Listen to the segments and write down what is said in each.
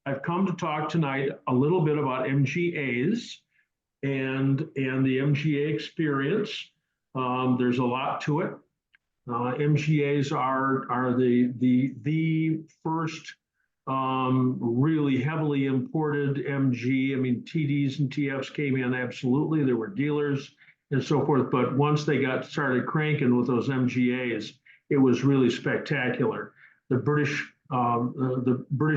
I've come to talk tonight a little bit about MGAs and the MGA experience. There's a lot to it. MGAs are the first really heavily imported MG. I mean, TDs and TFs came in, absolutely. There were dealers and so forth. But once they got started cranking with those MGAs, it was really spectacular. The British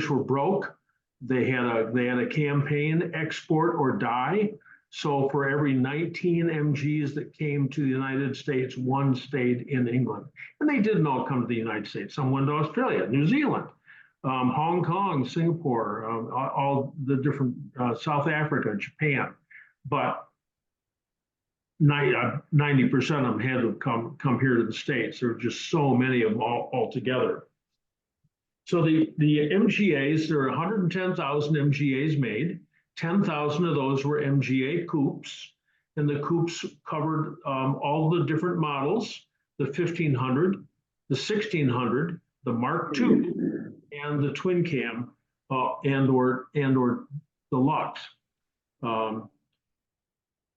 were broke. They had a campaign, export or die. So for every 19 MGs that came to the United States, one stayed in England. And they didn't all come to the United States. Some went to Australia, New Zealand, Hong Kong, Singapore, all the different, South Africa, Japan. But 90% of them had to come here to the States. There were just so many of them all together. So the MGAs, there are 110,000 MGAs made. 10,000 of those were MGA coupes, and the coupes covered all the different models: the 1500, the 1600, the Mark II, and the twin cam, and or Deluxe.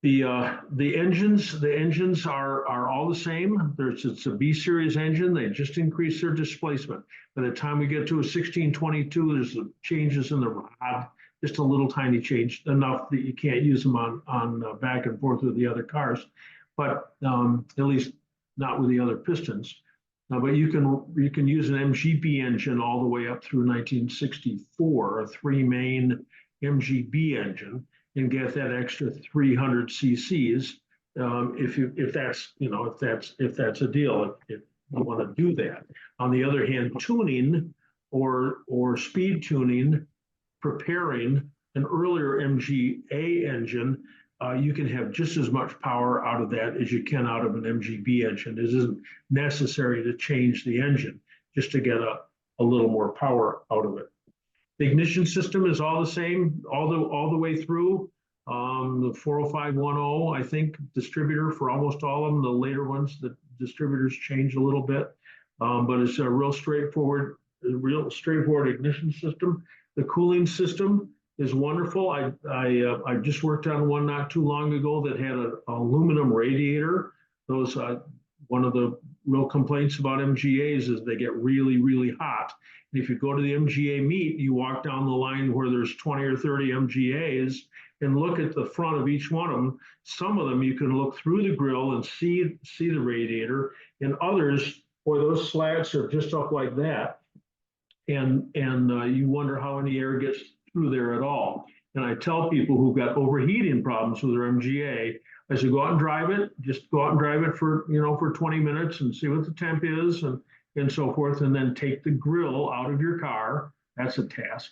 The engines are all the same. It's a B series engine. They just increase their displacement. By the time we get to a 1622, there's changes in the rod, just a little tiny change, enough that you can't use them on back and forth with the other cars, but at least not with the other pistons. But you can use an MGB engine all the way up through 1964, a 3-main MGB engine, and get that extra 300 cc's if that's a deal, if you want to do that. On the other hand, tuning or speed tuning, preparing an earlier MGA engine, you can have just as much power out of that as you can out of an MGB engine. It isn't necessary to change the engine just to get a little more power out of it. The ignition system is all the same all the way through. The 40510, I think, distributor for almost all of them. The later ones, the distributors change a little bit, but it's a real straightforward ignition system. The cooling system is wonderful. I just worked on one not too long ago that had an aluminum radiator. Those one of the real complaints about MGAs is they get really, really hot. And if you go to the MGA meet, you walk down the line where there's 20 or 30 MGAs and look at the front of each one of them. Some of them you can look through the grill and see the radiator, and others, boy, those slats are just up like that. And you wonder how any air gets through there at all. And I tell people who've got overheating problems with their MGA, I say, go out and drive it. Just go out and drive it for 20 minutes and see what the temp is and so forth. And then take the grill out of your car. That's a task.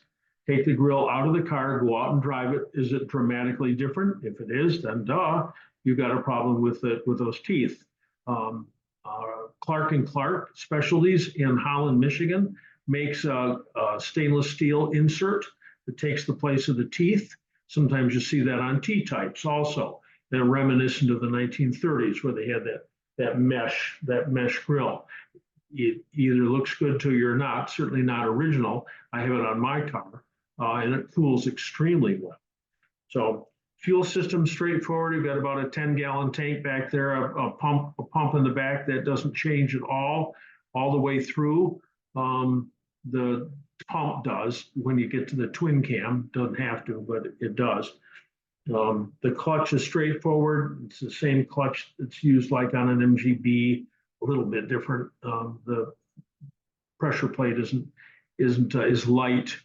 Take the grill out of the car, go out and drive it. Is it dramatically different? If it is, then duh, you've got a problem with those teeth. Clark & Clark Specialties in Holland, Michigan makes a stainless steel insert that takes the place of the teeth. Sometimes you see that on T-types also. They're reminiscent of the 1930s where they had that mesh grill. It either looks good to you or not, certainly not original. I have it on my car, and it cools extremely well. So fuel system straightforward. You've got about a 10-gallon tank back there, a pump in the back that doesn't change at all the way through. The pump does when you get to the twin cam. Doesn't have to, but it does. The clutch is straightforward. It's the same clutch that's used like on an MGB, a little bit different. The pressure plate isn't as light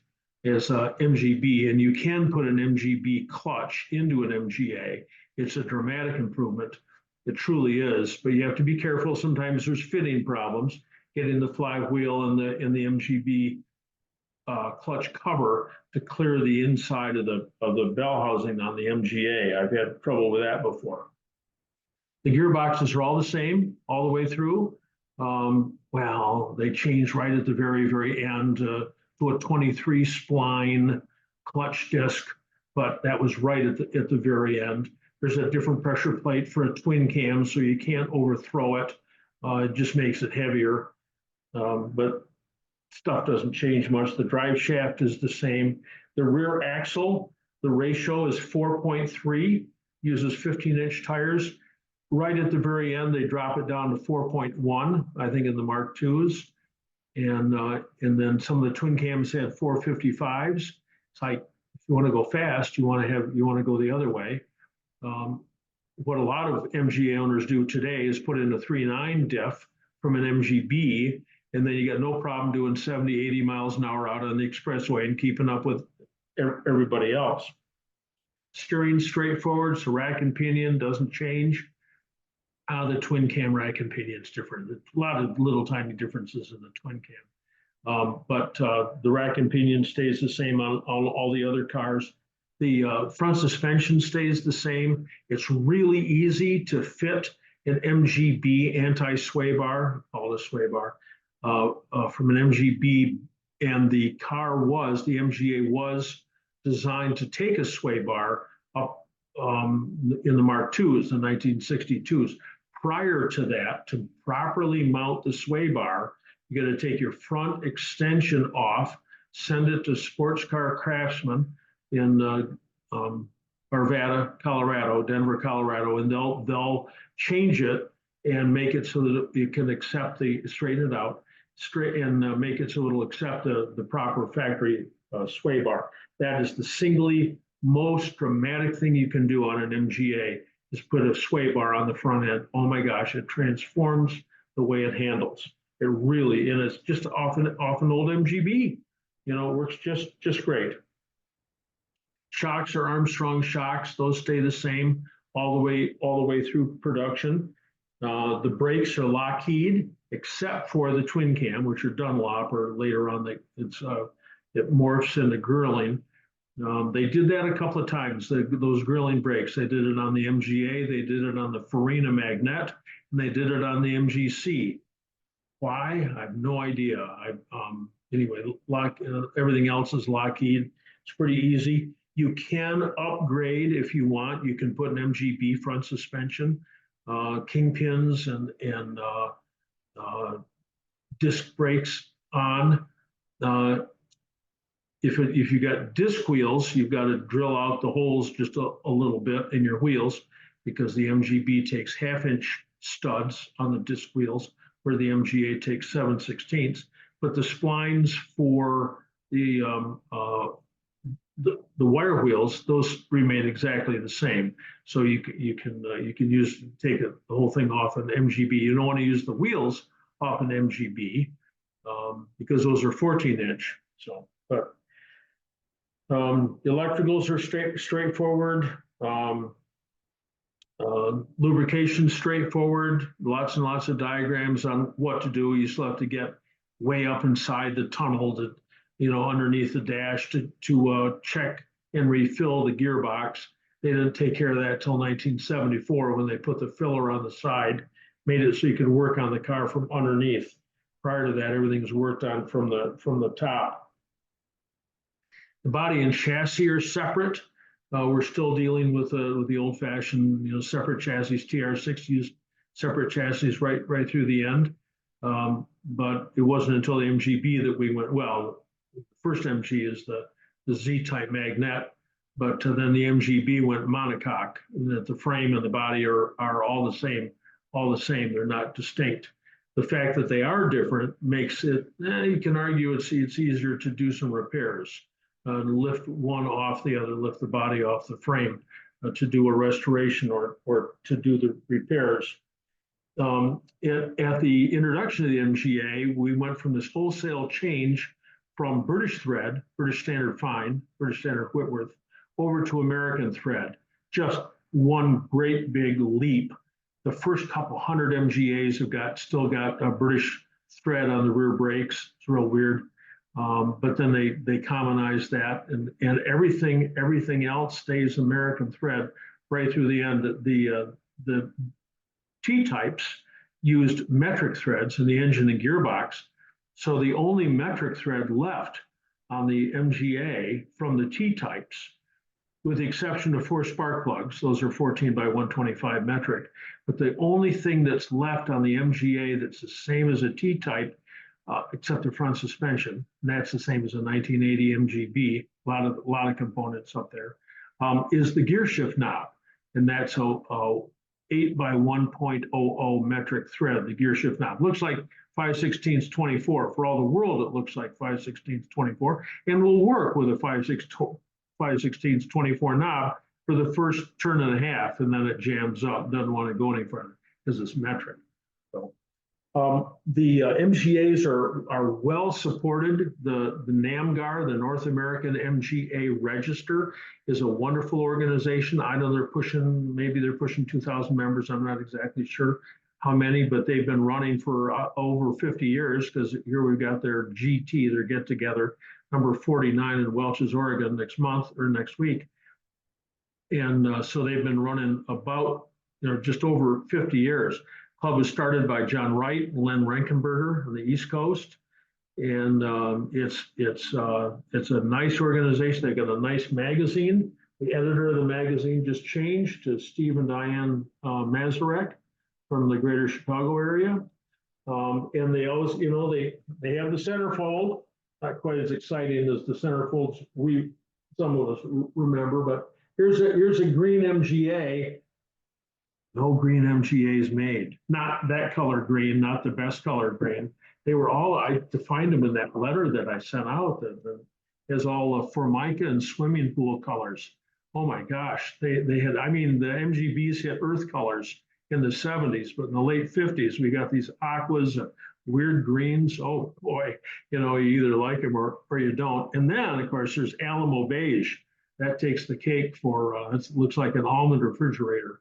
as MGB, and you can put an MGB clutch into an MGA. It's a dramatic improvement. It truly is, but you have to be careful. Sometimes there's fitting problems getting the flywheel and the MGB clutch cover to clear the inside of the bell housing on the MGA. I've had trouble with that before. The gearboxes are all the same all the way through. Well, they changed right at the very, very end to a 23 spline clutch disc, but that was right at the very end. There's a different pressure plate for a twin cam, so you can't overthrow it. It just makes it heavier. But stuff doesn't change much. The drive shaft is the same. The rear axle, the ratio is 4.3, uses 15-inch tires. Right at the very end, they drop it down to 4.1, I think in the Mark IIs. And then some of the twin cams had 455s. It's like, if you want to go fast, you want to go the other way. What a lot of MGA owners do today is put in a 3.9 diff from an MGB, and then you got no problem doing 70, 80 miles an hour out on the expressway and keeping up with everybody else. Steering straightforward, so rack and pinion doesn't change. The twin cam rack and pinion is different. There's a lot of little tiny differences in the twin cam. But the rack and pinion stays the same on all the other cars. The front suspension stays the same. It's really easy to fit an MGB anti-sway bar, called a sway bar, from an MGB, and the MGA was designed to take a sway bar up in the Mark IIs, the 1962s. Prior to that, to properly mount the sway bar, you got to take your front extension off, send it to Sports Car Craftsman in Arvada, Colorado, Denver, Colorado, and they'll change it and make it so that it can accept straighten it out, and make it so it'll accept the proper factory sway bar. That is the singly most dramatic thing you can do on an MGA, is put a sway bar on the front end. Oh my gosh, it transforms the way it handles. It really, and it's just off an old MGB. It works just great. Shocks are Armstrong shocks; those stay the same all the way through production. The brakes are Lockheed, except for the twin cam, which are Dunlop, or later on it morphs into Girling. They did that a couple of times, those grilling brakes. They did it on the MGA, they did it on the Farina Magnet, and they did it on the MGC. Why? I have no idea. Anyway, everything else is Lockheed. It's pretty easy. You can upgrade if you want. You can put an MGB front suspension, kingpins and disc brakes on. If you got disc wheels, you've got to drill out the holes just a little bit in your wheels, because the MGB takes 1/2-inch studs on the disc wheels, where the MGA takes 7/16. But the splines for the wire wheels, those remain exactly the same. So you can take the whole thing off an MGB. You don't want to use the wheels off an MGB because those are 14-inch. So, but the electricals are straightforward. Lubrication straightforward. Lots and lots of diagrams on what to do. You still have to get way up inside the tunnel to, underneath the dash to check and refill the gearbox. They didn't take care of that till 1974 when they put the filler on the side, made it so you could work on the car from underneath. Prior to that, everything was worked on from the top. The body and chassis are separate. We're still dealing with the old-fashioned, separate chassis. TR6 used separate chassis right through the end. But it wasn't until the MGB that we went, well, the first MG is the Z-type magnet, but then the MGB went monocoque, and that the frame and the body are all the same. They're not distinct. The fact that they are different makes it, you can argue it's easier to do some repairs. Lift one off the other, lift the body off the frame to do a restoration or to do the repairs. At the introduction of the MGA, we went from this wholesale change from British thread, British Standard Fine, British Standard Whitworth, over to American thread. Just one great big leap. The first couple hundred MGAs have still got a British thread on the rear brakes. It's real weird. But then they commonized that, and everything else stays American thread right through the end. The T-types used metric threads in the engine and gearbox, so the only metric thread left on the MGA from the T-types, with the exception of 4 spark plugs, those are 14 by 125 metric, but the only thing that's left on the MGA that's the same as a T-type except the front suspension. And that's the same as a 1980 MGB. A lot of components up there. Is the gear shift knob, and that's a 8 by 1.00 metric thread. The gear shift knob looks like 5/16 24. For all the world, it looks like 5/16 24, and will work with a 5/16 24 knob for the first turn and a half, and then it jams up. Doesn't want to go any further because it's metric. So. The MGAs are well supported. The NAMGAR, the North American MGA Register, is a wonderful organization. I know maybe they're pushing 2,000 members. I'm not exactly sure how many, but they've been running for over 50 years, because here we've got their GT, their get together, number 49 in Welches, Oregon next month or next week. And so they've been running about, just over 50 years. Club was started by John Wright and Len Rankenberger on the East Coast, and it's a nice organization. They got a nice magazine. The editor of the magazine just changed to Steve and Diane Mazurek from the Greater Chicago area, and they always, they have the centerfold. Not quite as exciting as the centerfolds some of us remember, but here's a green MGA. No green MGAs made. Not that color green, not the best color green. They were all, I defined them in that letter that I sent out, that has all Formica and swimming pool colors. Oh my gosh, they had, the MGBs hit earth colors in the 70s, but in the late 50s, we got these aquas, weird greens. Oh boy, you either like them or you don't. And then, of course, there's Alamo beige. That takes the cake for, it looks like an almond refrigerator.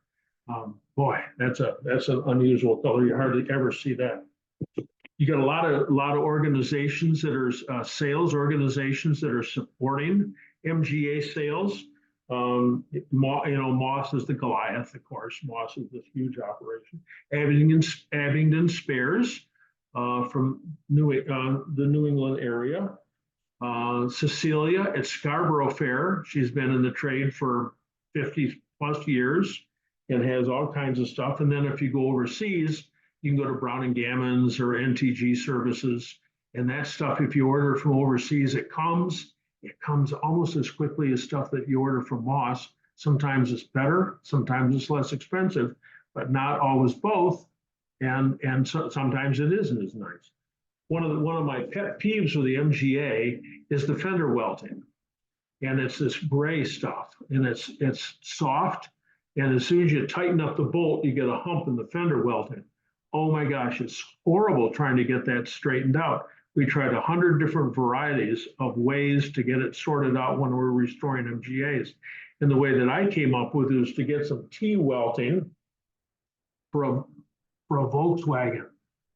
Boy, that's an unusual color. You hardly ever see that. You got a lot of organizations that are sales organizations that are supporting MGA sales. Moss is the Goliath, of course. Moss is this huge operation. Abingdon Spares from the New England area. Cecilia at Scarborough Fair. She's been in the trade for 50 plus years and has all kinds of stuff. And then if you go overseas, you can go to Brown and Gammons or NTG services. And that stuff, if you order from overseas, it comes almost as quickly as stuff that you order from Moss. Sometimes it's better, sometimes it's less expensive, but not always both. And so sometimes it isn't as nice. One of my pet peeves with the MGA is the fender welting. And it's this gray stuff, and it's soft. And as soon as you tighten up the bolt, you get a hump in the fender welting. Oh my gosh, it's horrible trying to get that straightened out. We tried 100 different varieties of ways to get it sorted out when we're restoring MGAs. And the way that I came up with is to get some T-welting for a Volkswagen.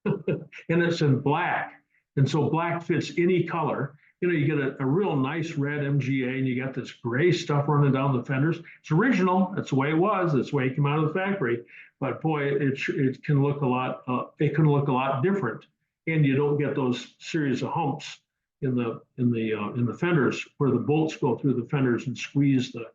And it's in black. And so black fits any color. You get a real nice red MGA, and you got this gray stuff running down the fenders. It's original. That's the way it was. That's the way it came out of the factory. But boy, it can look a lot different, and you don't get those series of humps in the fenders where the bolts go through the fenders and squeeze it.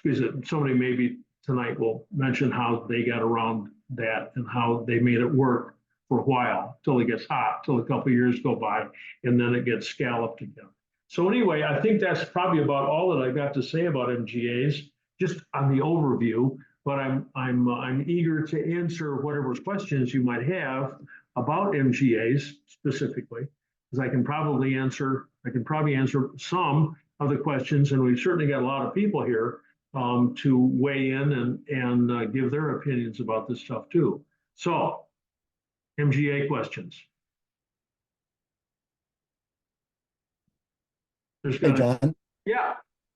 And somebody maybe tonight will mention how they got around that and how they made it work for a while till it gets hot, till a couple of years go by, and then it gets scalloped again. So anyway, I think that's probably about all that I got to say about MGAs, just on the overview. But I'm eager to answer whatever questions you might have about MGAs specifically, because I can probably answer some of the questions, and we've certainly got a lot of people here to weigh in and give their opinions about this stuff too. So, MGA questions. Hey, John. Yeah,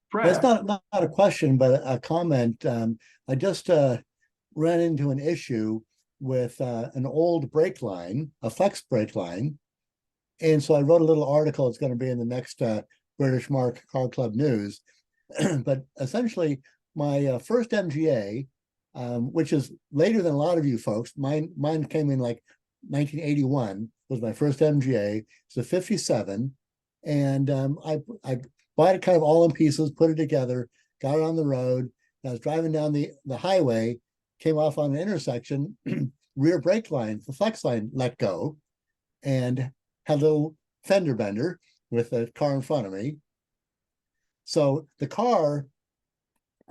Fred. That's not a question, but a comment. I just ran into an issue with an old brake line, a flex brake line. And so I wrote a little article. It's going to be in the next British Marque Car Club News. But essentially, my first MGA, which is later than a lot of you folks, mine came in like 1981, was my first MGA. It's a 57. And I bought it kind of all in pieces, put it together, got it on the road. I was driving down the highway, came off on an intersection, rear brake line, the flex line let go. and had a little fender bender with a car in front of me. So the car,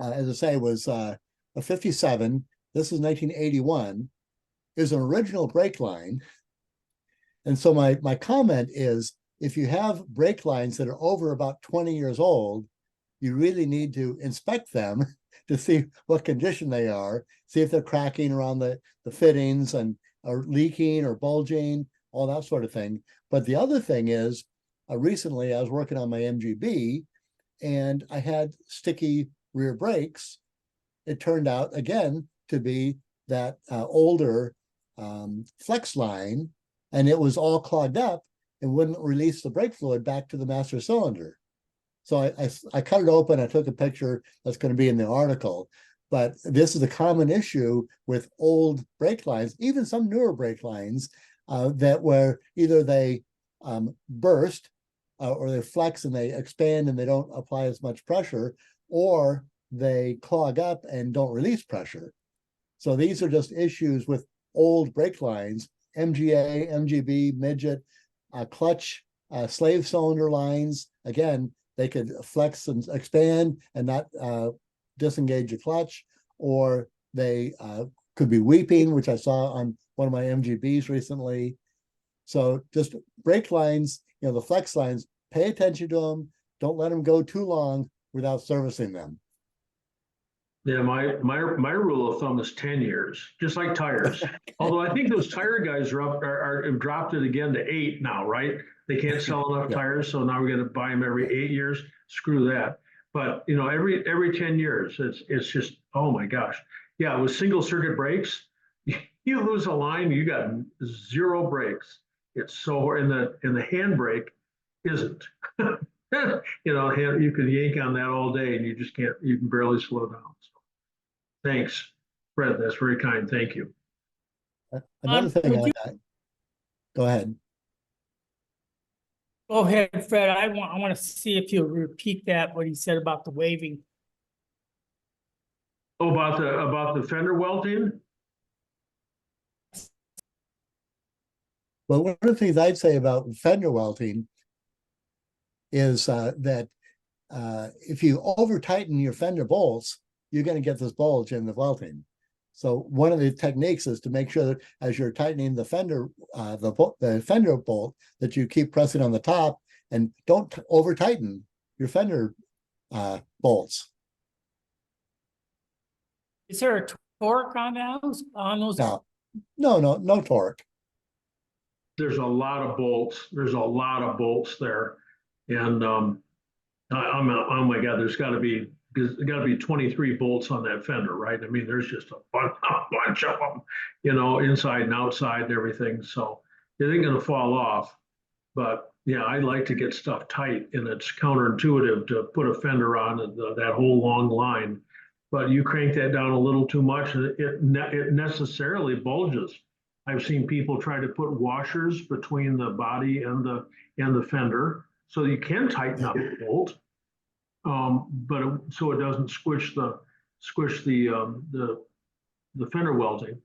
as I say, was a 57. This is 1981. Is an original brake line. And so my comment is, if you have brake lines that are over about 20 years old, you really need to inspect them to see what condition they are, see if they're cracking around the fittings and are leaking or bulging, all that sort of thing. But the other thing is, recently I was working on my MGB and I had sticky rear brakes. It turned out, again, to be that older flex line, and it was all clogged up and wouldn't release the brake fluid back to the master cylinder. So I cut it open. I took a picture that's going to be in the article. But this is a common issue with old brake lines, even some newer brake lines, that where either they burst or they flex and they expand and they don't apply as much pressure, or they clog up and don't release pressure. So these are just issues with old brake lines, MGA, MGB, midget, clutch, slave cylinder lines. Again, they could flex and expand and not disengage the clutch, or they could be weeping, which I saw on one of my MGBs recently. So just brake lines, the flex lines, pay attention to them. Don't let them go too long without servicing them. Yeah, my rule of thumb is 10 years, just like tires. Although I think those tire guys have dropped it again to 8 now, right? They can't sell enough tires, so now we're going to buy them every 8 years. Screw that. But every 10 years, it's just, oh my gosh. Yeah, with single circuit brakes, you lose a line, you got 0 brakes. It's so, and the handbrake isn't. You could yank on that all day and you just can't, you can barely slow down. So, thanks, Fred. That's very kind. Thank you. Another thing, go ahead. Go ahead, Fred. I want to see if you'll repeat that, what he said about the waving. Oh, about the fender welting? Well, one of the things I'd say about fender welting is that if you over tighten your fender bolts, you're going to get this bulge in the welting. So one of the techniques is to make sure that as you're tightening the fender, the fender bolt, that you keep pressing on the top and don't over tighten your fender bolts. Is there a torque on those? No torque. There's a lot of bolts. There's a lot of bolts there, and oh my God, there's got to be 23 bolts on that fender, right? I mean, there's just a bunch of them, inside and outside and everything. So it ain't going to fall off. But yeah, I like to get stuff tight, and it's counterintuitive to put a fender on that whole long line. But you crank that down a little too much, and it necessarily bulges. I've seen people try to put washers between the body and the fender, so you can tighten up the bolt, but so it doesn't squish the fender welting.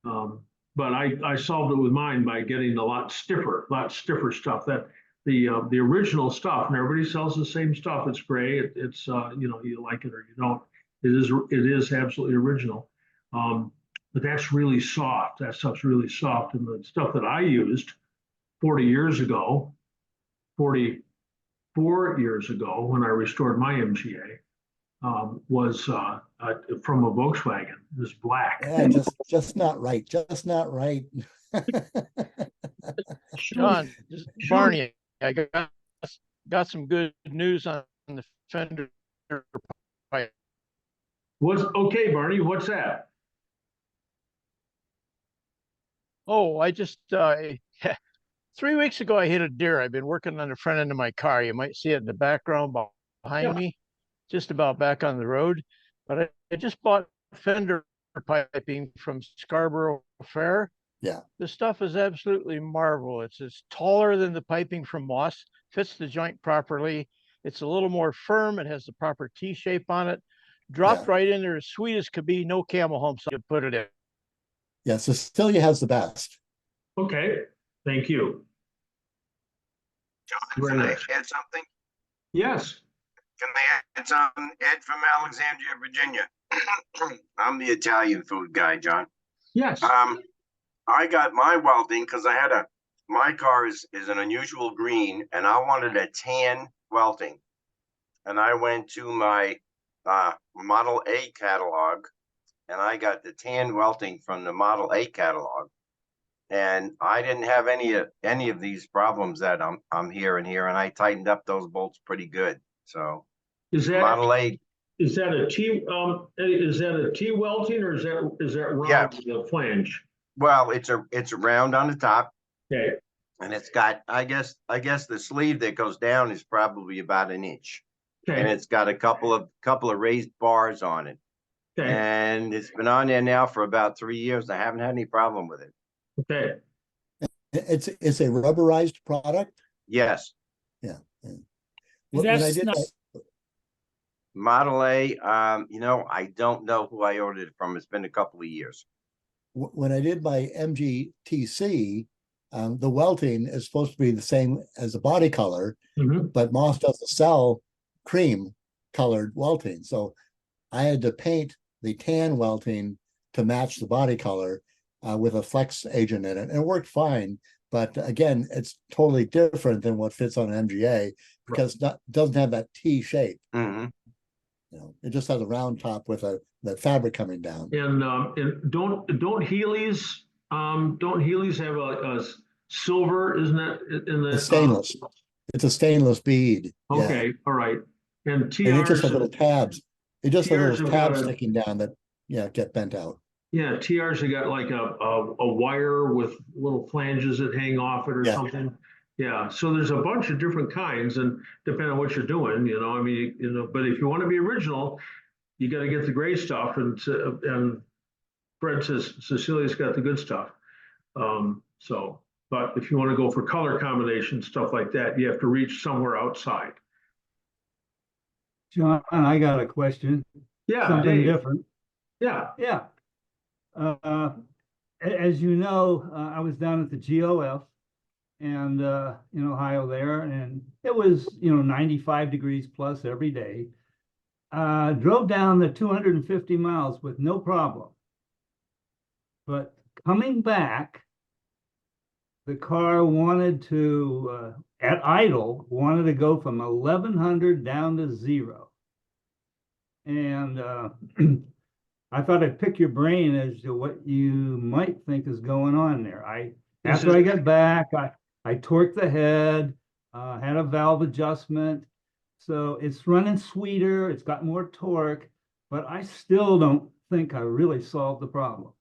But I solved it with mine by getting a lot stiffer stuff. That the original stuff, and everybody sells the same stuff. It's gray. It's you like it or you don't. It is absolutely original. But that's really soft. That stuff's really soft. And the stuff that I used 44 years ago, when I restored my MGA, was from a Volkswagen. It was black. Yeah, just not right. Just not right. John, Barney, I got some good news on the fender pipe. Okay, Barney? What's that? Oh, I just 3 weeks ago I hit a deer. I've been working on the front end of my car. You might see it in the background behind me, just about back on the road. But I just bought fender piping from Scarborough Fair. Yeah. The stuff is absolutely marvelous. It's taller than the piping from Moss, fits the joint properly. It's a little more firm. It has the proper T-shape on it. Dropped right in there as sweet as could be. No camel home, so you put it in. Yeah, Cecilia has the best. Okay, thank you. John, Very can I nice. add something? Yes, Can I add something? Ed from Alexandria, Virginia. I'm the Italian food guy, John. yes. I got my welding because my car is an unusual green and I wanted a tan welding. And I went to my Model A catalog and I got the tan welding from the Model A catalog. And I didn't have any of these problems that I'm hearing here, and I tightened up those bolts pretty good. So Is that, Model A, is that a T, is that a T welting or is that round the flange? well, it's a round on the top, Okay, and it's got I guess the sleeve that goes down is probably about an inch, and okay, it's got a couple of raised bars on it, okay, and it's been on there now for about 3 years. I haven't had any problem with it. okay. It's a rubberized product. Yes, Yeah. Is When I that did not- Model A. I don't know who I ordered it from. It's been a couple of years. when I did my MGTC, the welting is supposed to be the same as the body color, Mhm. but Moss doesn't sell cream colored welting. So I had to paint the tan welting to match the body color with a flex agent in it. And it worked fine. But again, it's totally different than what fits on an MGA because it doesn't have that T shape. Mm-hmm. You know, it just has a round top with that fabric coming down. And don't Healy's have a silver, isn't that in the It's stainless. It's a stainless bead. Okay, all right. And And it just TRs, has little tabs. It just has TRs little have got tabs a- sticking down that get bent out. yeah, TRs have got like a wire with little flanges that hang off it or Yeah. something. Yeah, so there's a bunch of different kinds and depending on what you're doing, I mean, but if you want to be original, you got to get the gray stuff and Fred says Cecilia's got the good stuff. But if you want to go for color combination, stuff like that, you have to reach somewhere outside. John, I got a question, Yeah, something Dave, different. yeah, Yeah. As you know, I was down at the GOF and in Ohio there, and it was 95 degrees plus every day. Drove down the 250 miles with no problem. But coming back, the car wanted to, at idle, wanted to go from 1100 down to 0. And I thought I'd pick your brain as to what you might think is going on there. After I got back, I torqued the head, had a valve adjustment. So it's running sweeter, it's got more torque, but I still don't think I really solved the problem.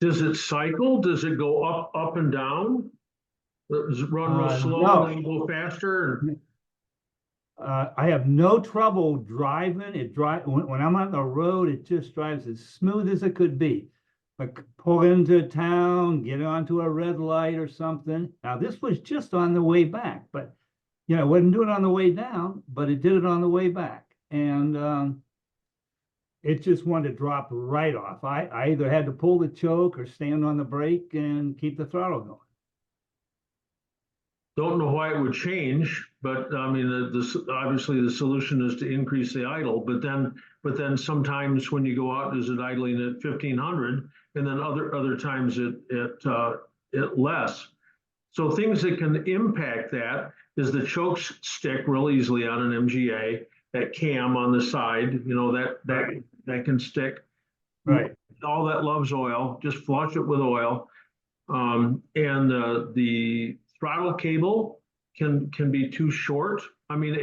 does it cycle? Does it go up and down? Does it run real slow no. and then go faster? I have no trouble driving. When I'm on the road, it just drives as smooth as it could be. But pull into town, get onto a red light or something. Now this was just on the way back, but it wouldn't do it on the way down, but it did it on the way back. And it just wanted to drop right off. I either had to pull the choke or stand on the brake and keep the throttle going. Don't know why it would change, but I mean, obviously the solution is to increase the idle, but then sometimes when you go out, is it idling at 1500 and then other times at less. So things that can impact that is the chokes stick real easily on an MGA, that cam on the side, that can stick. Right. All that loves oil, just flush it with oil. And the throttle cable can be too short. I mean,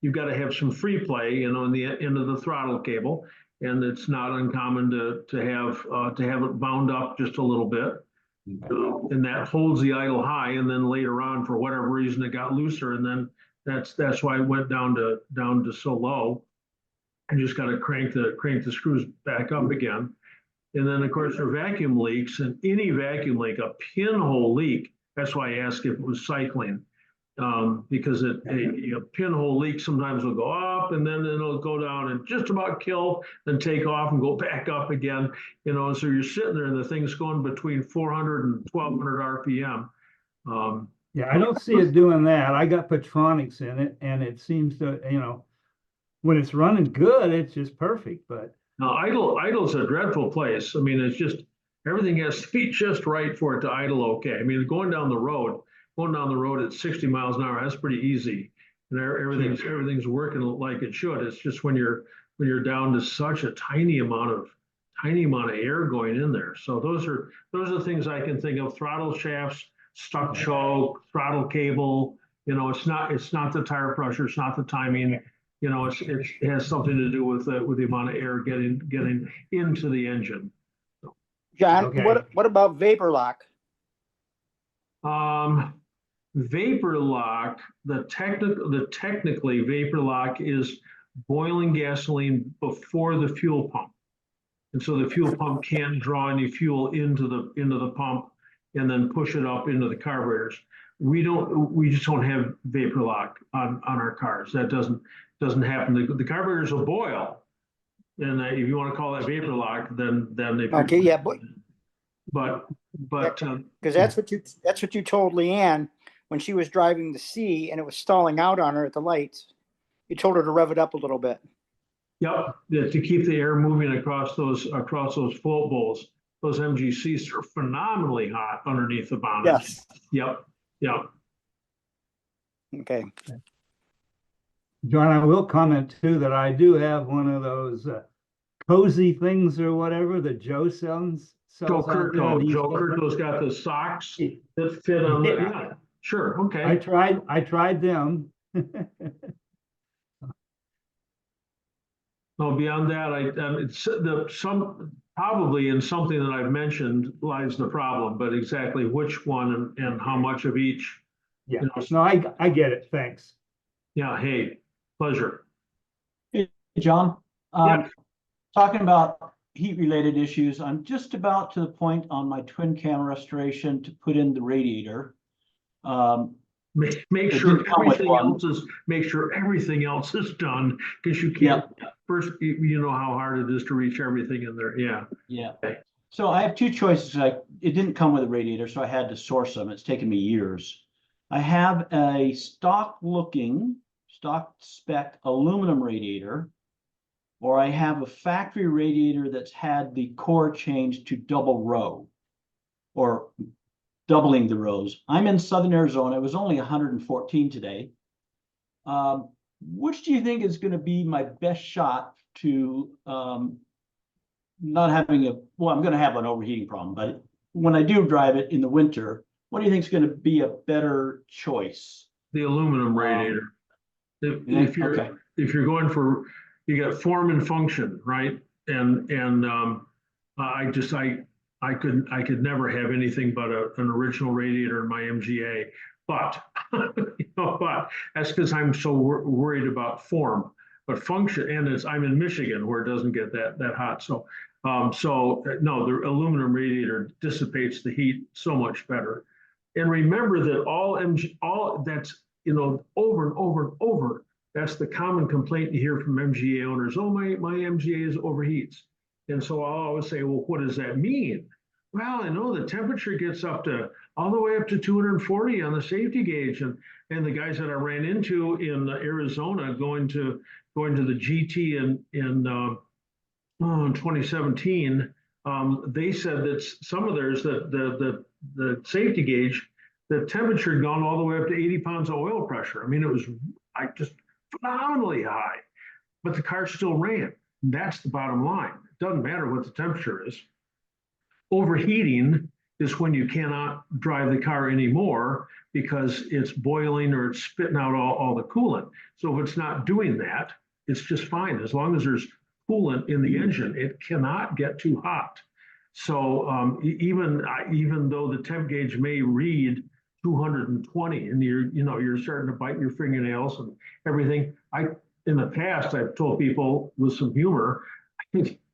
you've got to have some free play, in the end of the throttle cable, and it's not uncommon to have it bound up just a little bit, and that holds the idle high. And then later on, for whatever reason, it got looser, and then that's why it went down to so low. And you just got to crank the screws back up again. And then, of course, there are vacuum leaks, and any vacuum leak, a pinhole leak, that's why I asked if it was cycling, because a pinhole leak sometimes will go up and then it'll go down and just about kill, then take off and go back up again. So you're sitting there and the thing's going between 400 and 1200 RPM. Yeah, I don't see it doing that. I got Patronics in it and it seems to, when it's running good, it's just perfect, but Now, idle's a dreadful place. I mean, it's just, everything has to be just right for it to idle okay. I mean, going down the road at 60 miles an hour, that's pretty easy. And everything's working like it should. It's just when you're down to such a tiny amount of air going in there. So those are the things I can think of. Throttle shafts, stuck choke, throttle cable. It's not the tire pressure, it's not the timing. It has something to do with the amount of air getting into the engine. John, Okay. what about vapor lock? Vapor lock, technically vapor lock is boiling gasoline before the fuel pump. And so the fuel pump can't draw any fuel into the pump and then push it up into the carburetors. We just don't have vapor lock on our cars. That doesn't happen. The carburetors will boil. And if you want to call that vapor lock, then they. Okay, yeah, but because that's what you told Leanne when she was driving the C and it was stalling out on her at the lights. You told her to rev it up a little bit. Yep, to keep the air moving across those float bowls. Those MGCs are phenomenally hot underneath the bonnet. Yes. Yep. Okay. John, I will comment too that I do have one of those cozy things or whatever that Joe sells. Joe out there. Curto's got the socks that fit on the, yeah, sure, okay. I tried them. No, beyond that, probably in something that I've mentioned lies the problem, but exactly which one and how much of each. Yeah, no, I get it. Thanks. Yeah, hey, pleasure. Hey, John, Yeah. talking about heat-related issues, I'm just about to the point on my twin cam restoration to put in the radiator. Make sure everything else is done, because you can't. First, you know how hard it is to reach everything in there. Yeah. Yeah. So I have two choices. It didn't come with a radiator, so I had to source them. It's taken me years. I have a stock spec aluminum radiator, or I have a factory radiator that's had the core changed to double row, or doubling the rows. I'm in Southern Arizona. It was only 114 today. Which do you think is going to be my best shot to not having I'm going to have an overheating problem, but when I do drive it in the winter, what do you think is going to be a better choice? The aluminum radiator. If you're going for, you got form and function, right? And I could never have anything but an original radiator in my MGA, but but that's because I'm so worried about form, but function. And I'm in Michigan where it doesn't get that hot. So no, the aluminum radiator dissipates the heat so much better. And remember that all that's over and over and over. That's the common complaint you hear from MGA owners. Oh, my MGA is overheats. And so I'll always say, well, what does that mean? Well, I know the temperature gets all the way up to 240 on the safety gauge. And the guys that I ran into in Arizona going to the GT in 2017, they said that some of theirs, the safety gauge, the temperature had gone all the way up to 80 pounds of oil pressure. I mean, it was just phenomenally high, but the car still ran. That's the bottom line. It doesn't matter what the temperature is. Overheating is when you cannot drive the car anymore because it's boiling or it's spitting out all the coolant. So if it's not doing that, it's just fine. As long as there's coolant in the engine, it cannot get too hot. So even though the temp gauge may read 220 and you're starting to bite your fingernails and everything, in the past I've told people with some humor,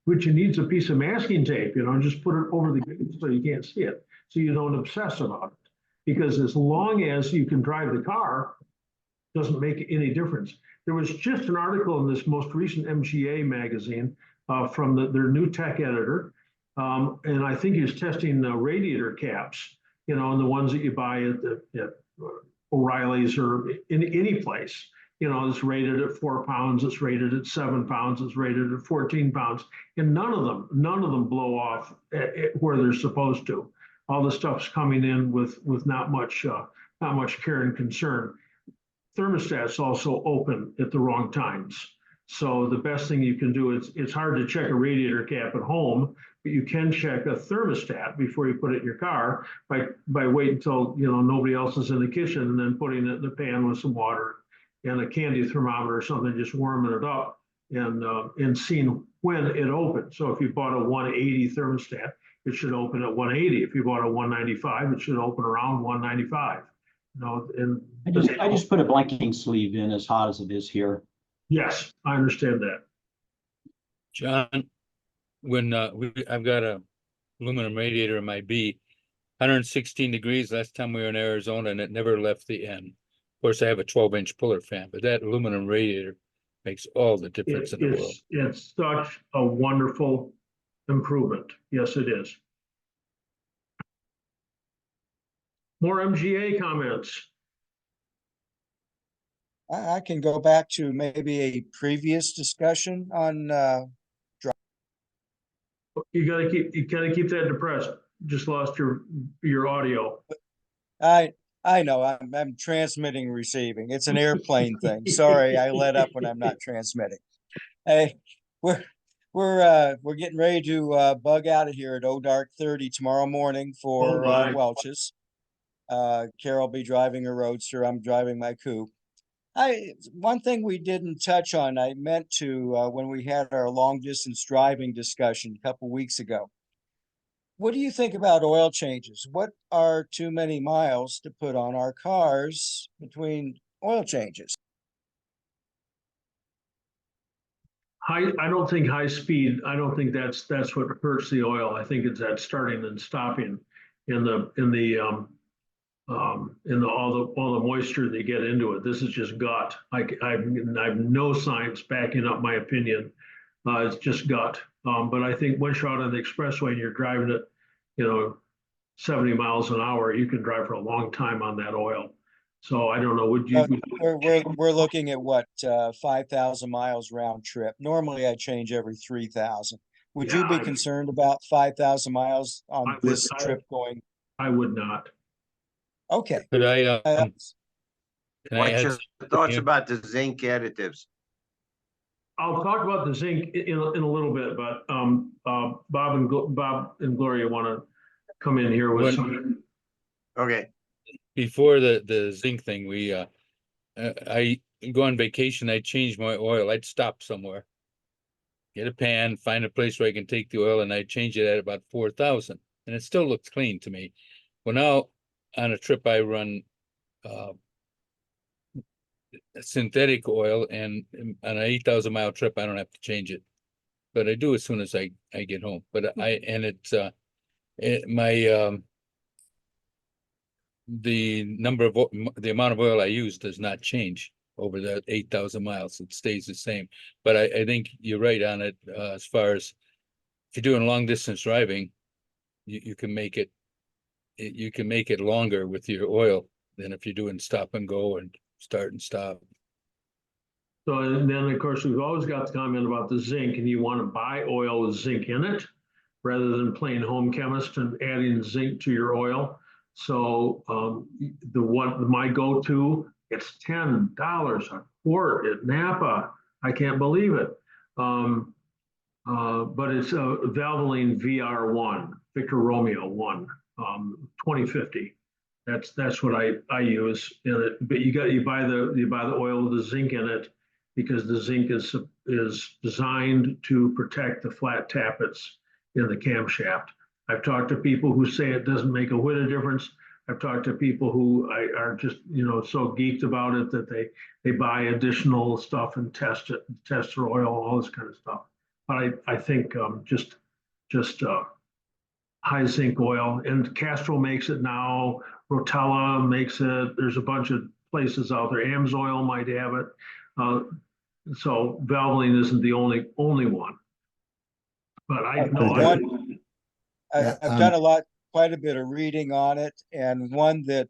what you need is a piece of masking tape, just put it over the gauge so you can't see it, so you don't obsess about it. Because as long as you can drive the car, it doesn't make any difference. There was just an article in this most recent MGA magazine from their new tech editor, and I think he was testing radiator caps, and the ones that you buy at O'Reilly's or in any place. You know, it's rated at 4 pounds, it's rated at 7 pounds, it's rated at 14 pounds, and none of them blow off where they're supposed to. All the stuff's coming in with not much care and concern. Thermostats also open at the wrong times. So the best thing you can do is, it's hard to check a radiator cap at home, but you can check a thermostat before you put it in your car by waiting until, you know, nobody else is in the kitchen and then putting it in the pan with some water and a candy thermometer or something, just warming it up and seeing when it opens. So if you bought a 180 thermostat, it should open at 180. If you bought a 195, it should open around 195. You know, and I just put a blanking sleeve in as hot as it is here. yes, I understand that. John, when I've got a aluminum radiator in my B, 116 degrees last time we were in Arizona, and it never left the end. Of course, I have a 12-inch puller fan, but that aluminum radiator makes all the difference in the world. It's such a wonderful improvement. Yes, it is. More MGA comments. I can go back to maybe a previous discussion on, You gotta keep that depressed. Just lost your audio. I know, I'm transmitting, receiving. It's an airplane thing. Sorry, I let up when I'm not transmitting. Hey, we're getting ready to bug out of here at dark 30 tomorrow morning for Oh, my. Welch's. Carol will be driving her roadster. I'm driving my coupe. One thing we didn't touch on, I meant to when we had our long distance driving discussion a couple weeks ago. What do you think about oil changes? What are too many miles to put on our cars between oil changes? I don't think high speed. I don't think that's what hurts the oil. I think it's that starting and stopping in all the moisture they get into it. This is just gut. I've no science backing up my opinion. It's just gut. But I think once you're out on the expressway and you're driving it, you know, 70 miles an hour, you can drive for a long time on that oil. So I don't know. We're looking at what 5,000 miles round trip. Normally I change every 3,000. Would you be concerned about 5,000 miles on this trip going? I would not. Okay. Could I can I What's add your thoughts here? about the zinc additives? I'll talk about the zinc in a little bit, but Bob and Gloria want to come in here with some. Okay, Before the zinc thing, I go on vacation, I change my oil, I'd stop somewhere. Get a pan, find a place where I can take the oil, and I change it at about 4,000, and it still looks clean to me. Well, now on a trip I run synthetic oil, and on an 8,000 mile trip I don't have to change it, but I do as soon as I get home. But the amount of oil I use does not change over that 8,000 miles. It stays the same. But I think you're right on it, as far as if you're doing long distance driving, you can make it longer with your oil than if you're doing stop and go and start and stop. So, and then of course, we've always got the comment about the zinc, and you want to buy oil with zinc in it rather than playing home chemist and adding zinc to your oil. So my go-to, it's $10 a quart at Napa. I can't believe it. But it's a Valvoline VR1, Victor Romeo 1, 2050. That's what I use in it. But you buy the oil with the zinc in it, because the zinc is designed to protect the flat tappets in the camshaft. I've talked to people who say it doesn't make a whit of difference. I've talked to people who are just, so geeked about it that they buy additional stuff and test their oil, all this kind of stuff. But I think just high zinc oil, and Castrol makes it now. Rotella makes it. There's a bunch of places out there. AMSOIL might have it. So Valvoline isn't the only one. But I've done quite a bit of reading on it, and one that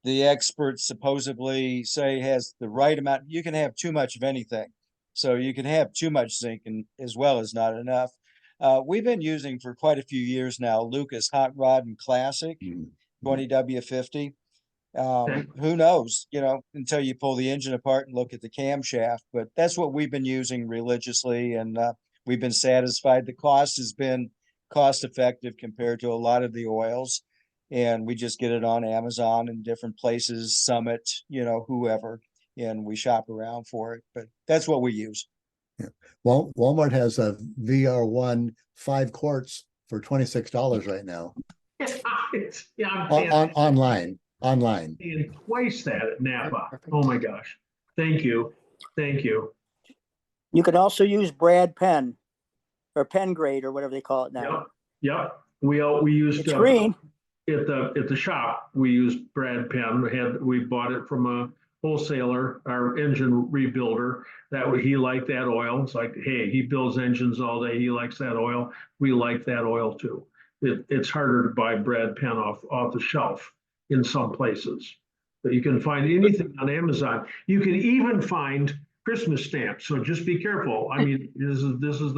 the experts supposedly say has the right amount. You can have too much of anything. So you can have too much zinc and as well as not enough. We've been using for quite a few years now, Lucas Hot Rod and Classic 20W50. Who knows, until you pull the engine apart and look at the camshaft, but that's what we've been using religiously. And we've been satisfied. The cost has been cost effective compared to a lot of the oils. And we just get it on Amazon and different places, Summit, whoever, and we shop around for it. But that's what we use. Yeah. Well, Walmart has a VR1 5 quarts for $26 right now. Yeah, I'm paying, Online. paying twice that at Napa. Oh my gosh. Thank you. You can also use Brad pen or pen grade or whatever they call it now. Yep. We used It's green. at the shop. We used Brad pen. We bought it from a wholesaler, our engine rebuilder. He liked that oil. It's like, hey, he builds engines all day. He likes that oil. We like that oil too. It's harder to buy Brad pen off the shelf in some places, but you can find anything on Amazon. You can even find Christmas stamps. So just be careful. I mean, this is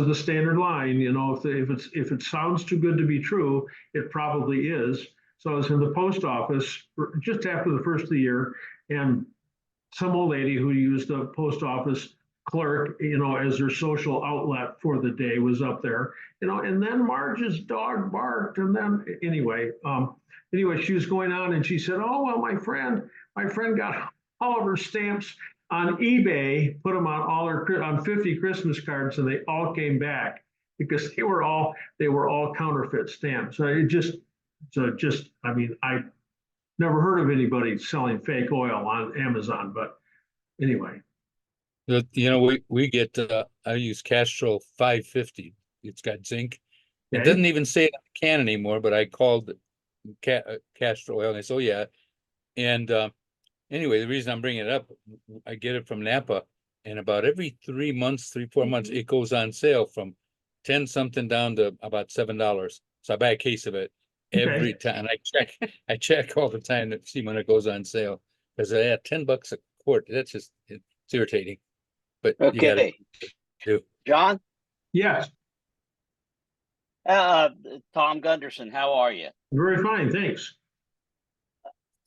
the standard line. If it sounds too good to be true, it probably is. So I was in the post office just after the first of the year, and some old lady who used the post office clerk, as her social outlet for the day was up there, and then Marge's dog barked, and then anyway, she was going on and she said, oh, well, my friend got all of her stamps on eBay, put them on 50 Christmas cards, and they all came back because they were all counterfeit stamps. So I mean, I never heard of anybody selling fake oil on Amazon, but anyway. We get, I use Castrol 550. It's got zinc. It Okay. doesn't even say it on the can anymore, but I called Castrol oil and they said, oh yeah. And anyway, the reason I'm bringing it up, I get it from Napa, and about every 3 months, 4 months, it goes on sale from 10 something down to about $7. So I buy a case of it every time. And I check all the time to see when it goes on sale, because they had $10 a quart. That's just, it's irritating. But you gotta Okay, do. John, Yes, Tom Gunderson, how are you? very fine, thanks.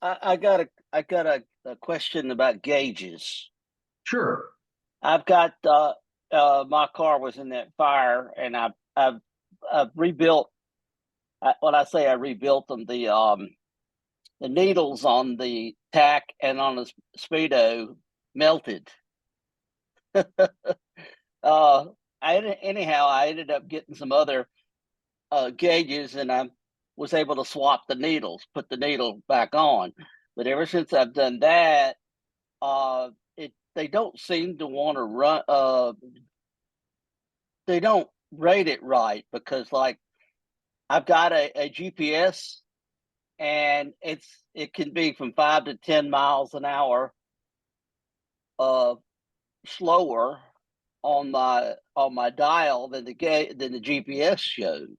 I got a question about gauges. Sure. I've got my car was in that fire, and I've rebuilt. When I say I rebuilt them, the needles on the tack and on the speedo melted. I ended up getting some other gauges, and I was able to swap the needles, put the needle back on. But ever since I've done that, they don't seem to want to run. They don't rate it right, because like I've got a GPS, and it can be from 5 to 10 miles an hour slower on my dial than the GPS shows.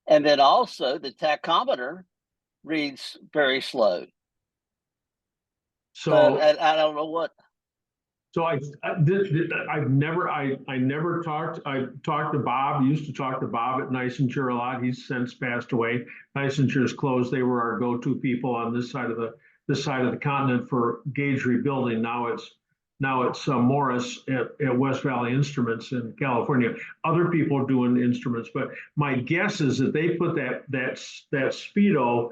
And then also the tachometer reads very slow. So I don't know what. So I never talked. I talked to Bob. Used to talk to Bob at Nicenger a lot. He's since passed away. Nicenger's closed. They were our go-to people on this side of the continent for gauge rebuilding. Now it's Morris at West Valley Instruments in California. Other people are doing instruments, but my guess is that they put that speedo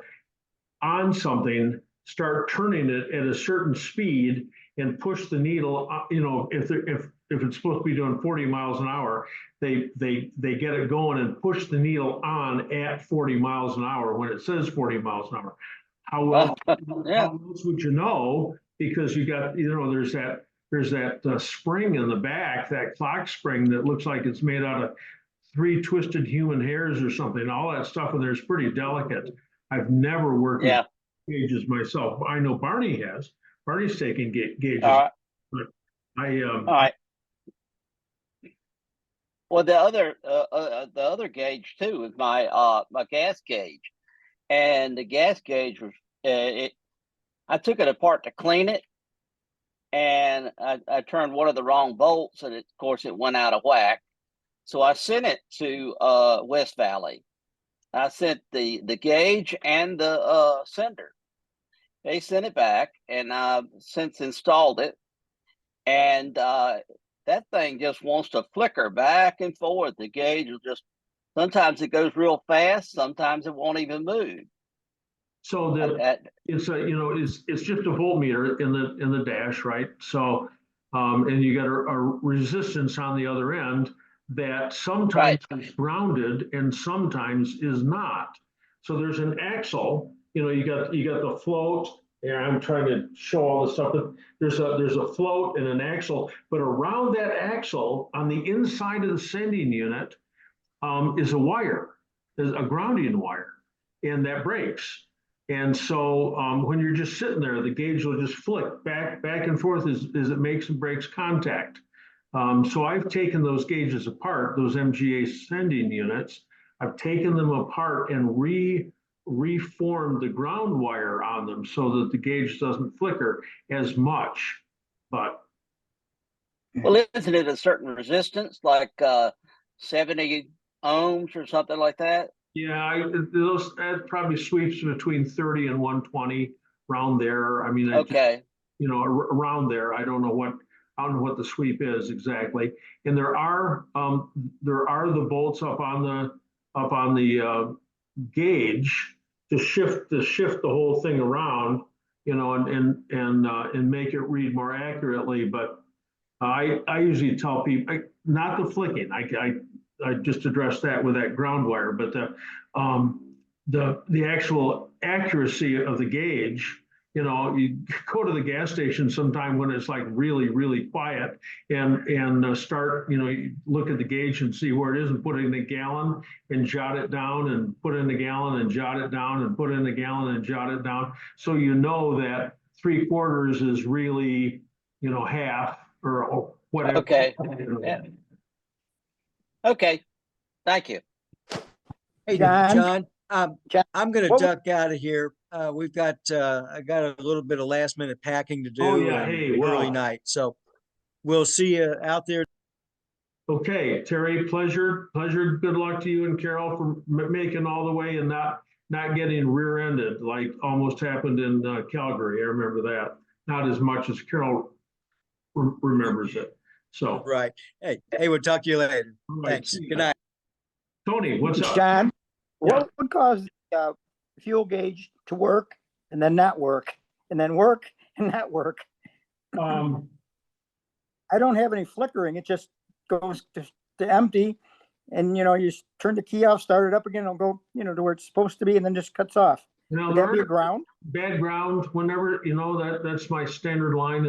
on something, start turning it at a certain speed, and push the needle. If it's supposed to be doing 40 miles an hour, they get it going and push the needle on at 40 miles an hour when it says 40 miles an hour. How else would you know? Because you got there's that spring in the back, that clock spring that looks like it's made out of 3 twisted human hairs or something. All that stuff in there is pretty delicate. I've never worked with gauges myself. I know Barney has. Barney's taking gauges. But all right. Well, the other gauge too is my gas gauge, and the gas gauge was I took it apart to clean it, and I turned one of the wrong bolts, and of course it went out of whack. So I sent it to West Valley. I sent the gauge and the sender. They sent it back, and I've since installed it. And that thing just wants to flicker back and forth. The gauge will just, sometimes it goes real fast, sometimes it won't even move. So it's a, it's just a voltmeter in the dash, right? So, and you got a resistance on the other end that sometimes is grounded and sometimes is not. So there's an axle, you got the float. Yeah, I'm trying to show all the stuff. There's a float and an axle, but around that axle on the inside of the sending unit is a wire, is a grounding wire, and that breaks. And so when you're just sitting there, the gauge will just flick back and forth as it makes and breaks contact. So I've taken those gauges apart, those MGA sending units. I've taken them apart and reformed the ground wire on them so that the gauge doesn't flicker as much. But well, isn't it a certain resistance, like 70 ohms or something like that? Yeah, that probably sweeps between 30 and 120 around there. I mean, okay, around there. I don't know what the sweep is exactly. And there are the bolts up on the gauge to shift the whole thing around, and make it read more accurately. But I usually tell people not the flicking. I just addressed that with that ground wire, but the actual accuracy of the gauge. You go to the gas station sometime when it's like really, really quiet and start, you look at the gauge and see where it is and put it in a gallon and jot it down and put it in a gallon and jot it down and put it in a gallon and jot it down. So that 3/4 is really, half or whatever. Okay. Yeah. Okay. Thank you. Hey, John? John, I'm going to What- duck out of here. I got a little bit of last minute packing to do. Oh, yeah. and Hey, early wow. night. So we'll see you out there. Okay, Terry, pleasure. Good luck to you and Carol for making all the way and not getting rear-ended like almost happened in Calgary. I remember that. Not as much as Carol remembers it. So. Right. Hey, we'll talk to you later. Right. Thanks. Good night. Tony, what's up? John, Yeah. what would cause the fuel gauge to work and then not work and then work and not work? I don't have any flickering. It just goes to empty, and you turn the key off, start it up again, it'll go to where it's supposed to be, and then just cuts off. Would that be a ground? Bad ground. Whenever that's my standard line,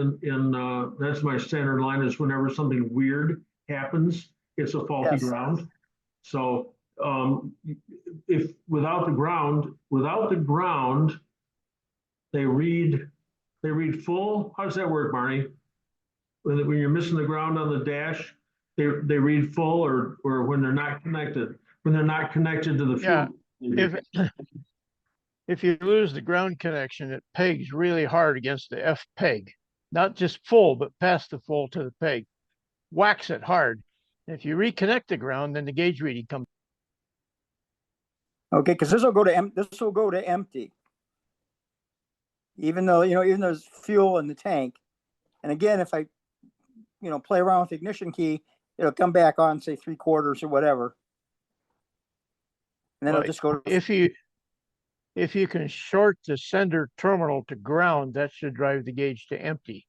that's my standard line is whenever something weird happens, it's a faulty ground. So if without the ground, they read full. How does that work, Barney? When you're missing the ground on the dash, they read full, or when they're not connected to the fuel. Yeah. If you lose the ground connection, it pegs really hard against the F peg, not just full, but past the full to the peg. Whacks it hard. If you reconnect the ground, then the gauge reading comes. Okay, because this will go to empty, even though there's fuel in the tank. And again, if I play around with the ignition key, it'll come back on, say 3/4 or whatever, and then it'll just go to. If you can short the sender terminal to ground, that should drive the gauge to empty.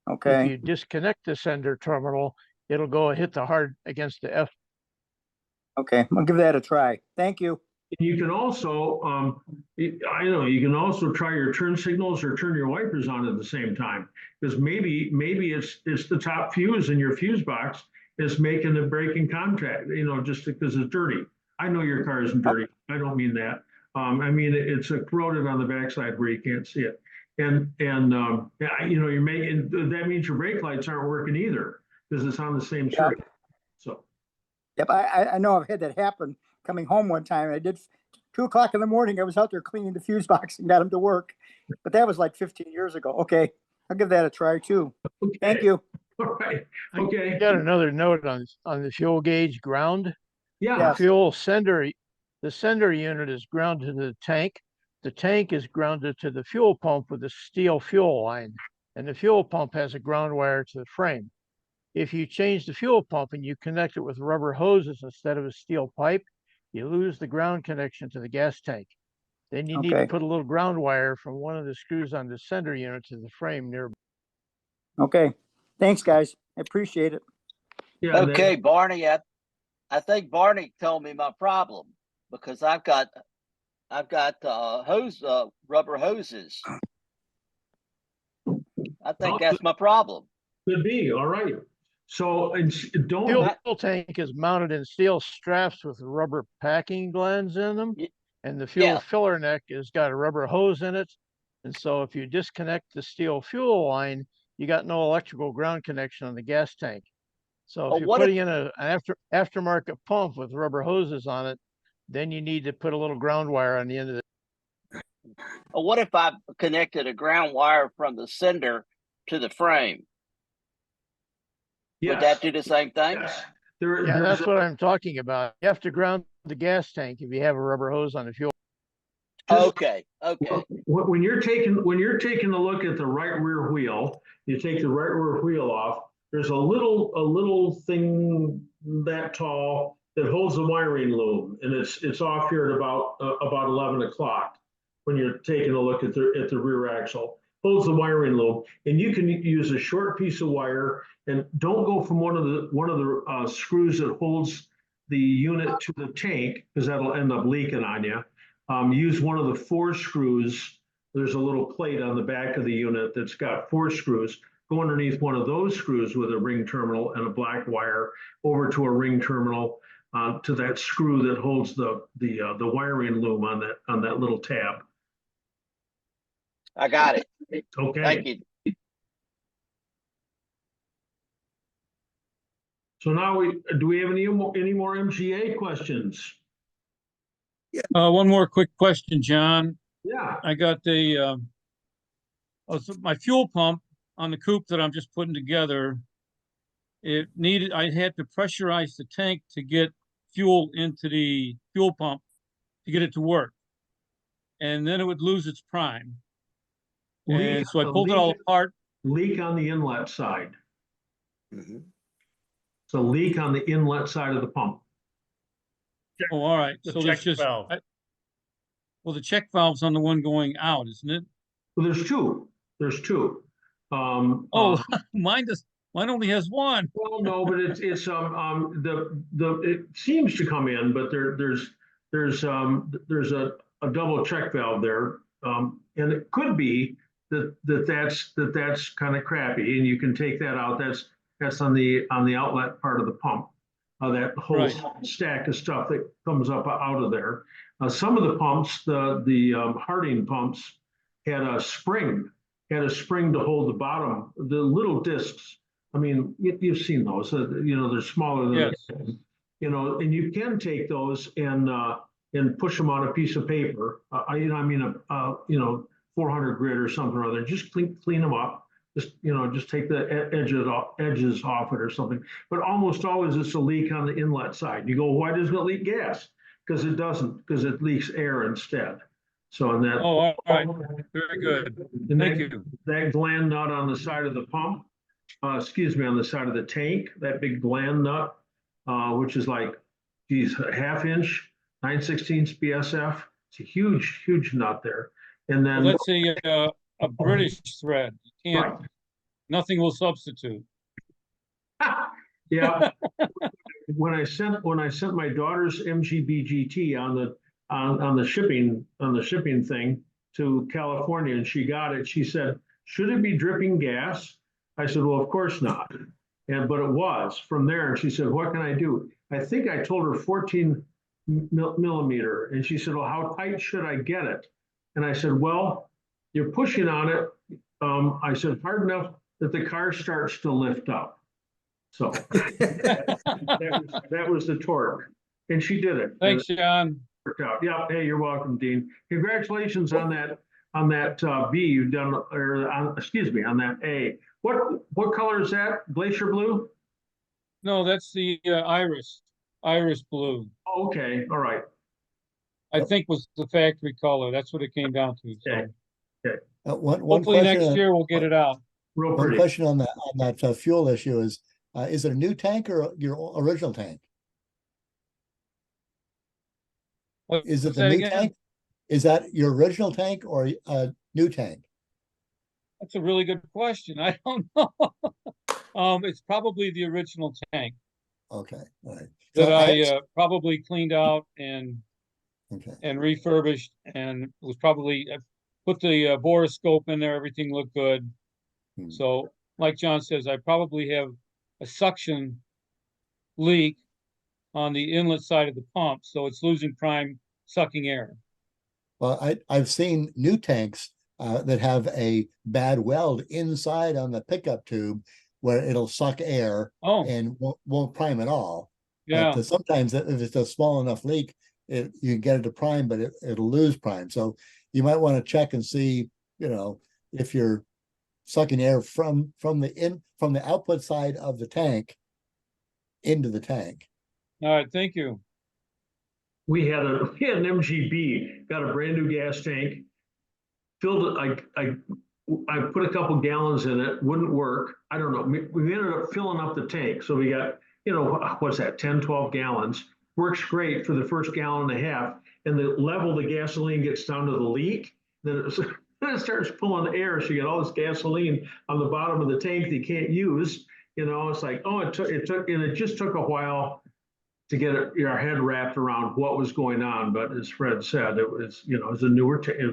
Okay. If you disconnect the sender terminal, it'll go hit the hard against the F. Okay, I'll give that a try. Thank you. You can also, you can also try your turn signals or turn your wipers on at the same time, because maybe it's the top fuse in your fuse box is making the breaking contact, just because it's dirty. I know your car isn't dirty. I don't mean that. I mean, it's corroded on the backside where you can't see it. And you're making, that means your brake lights aren't working either because it's on the same circuit. So. Yep, I know I've had that happen coming home one time. I did 2 o'clock in the morning, I was out there cleaning the fuse box and got them to work. But that was like 15 years ago. Okay, I'll give that a try too. Thank you. All right, I okay, got another note on the fuel gauge ground. yeah, Yes. Fuel sender, the sender unit is grounded to the tank. The tank is grounded to the fuel pump with a steel fuel line, and the fuel pump has a ground wire to the frame. If you change the fuel pump and you connect it with rubber hoses instead of a steel pipe, you lose the ground connection to the gas tank. Then you need to Okay. put a little ground wire from one of the screws on the sender unit to the frame nearby. Okay. Thanks, guys. I appreciate it. yeah. and then- Okay, Barney, I think Barney told me my problem because I've got rubber hoses. I think that's my problem. Could be, all right. So, and don't, Fuel tank is mounted in steel straps with rubber packing glands in them. And the fuel Yeah. filler neck has got a rubber hose in it. And so if you disconnect the steel fuel line, you got no electrical ground connection on the gas tank. So Well, if you're what if- putting in an aftermarket pump with rubber hoses on it, then you need to put a little ground wire on the end of it. What if I connected a ground wire from the sender to the frame? Would that yes, do the same thing? yes. Yeah, that's what I'm talking about. You have to ground the gas tank if you have a rubber hose on the fuel. Okay, okay. When you're taking a look at the right rear wheel, you take the right rear wheel off, there's a little thing that tall that holds the wiring loom, and it's off here at about 11 o'clock. When you're taking a look at the rear axle, holds the wiring loom, and you can use a short piece of wire, and don't go from one of the screws that holds the unit to the tank, because that'll end up leaking on you. Use one of the 4 screws. There's a little plate on the back of the unit that's got 4 screws. Go underneath one of those screws with a ring terminal and a black wire over to a ring terminal to that screw that holds the wiring loom on that little tab. I got it. Okay. Thank you. So now do we have any more MGA questions? One more quick question, John. Yeah. I got so my fuel pump on the coupe that I'm just putting together. I had to pressurize the tank to get fuel into the fuel pump to get it to work. And then it would lose its prime. And so I pulled it all apart. Leak on the inlet side. Mhm. It's a leak on the inlet side of the pump. Oh, all right. The So check there's just, valve. well, the check valve's on the one going out, isn't it? Well, there's two. Oh, mine only has one. Well, no, but it seems to come in, but there's a double check valve there, and it could be that's kind of crappy, and you can take that out. That's on the outlet part of the pump. That whole Right. stack of stuff that comes up out of there. Some of the pumps, the Harding pumps, had a spring to hold the bottom, the little discs. I mean, you've seen those. They're smaller than Yes. this, and you can take those and push them on a piece of paper. 400 grit or something or other. Just clean them up. Just take the edges off it or something. But almost always it's a leak on the inlet side. You go, why doesn't it leak gas? Because it doesn't, because it leaks air instead. So on that. Oh, all right. Very good. And Thank you. That gland nut on the side of the pump, on the side of the tank, that big gland nut, which is like, a half inch, 9/16 BSF. It's a huge, huge nut there. And then Well, that's a British thread. You can't, right. nothing will substitute. Yeah. When I sent my daughter's MGB GT on the shipping thing to California, and she got it, she said, "Should it be dripping gas?" I said, "Well, of course not." But it was from there. And she said, "What can I do?" I think I told her 14 millimeter, and she said, "Well, how tight should I get it?" And I said, "Well, you're pushing on it." I said, "Hard enough that the car starts to lift up." So that was the torque, and she did it. Thanks, John. Worked out. Yeah, hey, you're welcome, Dean. Congratulations on that B you've done, or excuse me, on that A. What color is that? Glacier blue? No, that's the iris blue. Oh, okay, all right. I think was the factory color. That's what it came down to. So Okay. One hopefully question, next year we'll get it out. Real one pretty. question on that fuel issue is it a new tank or your original tank? Is it What's the that new again? tank? Is that your original tank or a new tank? That's a really good question. I don't know. It's probably the original tank Okay, all right. that So I probably cleaned out and okay. refurbished, and was probably put the borescope in there. Everything looked good. Hmm. So, like John says, I probably have a suction leak on the inlet side of the pump, so it's losing prime sucking air. Well, I've seen new tanks that have a bad weld inside on the pickup tube where it'll suck air and won't prime at all. Yeah. But sometimes if it's a small enough leak, you can get it to prime, but it'll lose prime. So you might want to check and see, if you're sucking air from the output side of the tank into the tank. All right, thank you. We had an MGB, got a brand new gas tank, filled it. I put a couple gallons in it, wouldn't work. I don't know. We ended up filling up the tank. So we got, what's that, 10, 12 gallons. Works great for the first gallon and a half. And the level the gasoline gets down to the leak, then it starts pulling air. So you get all this gasoline on the bottom of the tank that you can't use. It's like, it just took a while to get our head wrapped around what was going on. But as Fred said, it was a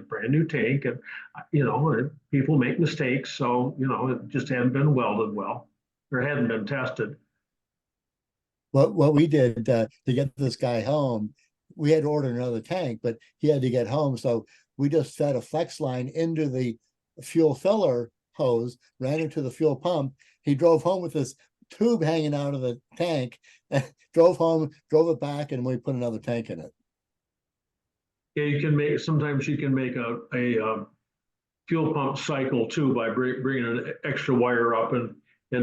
brand new tank, and people make mistakes. So it just hadn't been welded well, or hadn't been tested. What we did to get this guy home, we had to order another tank, but he had to get home, so we just fed a flex line into the fuel filler hose, ran into the fuel pump. He drove home with this tube hanging out of the tank, drove home, drove it back, and we put another tank in it. Yeah, sometimes you can make a fuel pump cycle too by bringing an extra wire up and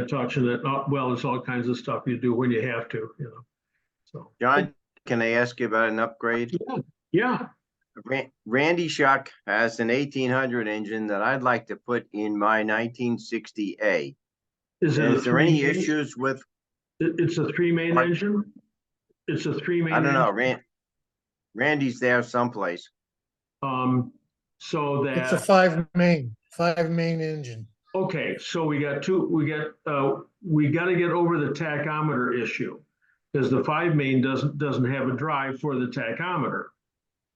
touching it. Well, there's all kinds of stuff you do when you have to, So, John, can I ask you about an upgrade? Yeah. Randy Shuck has an 1800 engine that I'd like to put in my 1960A. Is there any issues with? It's a 3-main engine. It's a 3-main. I don't know. Randy's there someplace. So that it's a 5-main engine. Okay, so we got to get over the tachometer issue, because the 5-main doesn't have a drive for the tachometer.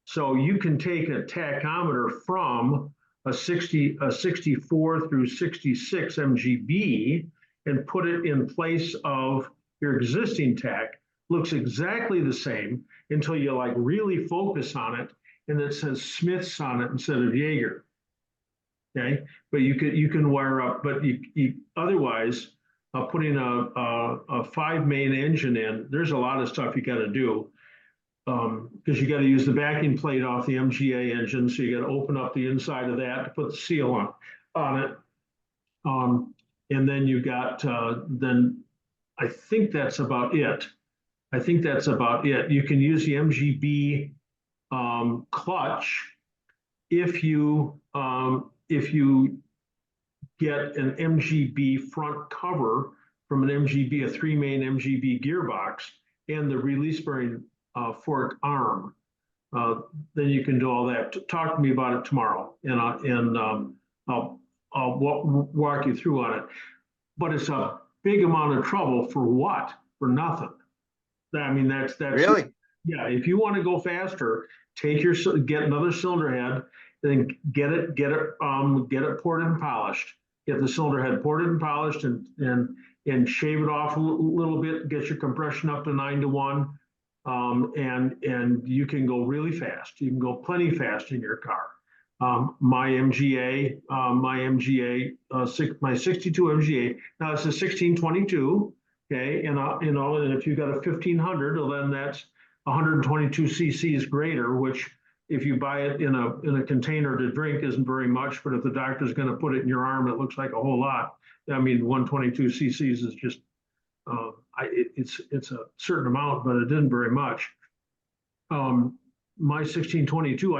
So you can take a tachometer from a 64 through 66 MGB and put it in place of your existing tach. Looks exactly the same until you really focus on it, and it says Smith's on it instead of Jaeger. Okay, but you can wire up, but you otherwise putting a 5-main engine in, there's a lot of stuff you got to do, because you got to use the backing plate off the MGA engine, so you got to open up the inside of that to put the seal on it, and then you got then I think that's about it. You can use the MGB clutch if you get an MGB front cover from a 3-main MGB gearbox, and the release bearing fork arm. Then you can do all that. Talk to me about it tomorrow, and I'll walk you through on it. But it's a big amount of trouble for what? For nothing. I mean, that's really, yeah. If you want to go faster, get another cylinder head, then get it ported and polished. Get the cylinder head ported and polished, and shave it off a little bit. Get your compression up to 9:1, and you can go really fast. You can go plenty fast in your car. My 62 MGA. Now it's a 1622. Okay, and if you got a 1500, well, then 122 cc's greater, which if you buy it in a container to drink isn't very much, but if the doctor's going to put it in your arm, it looks like a whole lot. I mean, 122 cc's is just, it's a certain amount, but it isn't very much. My 1622,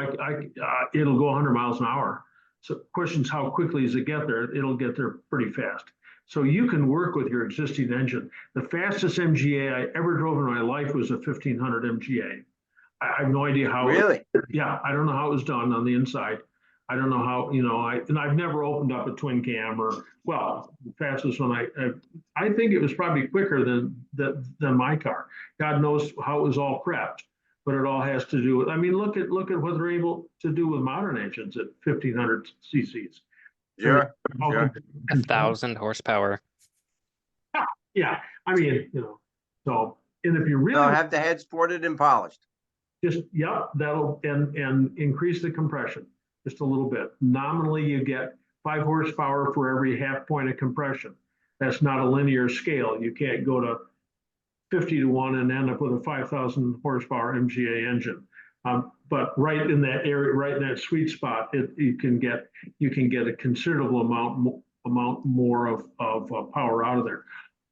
it'll go 100 miles an hour. So question's how quickly does it get there? It'll get there pretty fast. So you can work with your existing engine. The fastest MGA I ever drove in my life was a 1500 MGA. I have no idea how. Really? Yeah, I don't know how it was done on the inside. I don't know how, and I've never opened up a twin cam the fastest one I think it was probably quicker than my car. God knows how it was all prepped, but it all has to do with, I mean, look at what they're able to do with modern engines at 1500 cc's. Sure. 1,000 horsepower. Yeah, I mean, so, and if you really They'll have the heads ported and polished. that'll and increase the compression just a little bit. Nominally, you get 5 horsepower for every half point of compression. That's not a linear scale. You can't go to 50 to 1 and end up with a 5,000 horsepower MGA engine. But right in that area, right in that sweet spot, you can get a considerable amount more of power out of there.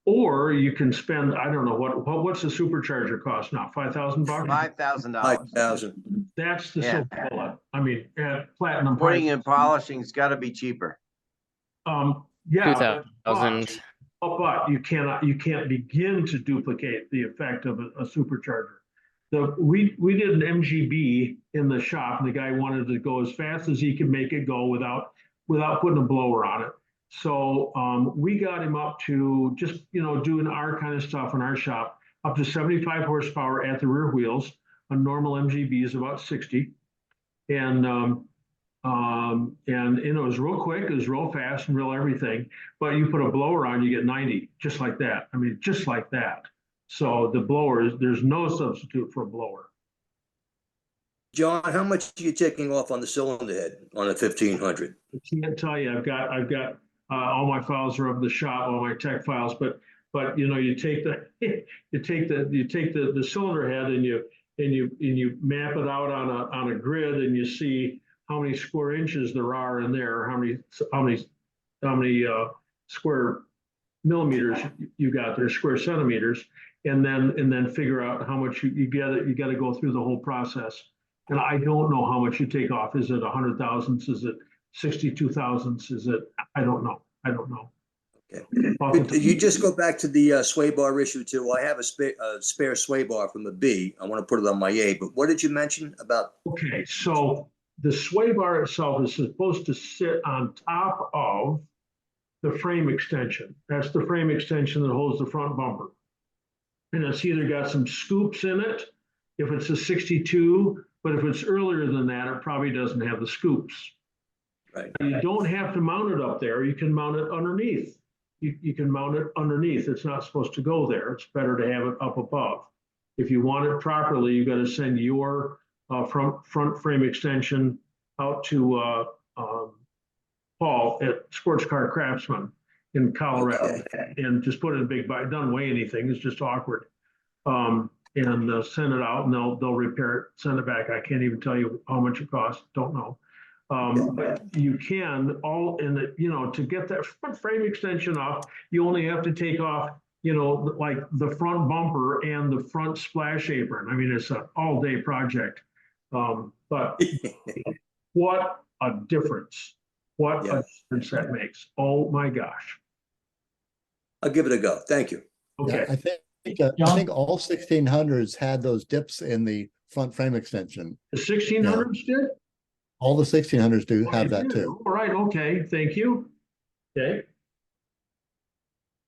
Or you can spend, I don't know what's the supercharger cost now? $5,000? $5,000. $5,000. That's the silver bullet. I mean, platinum. Putting and polishing's got to be cheaper. Yeah. 2,000. But you can't begin to duplicate the effect of a supercharger. We did an MGB in the shop, and the guy wanted to go as fast as he could make it go without putting a blower on it. So we got him up to just doing our kind of stuff in our shop, up to 75 horsepower at the rear wheels. A normal MGB is about 60, and it was real quick, it was real fast and real everything. But you put a blower on, you get 90, just like that. I mean, just like that. So the blower there's no substitute for a blower. John, how much are you taking off on the cylinder head on a 1500? I can't tell you. I've got all my files are of the shop, all my tech files. But you take the cylinder head and you map it out on a grid, and you see how many square inches there are in there, how many square millimeters you got there, square centimeters, and then figure out how much you get it. You got to go through the whole process. And I don't know how much you take off. Is it 100 thousandths? Is it 62 thousandths? Is it? I don't know. Okay. You just go back to the sway bar issue too. I have a spare sway bar from the B. I want to put it on my A. But what did you mention about? Okay, so the sway bar itself is supposed to sit on top of the frame extension. That's the frame extension that holds the front bumper. And it's either got some scoops in it, if it's a 62, but if it's earlier than that, it probably doesn't have the scoops. Right. You don't have to mount it up there. You can mount it underneath. You can mount it underneath. It's not supposed to go there. It's better to have it up above. If you want it properly, you got to send your front frame extension out to Paul at Sports Car Craftsman in Colorado, and just put it in a big box. It doesn't weigh anything. It's just awkward. And send it out, and they'll repair it, send it back. I can't even tell you how much it costs. Don't know. But you can to get that front frame extension off, you only have to take off, like the front bumper and the front splash apron. I mean, it's an all-day project. But what a difference! What a difference that makes! Oh my gosh! I'll give it a go. Thank you. Okay. Yeah, I think all 1600s had those dips in the front frame extension. The 1600s did? All the 1600s do have that too. All right. Okay. Thank you. Okay.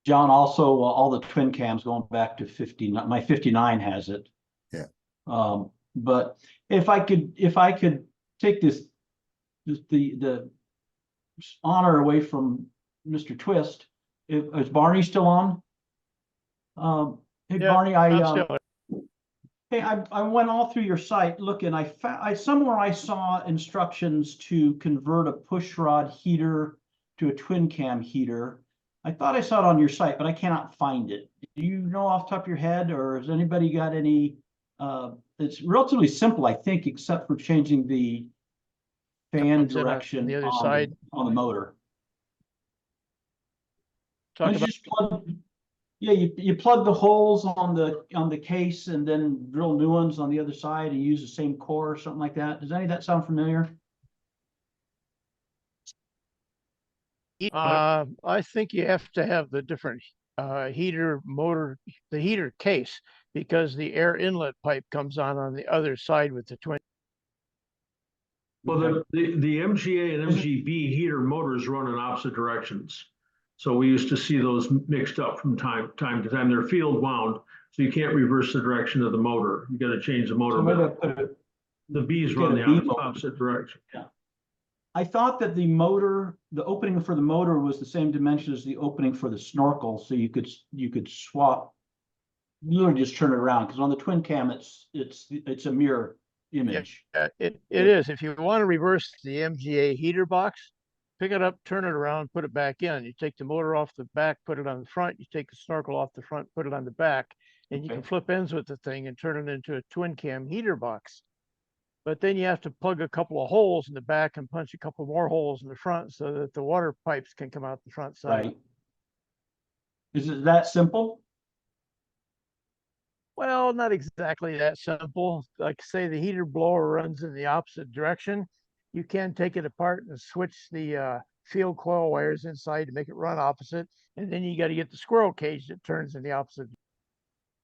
John, also all the twin cams going back to 59. My 59 has it. Yeah. But if I could take the honor away from Mr. Twist, is Barney still on? Hey, Yeah, Barney, I'm still- I went all through your site looking. Somewhere I saw instructions to convert a push rod heater to a twin cam heater. I thought I saw it on your site, but I cannot find it. Do you know off the top of your head, or has anybody got any it's relatively simple, I think, except for changing the fan Comes in on direction the other on side. on the motor. Talk Once you about just plug, yeah, you plug the holes on the case and then drill new ones on the other side and use the same core or something like that. Does any of that sound familiar? I think you have to have the different heater motor, the heater case, because the air inlet pipe comes on the other side with the twin. Well, the MGA and MGB heater motors run in opposite directions. So we used to see those mixed up from time to time. They're field wound, so you can't reverse the direction of the motor. You got to change the motor. So maybe I put The Bs get run a the B motor. opposite direction. Yeah. I thought that the motor, the opening for the motor was the same dimension as the opening for the snorkel, so you could swap, literally just turn it around, because on the twin cam it's a mirror image. Yeah, it is. If you want to reverse the MGA heater box, pick it up, turn it around, put it back in. You take the motor off the back, put it on the front. You take the snorkel off the front, put it on the back, and you can flip ends with the thing and turn it into a twin cam heater box. But then you have to plug a couple of holes in the back and punch a couple more holes in the front so that the water pipes can come out the front side. Right. Is it that simple? Well, not exactly that simple. Like say the heater blower runs in the opposite direction. You can take it apart and switch the field coil wires inside to make it run opposite. And then you got to get the squirrel cage that turns in the opposite.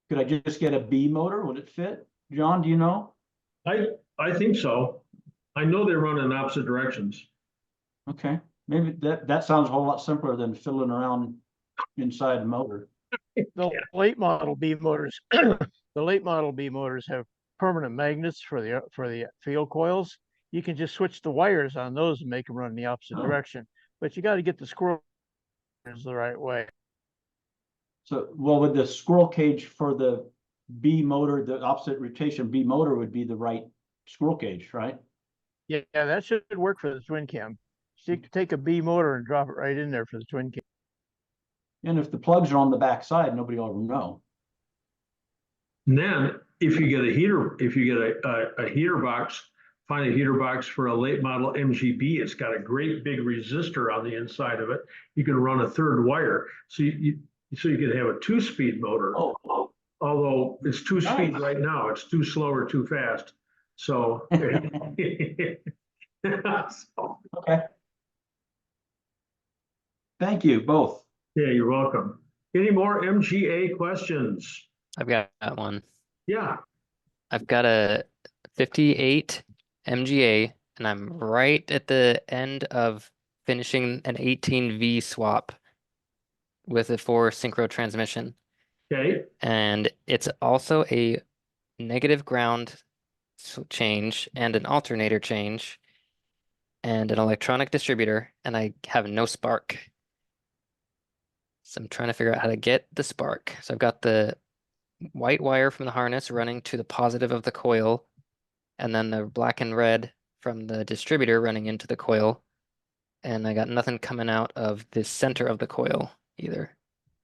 Could I just get a B motor? Would it fit? John, do you know? I think so. I know they run in opposite directions. Okay, maybe that sounds a whole lot simpler than fiddling around inside the motor. The late model B motors, the late model B motors have permanent magnets for the field coils. You can just switch the wires on those and make them run in the opposite direction. But you got to get the squirrel the right way. So, well, with the squirrel cage for the B motor, the opposite rotation B motor would be the right squirrel cage, right? Yeah, that should work for the twin cam. So you can take a B motor and drop it right in there for the twin cam. And if the plugs are on the back side, nobody will ever know. And then if you get a heater, a heater box, find a heater box for a late model MGB. It's got a great big resistor on the inside of it. You can run a third wire. So you could have a 2-speed motor. Oh. Although it's 2-speed right now, it's too slow or too fast. So, Okay. Thank you both. Yeah, you're welcome. Any more MGA questions? I've got one. Yeah. I've got a 58 MGA, and I'm right at the end of finishing an 18V swap with a 4 synchro transmission. Okay. And it's also a negative ground change and an alternator change and an electronic distributor, and I have no spark. So I'm trying to figure out how to get the spark. So I've got the white wire from the harness running to the positive of the coil, and then the black and red from the distributor running into the coil. And I got nothing coming out of the center of the coil either.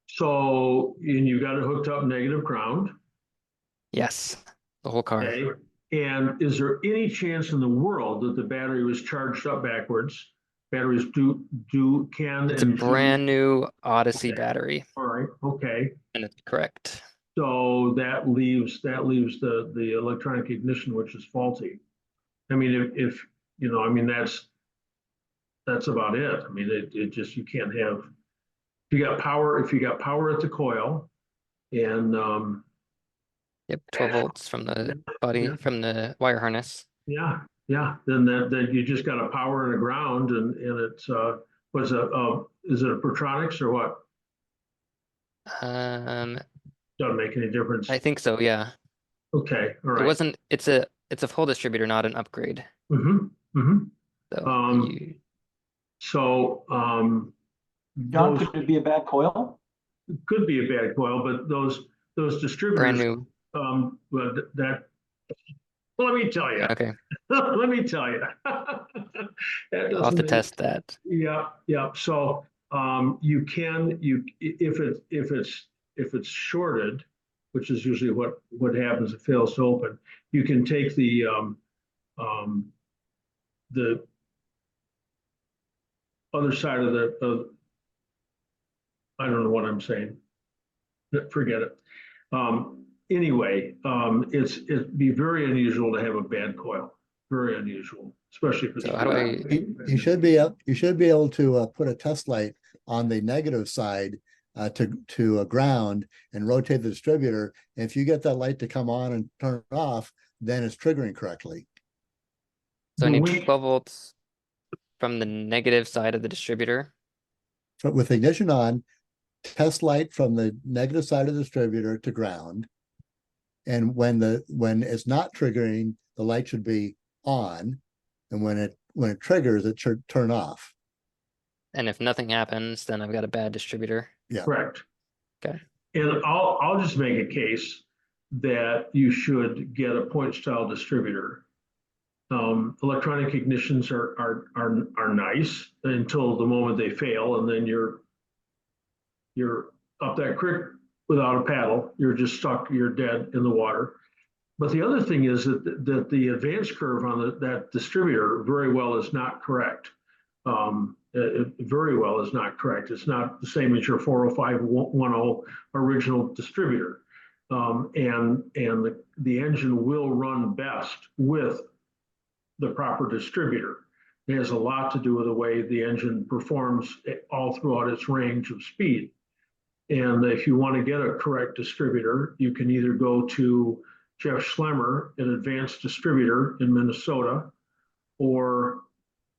So, and you got it hooked up negative ground. Yes, the whole car. Okay. And is there any chance in the world that the battery was charged up backwards? Batteries can. It's a brand new Odyssey battery. All right. Okay. And it's correct. So that leaves the electronic ignition, which is faulty. I mean, if you know, I mean, that's about it. I mean, it just, you can't have, if you got power at the coil and Yep, 12 volts from the body, from the wire harness. yeah, then you just got a power and a ground, and it's is it a Protronics or what? Doesn't make any difference. I think so, yeah. Okay, all right. It wasn't, it's a full distributor, not an upgrade. Mm-hmm. Mm-hmm. So John, could it be a bad coil? Could be a bad coil, but those distributors brand new. Let me tell you. Okay. Let me tell you. I'll have to test that. Yeah. you can if it's shorted, which is usually what happens, it fails to open. You can take the other side of I don't know what I'm saying. Forget it. Anyway, it'd be very unusual to have a bad coil. Very unusual, especially if it's. So how do I? You should be able to put a test light on the negative side to a ground and rotate the distributor. And if you get that light to come on and turn it off, then it's triggering correctly. So I need 12 volts from the negative side of the distributor. So with ignition on, test light from the negative side of the distributor to ground. And when it's not triggering, the light should be on. And when it triggers, it should turn off. And if nothing happens, then I've got a bad distributor. Yeah. Correct. Okay. And I'll just make a case that you should get a point style distributor. Electronic ignitions are nice until the moment they fail, and then you're up that creek without a paddle. You're just stuck. You're dead in the water. But the other thing is that the advance curve on that distributor very well is not correct. It very well is not correct. It's not the same as your 40510 original distributor. And the engine will run best with the proper distributor. It has a lot to do with the way the engine performs all throughout its range of speed. And if you want to get a correct distributor, you can either go to Jeff Schlemmer, an advanced distributor in Minnesota, or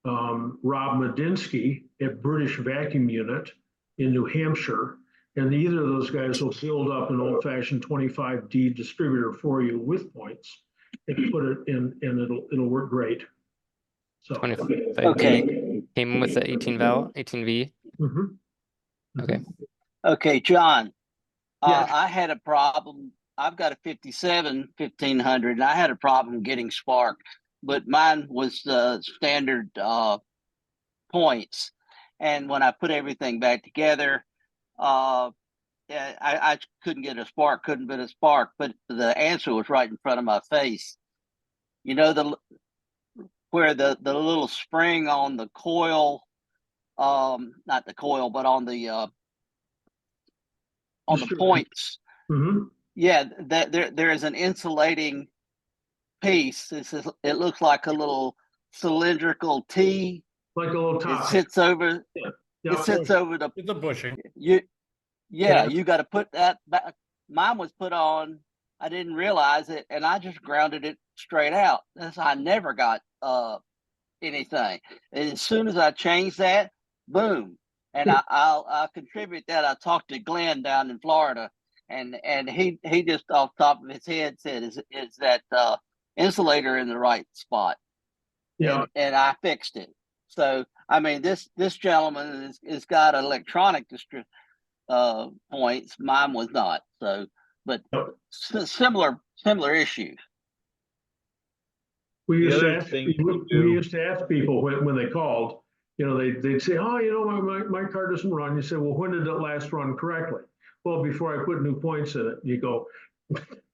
Rob Medinsky at British Vacuum Unit in New Hampshire. And either of those guys will build up an old-fashioned 25D distributor for you with points and put it in, and it'll work great. So 25D Okay. came with the 18V. Okay. Okay, John, Yes. I had a problem. I've got a 57 1500 and I had a problem getting spark, but mine was the standard points. And when I put everything back together, I couldn't get a spark, but the answer was right in front of my face. You know, where the little spring on the coil, not the coil, but on the points. Yeah, that there is an insulating piece. It looks like a little cylindrical T. Like a little top. It sits over. Yeah. It sits over the. It's a bushing. You got to put that back. Mine was put on. I didn't realize it, and I just grounded it straight out. I never got anything. And as soon as I changed that, boom. And I'll contribute that. I talked to Glenn down in Florida, and he just off the top of his head said, "Is that insulator in the right spot?" Yeah. And I fixed it. So I mean, this gentleman is got electronic points. Mine was not. So, but similar issues. We used to ask people when they called, they'd say, "Oh, my car doesn't run." You say, "Well, when did it last run correctly?" "Well, before I put new points in it." You go,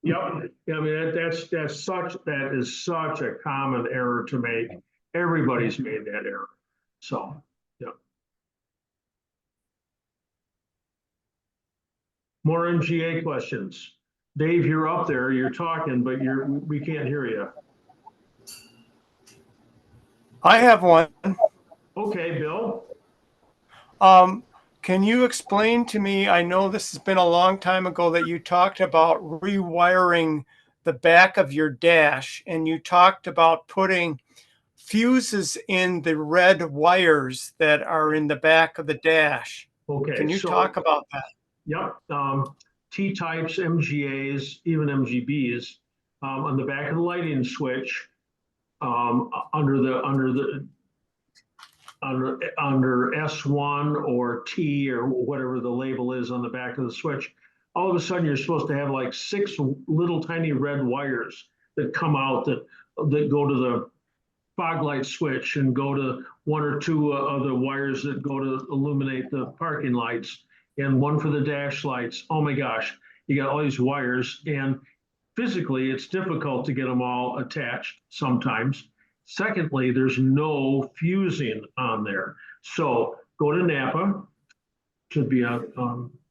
"Yep." I mean, that is such a common error to make. Everybody's made that error. So, yeah. More MGA questions. Dave, you're up there. You're talking, but we can't hear you. I have one. Okay, Bill. Can you explain to me, I know this has been a long time ago that you talked about rewiring the back of your dash, and you talked about putting fuses in the red wires that are in the back of the dash. Okay. Can you talk about that? Yep. T-types, MGAs, even MGBs, on the back of the lighting switch, under S1 or T or whatever the label is on the back of the switch, all of a sudden you're supposed to have like 6 little tiny red wires that come out that go to the fog light switch and go to 1 or 2 of the wires that go to illuminate the parking lights, and 1 for the dash lights. Oh my gosh. you got all these wires, and physically it's difficult to get them all attached sometimes. Secondly, there's no fusing on there. So go to Napa, should be a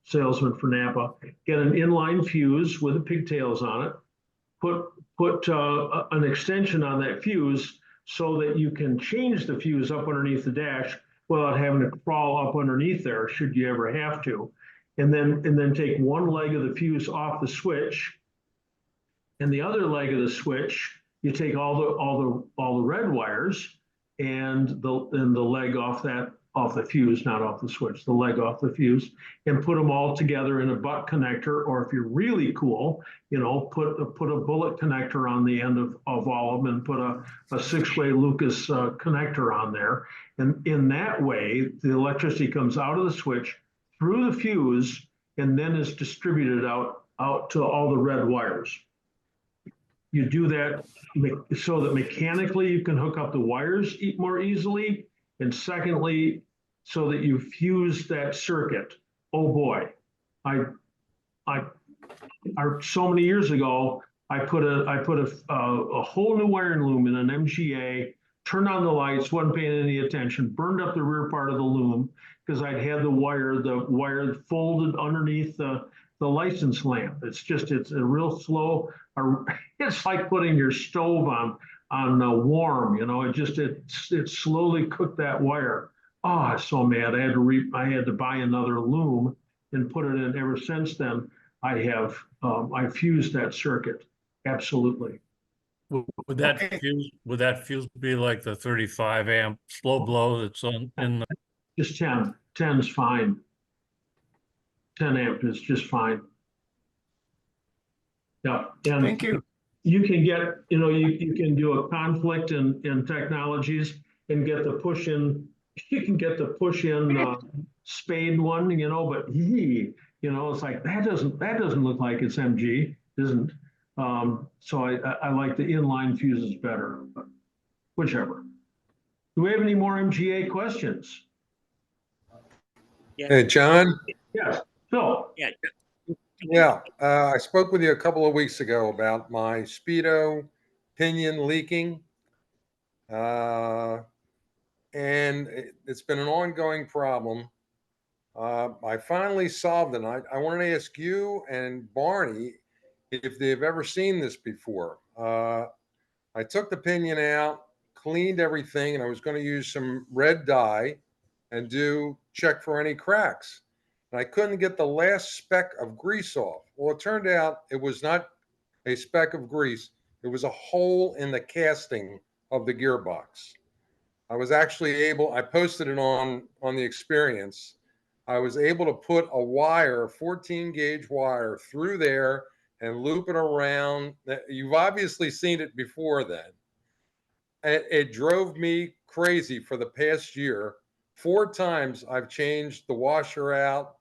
salesman for Napa, get an inline fuse with the pigtails on it, put an extension on that fuse so that you can change the fuse up underneath the dash without having to crawl up underneath there, should you ever have to. And then take one leg of the fuse off the switch, and the other leg of the switch, you take all the red wires and the leg off the fuse, not off the switch, the leg off the fuse, and put them all together in a butt connector. Or if you're really cool, put a bullet connector on the end of all of them, and put a 6-way Lucas connector on there. And in that way, the electricity comes out of the switch through the fuse and then is distributed out to all the red wires. You do that so that mechanically you can hook up the wires more easily. And secondly, so that you fuse that circuit. Oh boy, so many years ago, I put a whole new wiring loom in an MGA, turned on the lights, wasn't paying any attention, burned up the rear part of the loom because I'd had the wire folded underneath the license lamp. It's a real slow, it's like putting your stove on warm, it slowly cooked that wire. Oh, I was so mad. I had to buy another loom and put it in. Ever since then, I fused that circuit. Absolutely. Would that fuse be like the 35 amp slow blow that's in the? Just 10. 10's fine. 10 amp is just fine. Yeah. And Thank you. You can get, you can do a conflict in technologies and get the push in. You can get the push in spade one, but it's like that doesn't look like it's MG, isn't. So I like the inline fuses better, but whichever. Do we have any more MGA questions? Hey, John. Yes, Phil. Yeah, I spoke with you a couple of weeks ago about my Speedo pinion leaking. And it's been an ongoing problem. I finally solved it. I want to ask you and Barney if they've ever seen this before. I took the pinion out, cleaned everything, and I was going to use some red dye and check for any cracks. And I couldn't get the last speck of grease off. Well, it turned out it was not a speck of grease. It was a hole in the casting of the gearbox. I was actually I posted it on the experience. I was able to put a wire, 14 gauge wire through there and loop it around. You've obviously seen it before then. It drove me crazy for the past year. 4 times I've changed the washer out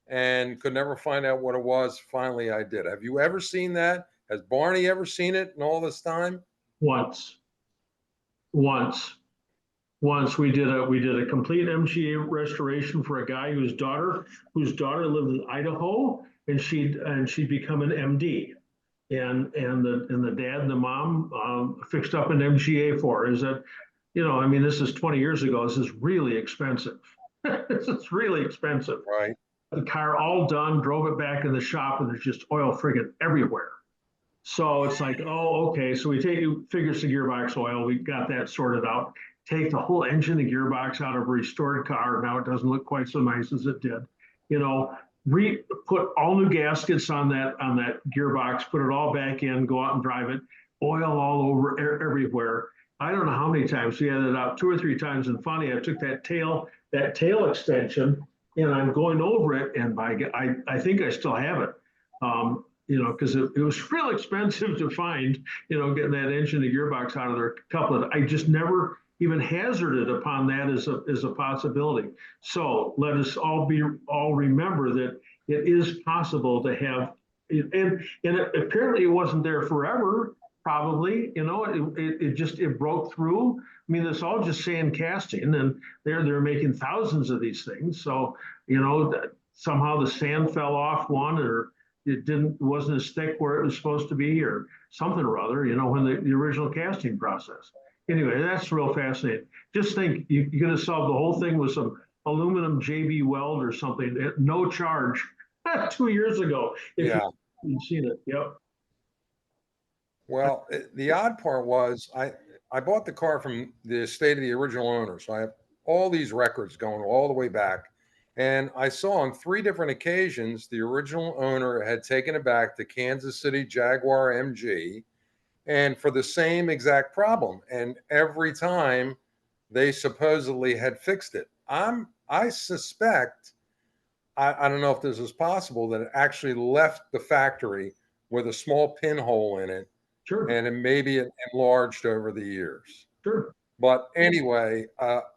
and could never find out what it was. Finally, I did. Have you ever seen that? Has Barney ever seen it in all this time? Once we did a complete MGA restoration for a guy whose daughter lived in Idaho, and she'd become an MD, and the dad and the mom fixed up an MGA for her. Is that, this is 20 years ago. This is really expensive. This is really expensive. Right. The car all done, drove it back in the shop, and there's just oil friggin' everywhere. So it's like, oh, okay. So we figures the gearbox oil. We got that sorted out. Take the whole engine and gearbox out of a restored car. Now it doesn't look quite so nice as it did. Put all new gaskets on that gearbox. Put it all back in. Go out and drive it. Oil all over everywhere. I don't know how many times we had it out, 2 or 3 times. And finally, I took that tail extension, and I'm going over it, and I think I still have it. Because it was real expensive to find, getting that engine and gearbox out of there. I just never even hazarded upon that as a possibility. So let us all remember that it is possible to have, and apparently it wasn't there forever. Probably, it broke through. I mean, it's all just sand casting, and they're making thousands of these things. So, somehow the sand fell off one, or wasn't as thick where it was supposed to be or something or other, you know, when the original casting process. Anyway, that's real fascinating. Just think, you could have solved the whole thing with some aluminum JB weld or something at no charge 2 years ago. If Yeah. you've seen it, yep. Well, the odd part was I bought the car from the estate of the original owner. So I have all these records going all the way back. And I saw on 3 different occasions, the original owner had taken it back to Kansas City Jaguar MG and for the same exact problem. And every time they supposedly had fixed it. I suspect, I don't know if this is possible, that it actually left the factory with a small pinhole in it. Sure. And it maybe it enlarged over the years. Sure. But anyway,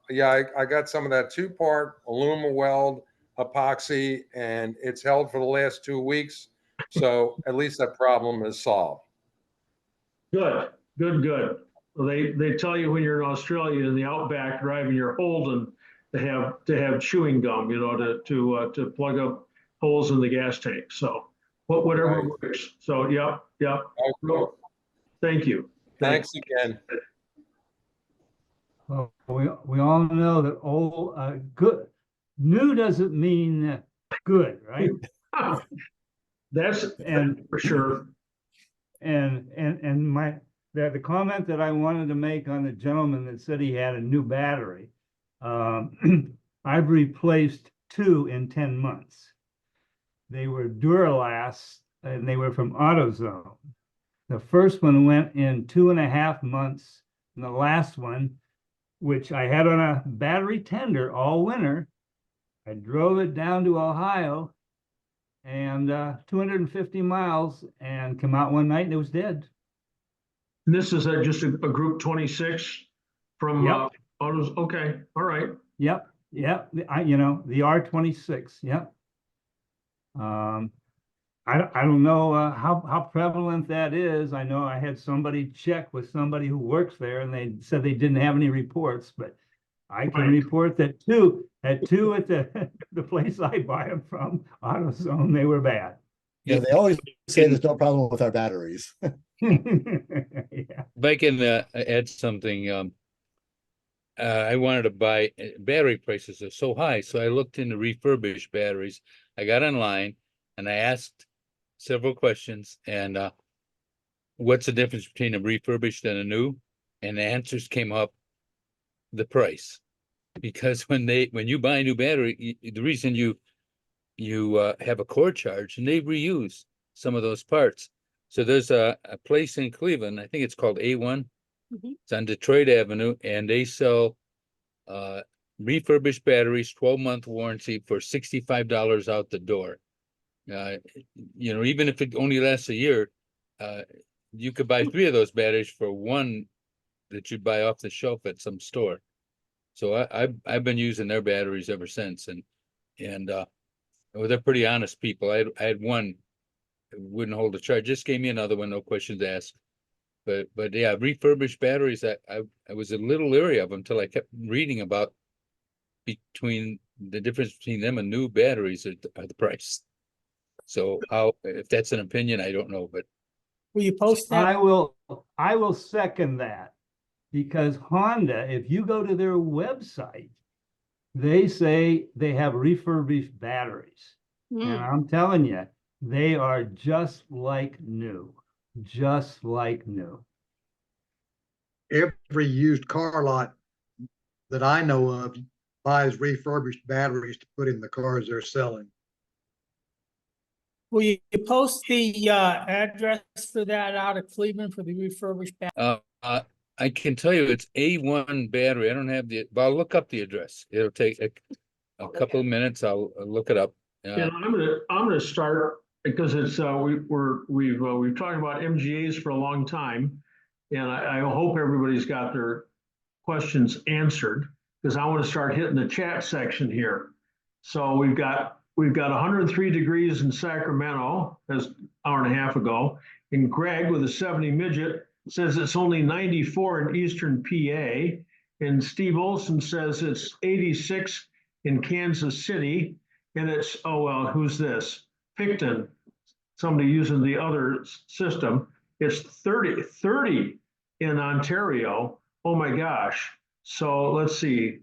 yeah, I got some of that 2-part aluminum weld epoxy, and it's held for the last 2 weeks. So at least that problem is solved. Good, good, good. Well, they tell you when you're in Australia in the outback driving your Holden to have chewing gum, you know, to plug up holes in the gas tank. So whatever works. So yep. Okay. Thank you. Thanks again. Well, we all know that good, new doesn't mean good, right? That's for sure. And the comment that I wanted to make on the gentleman that said he had a new battery, I've replaced 2 in 10 months. They were Duralast and they were from AutoZone. The first one went in 2.5 months, and the last one, which I had on a battery tender all winter, I drove it down to Ohio and 250 miles and come out one night and it was dead. And this is just a group 26 from autos. Okay, all right. Yep. The R26. Yep. I don't know how prevalent that is. I know I had somebody check with somebody who works there, and they said they didn't have any reports, but I can report that two at the place I buy them from, AutoZone, they were bad. Yeah, they always say there's no problem with our batteries. Yeah. If I can add something, I wanted to buy, battery prices are so high, so I looked into refurbished batteries. I got online and I asked several questions, and what's the difference between a refurbished and a new? And the answers came up, the price. Because when you buy a new battery, the reason you have a core charge, and they reuse some of those parts. So there's a place in Cleveland, I think it's called A1. It's on Detroit Avenue, and they sell refurbished batteries, 12-month warranty for $65 out the door. Even if it only lasts a year, you could buy 3 of those batteries for 1 that you buy off the shelf at some store. So I've been using their batteries ever since, and they're pretty honest people. I had one that wouldn't hold a charge, just gave me another one, no questions asked. But yeah, refurbished batteries, I was a little leery of them until I kept reading about between the difference between them and new batteries are the price. So if that's an opinion, I don't know, but will you post that? I will second that, because Honda, if you go to their website, they say they have refurbished batteries. And I'm telling you, they are just like new. Just like new. Every used car lot that I know of buys refurbished batteries to put in the cars they're selling. Will you post the address for that out of Cleveland for the refurbished battery? I can tell you it's A1 battery. I don't have but I'll look up the address. It'll take a couple of minutes. I'll look it up. And I'm gonna start, because it's we've talked about MGAs for a long time, and I hope everybody's got their questions answered, because I want to start hitting the chat section here. So we've got 103 degrees in Sacramento, as an hour and a half ago, and Greg with a 70 midget says it's only 94 in Eastern PA, and Steve Olson says it's 86 in Kansas City, and it's, oh well, who's this? Picton somebody using the other system. It's 30 in Ontario. Oh my gosh. So let's see,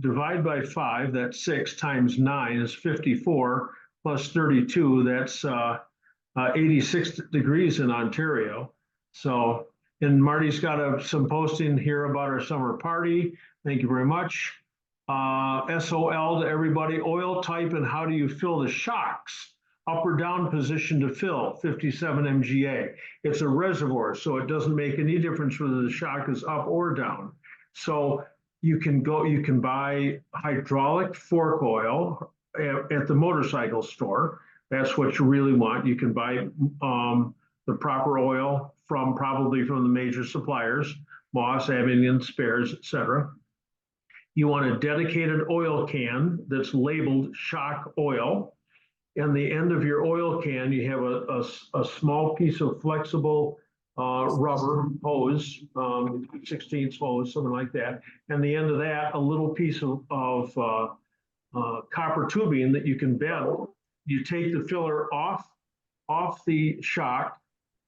divide by 5, that's 6 times 9 is 54 plus 32, that's 86 degrees in Ontario. So, and Marty's got some posting here about our summer party. Thank you very much. SOL to everybody, oil type and how do you fill the shocks? Up or down position to fill, 57 MGA. It's a reservoir, so it doesn't make any difference whether the shock is up or down. So you can buy hydraulic fork oil at the motorcycle store. That's what you really want. You can buy the proper oil probably from the major suppliers, Moss, Abingdon, Spares, etc. You want a dedicated oil can that's labeled shock oil. And the end of your oil can, you have a small piece of flexible rubber hose, 16th hose, something like that. And the end of that, a little piece of copper tubing that you can bend. You take the filler off the shock.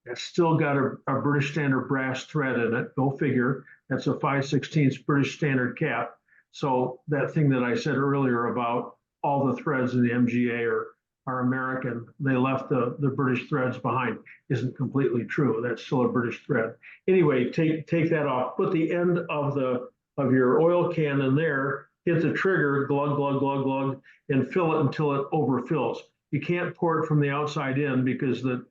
It's still got a British Standard brass thread in it. Go figure. That's a 5/16 British Standard cap. So that thing that I said earlier about all the threads in the MGA are American. They left the British threads behind. Isn't completely true. That's still a British thread. Anyway, take that off. Put the end of your oil can in there. Hit the trigger, glug, glug, glug, glug, and fill it until it overfills. You can't pour it from the outside in because the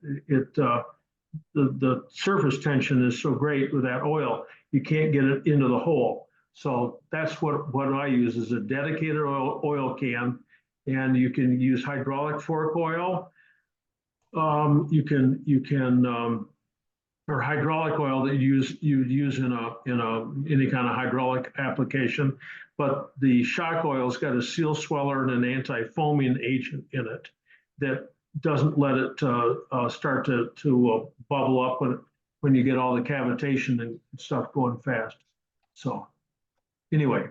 surface tension is so great with that oil, you can't get it into the hole. So that's what I use is a dedicated oil can, and you can use hydraulic fork oil. You can or hydraulic oil that you'd use in any kind of hydraulic application. But the shock oil's got a seal sweller and an anti-foaming agent in it that doesn't let it start to bubble up when you get all the cavitation and stuff going fast. So anyway,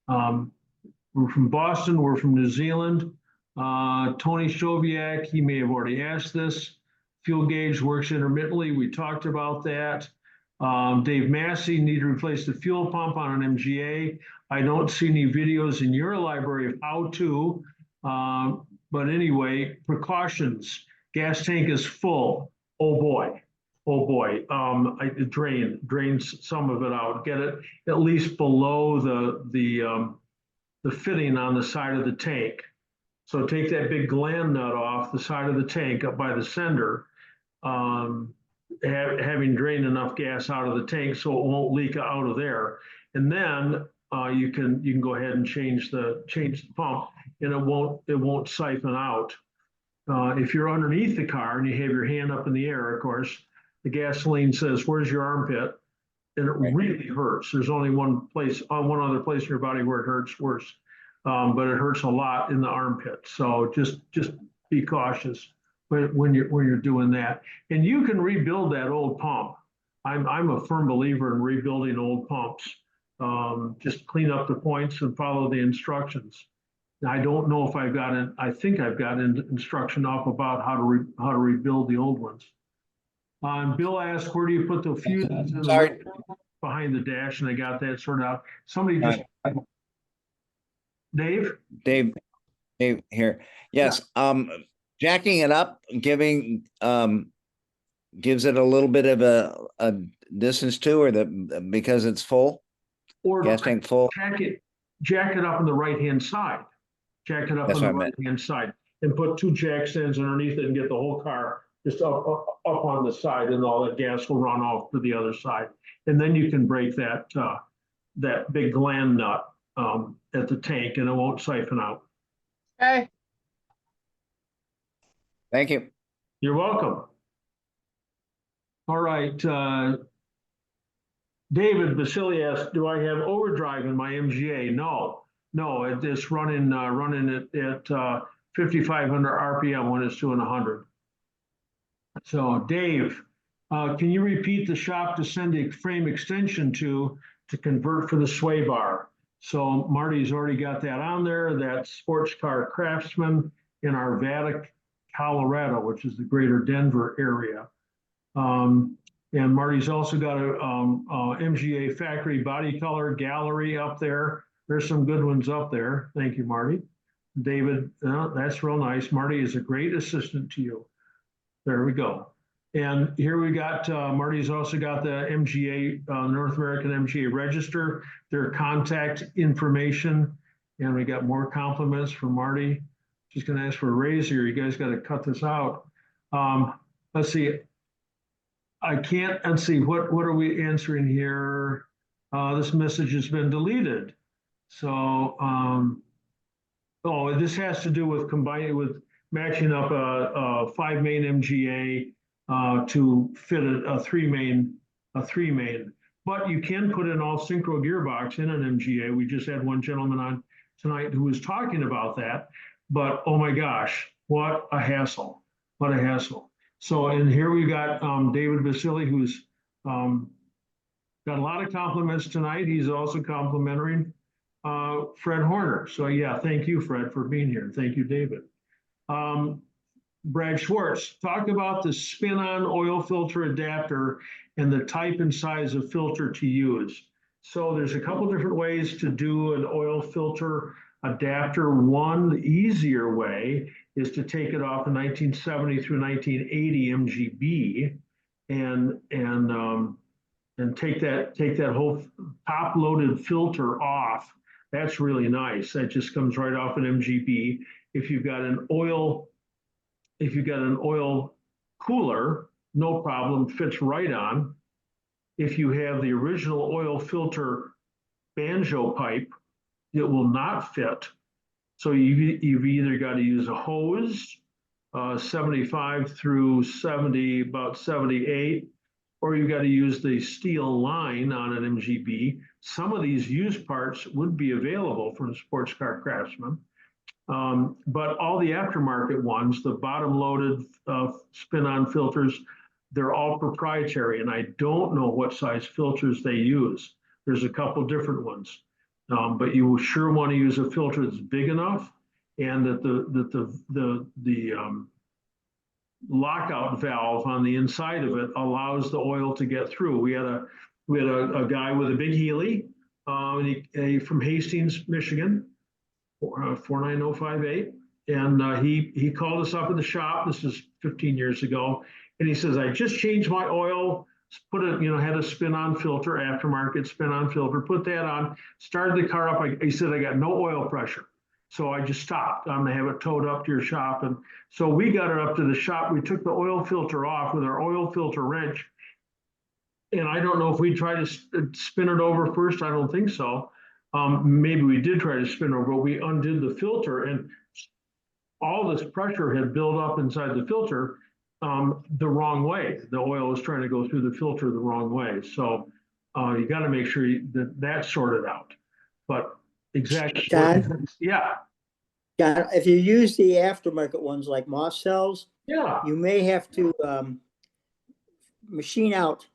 we're from Boston, we're from New Zealand. Tony Shoviak, he may have already asked this. Fuel gauge works intermittently, we talked about that. Dave Massey, need to replace the fuel pump on an MGA. I don't see any videos in your library of how to, but anyway, precautions. Gas tank is full. Oh boy. I drain some of it out. Get it at least below the fitting on the side of the tank. So take that big gland nut off the side of the tank up by the sender, having drained enough gas out of the tank so it won't leak out of there. And then you can go ahead and change the pump, and it won't siphon out. If you're underneath the car and you have your hand up in the air, of course, the gasoline says, "Where's your armpit?" And it really hurts. There's only one other place in your body where it hurts worse, but it hurts a lot in the armpit. So just be cautious when you're doing that. And you can rebuild that old pump. I'm a firm believer in rebuilding old pumps. Just clean up the points and follow the instructions. I don't know if I've got it. I think I've got an instruction off about how to rebuild the old ones. Bill asked, where do you put the fuses in behind the dash? And I got that sorted out. Somebody just Dave here. Yes. Yeah. Jacking it up, gives it a little bit of a distance too, or because it's full, or gas tank full. Jack it up on the right hand side. Jack it up on the right hand side, and put 2 jack stands underneath it, and get the whole car just up on the side, and all that gas will run off to the other side. And then you can break that big gland nut at the tank, and it won't siphon out. Okay. Thank you. You're welcome. All right. David Vasily asked, do I have overdrive in my MGA? No, it's running at 5,500 RPM when it's doing 100. So Dave, can you repeat the shop to send a frame extension to convert for the sway bar? So Marty's already got that on there. That Sports Car Craftsman in our Vatic Colorado, which is the greater Denver area. And Marty's also got a MGA factory body color gallery up there. There's some good ones up there. Thank you, Marty. David, that's real nice. Marty is a great assistant to you. There we go. And here we got, Marty's also got the MGA, North American MGA register, their contact information. And we got more compliments from Marty. Just gonna ask for a raise here. You guys gotta cut this out. Let's see. I can't, let's see, what are we answering here? This message has been deleted. So, oh, this has to do with combining with matching up a 5-main MGA to fit a three main. But you can put an all synchro gearbox in an MGA. We just had one gentleman on tonight who was talking about that. But oh my gosh, what a hassle! What a hassle! So, and here we got David Vasily, who's got a lot of compliments tonight. He's also complimenting Fred Horner. So yeah, thank you, Fred, for being here. Thank you, David. Brad Schwartz, talk about the spin-on oil filter adapter and the type and size of filter to use. So there's a couple different ways to do an oil filter adapter. One easier way is to take it off a 1970 through 1980 MGB and take that whole top-loaded filter off. That's really nice. That just comes right off an MGB. If you've got an oil cooler, no problem, fits right on. If you have the original oil filter banjo pipe, it will not fit. So you've either got to use a hose, 75 through 70, about 78, or you've got to use the steel line on an MGB. Some of these used parts would be available from Sports Car Craftsman. But all the aftermarket ones, the bottom-loaded spin-on filters, they're all proprietary, and I don't know what size filters they use. There's a couple different ones, but you will sure want to use a filter that's big enough, and that the lockout valve on the inside of it allows the oil to get through. We had a guy with a big Healy from Hastings, Michigan. 49058, and he called us up at the shop. This is 15 years ago, and he says, I just changed my oil, put it, had a spin-on filter, aftermarket spin-on filter, put that on, started the car up. He said, I got no oil pressure, so I just stopped. I'm gonna have it towed up to your shop. And so we got it up to the shop. We took the oil filter off with our oil filter wrench, and I don't know if we tried to spin it over first. I don't think so. Maybe we did try to spin over, but we undid the filter, and all this pressure had built up inside the filter the wrong way. The oil was trying to go through the filter the wrong way. So you got to make sure that's sorted out. But exactly. John? Yeah. John, if you use the aftermarket ones like Moss cells, yeah, you may have to machine out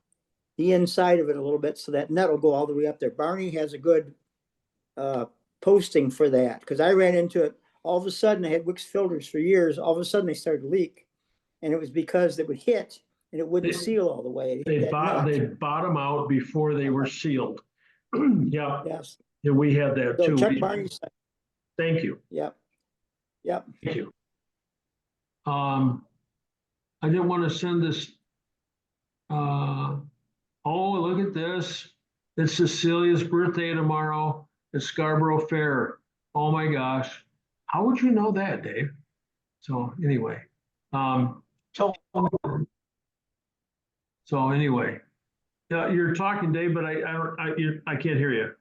the inside of it a little bit so that nut will go all the way up there. Barney has a good posting for that, because I ran into it. All of a sudden, I had Wix filters for years. All of a sudden, they started to leak, and it was because they would hit and it wouldn't seal all the way. They bottom out before they were sealed. Yeah. Yes. Yeah, we had that So too. check Barney's site. Thank you. Yep. Yep. Thank you. I didn't want to send this. Oh, look at this. It's Cecilia's birthday tomorrow. At Scarborough Fair. Oh my gosh. How would you know that, Dave? So anyway. So anyway. You're talking, Dave, but I can't hear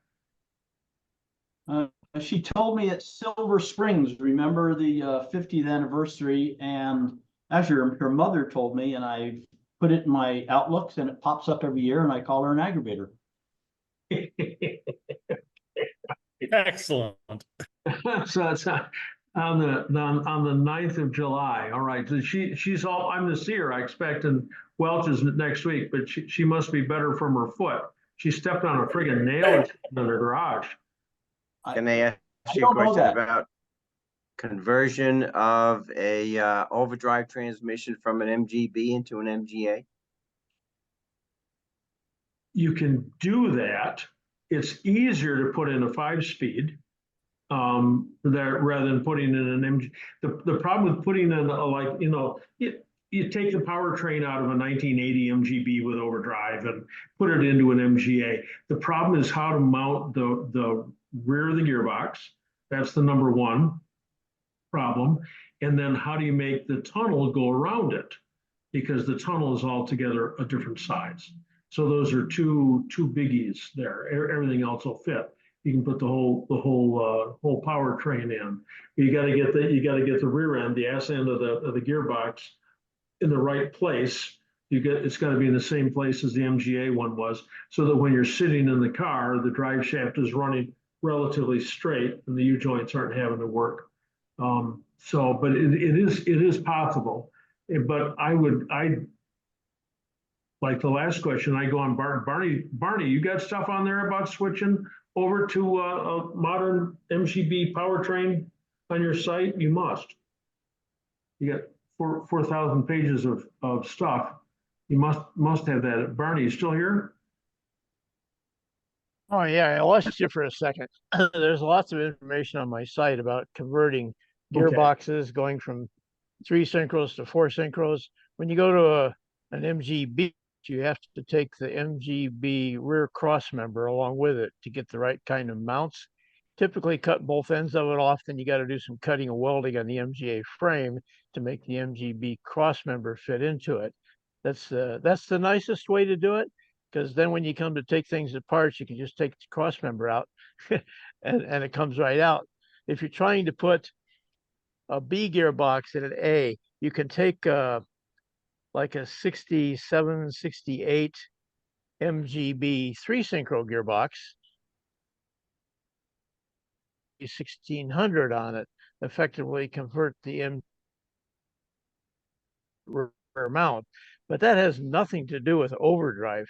you. She told me it's Silver Springs. Remember the 50th anniversary, and actually her mother told me, and I put it in my Outlooks, and it pops up every year, and I call her an aggravator. Excellent. So it's on the 9th of July. All right. So she's all, I'm to see her, I expect, in Welch's next week, but she must be better from her foot. She stepped on a friggin' nail in her garage. Can they ask you a question about conversion of a overdrive transmission from an MGB into an MGA? You can do that. It's easier to put in a 5-speed that rather than putting in an MG. The problem with putting in you take the powertrain out of a 1980 MGB with overdrive and put it into an MGA. The problem is how to mount the rear of the gearbox. That's the number one problem. And then how do you make the tunnel go around it? Because the tunnel is altogether a different size. So those are two biggies there. Everything else will fit. You can put the whole powertrain in. You got to get the rear end, the ass end of the gearbox in the right place. It's got to be in the same place as the MGA one was, so that when you're sitting in the car, the drive shaft is running relatively straight and the U joints aren't having to work. But it is possible. But I like the last question, I go on Barney, you got stuff on there about switching over to a modern MGB powertrain on your site? You must. You got 4,000 pages of stuff. You must have that. Barney, you still here? Oh yeah, I lost you for a second. There's lots of information on my site about converting gearboxes, going from 3 synchros to 4 synchros. When you go to an MGB, you have to take the MGB rear cross member along with it to get the right kind of mounts. Typically cut both ends of it off, then you got to do some cutting and welding on the MGA frame to make the MGB cross member fit into it. That's the nicest way to do it, because then when you come to take things apart, you can just take the cross member out and it comes right out. If you're trying to put a B gearbox in an A, you can take like a 67, 68 MGB 3 synchro gearbox, 1600 on it, effectively convert the rear mount. But that has nothing to do with overdrive.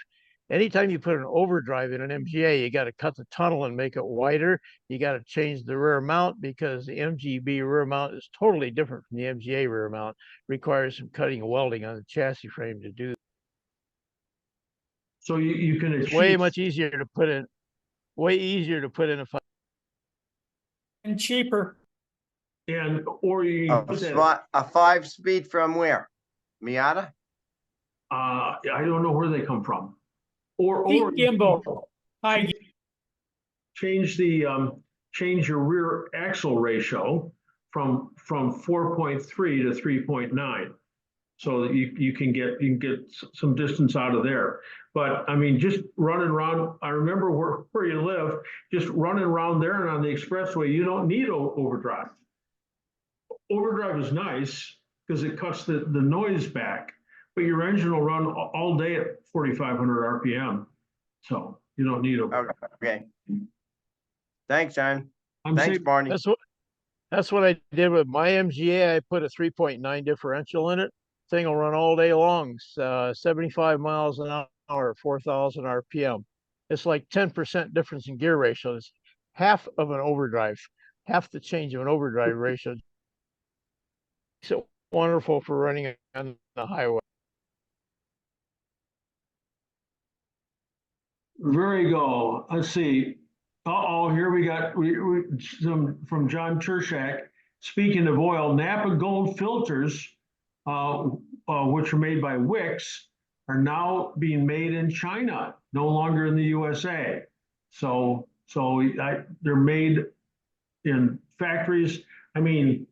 Anytime you put an overdrive in an MGA, you got to cut the tunnel and make it wider. You got to change the rear mount because the MGB rear mount is totally different from the MGA rear mount. Requires some cutting and welding on the chassis frame to do. So you can achieve. It's way much easier to put in. Way easier to put in a. And cheaper. And or you A 5-speed from where? Miata? I don't know where they come from. Or gimbal. Change your rear axle ratio from 4.3 to 3.9, so that you can get some distance out of there. But I mean, just running around. I remember where you live, just running around there and on the expressway, you don't need overdrive. Overdrive is nice because it cuts the noise back, but your engine will run all day at 4,500 RPM. So you don't need overdrive. Okay. Thanks, John. I'm Thanks, saying- Barney. That's what I did with my MGA. I put a 3.9 differential in it. Thing will run all day long, 75 miles an hour, 4,000 RPM. It's like 10% difference in gear ratio. It's half of an overdrive, half the change of an overdrive ratio. So wonderful for running on the highway. Very go. Let's see. Here we got some from John Chershak. Speaking of oil, Napa Gold filters, which are made by Wix, are now being made in China, no longer in the USA. So they're made in factories. I mean,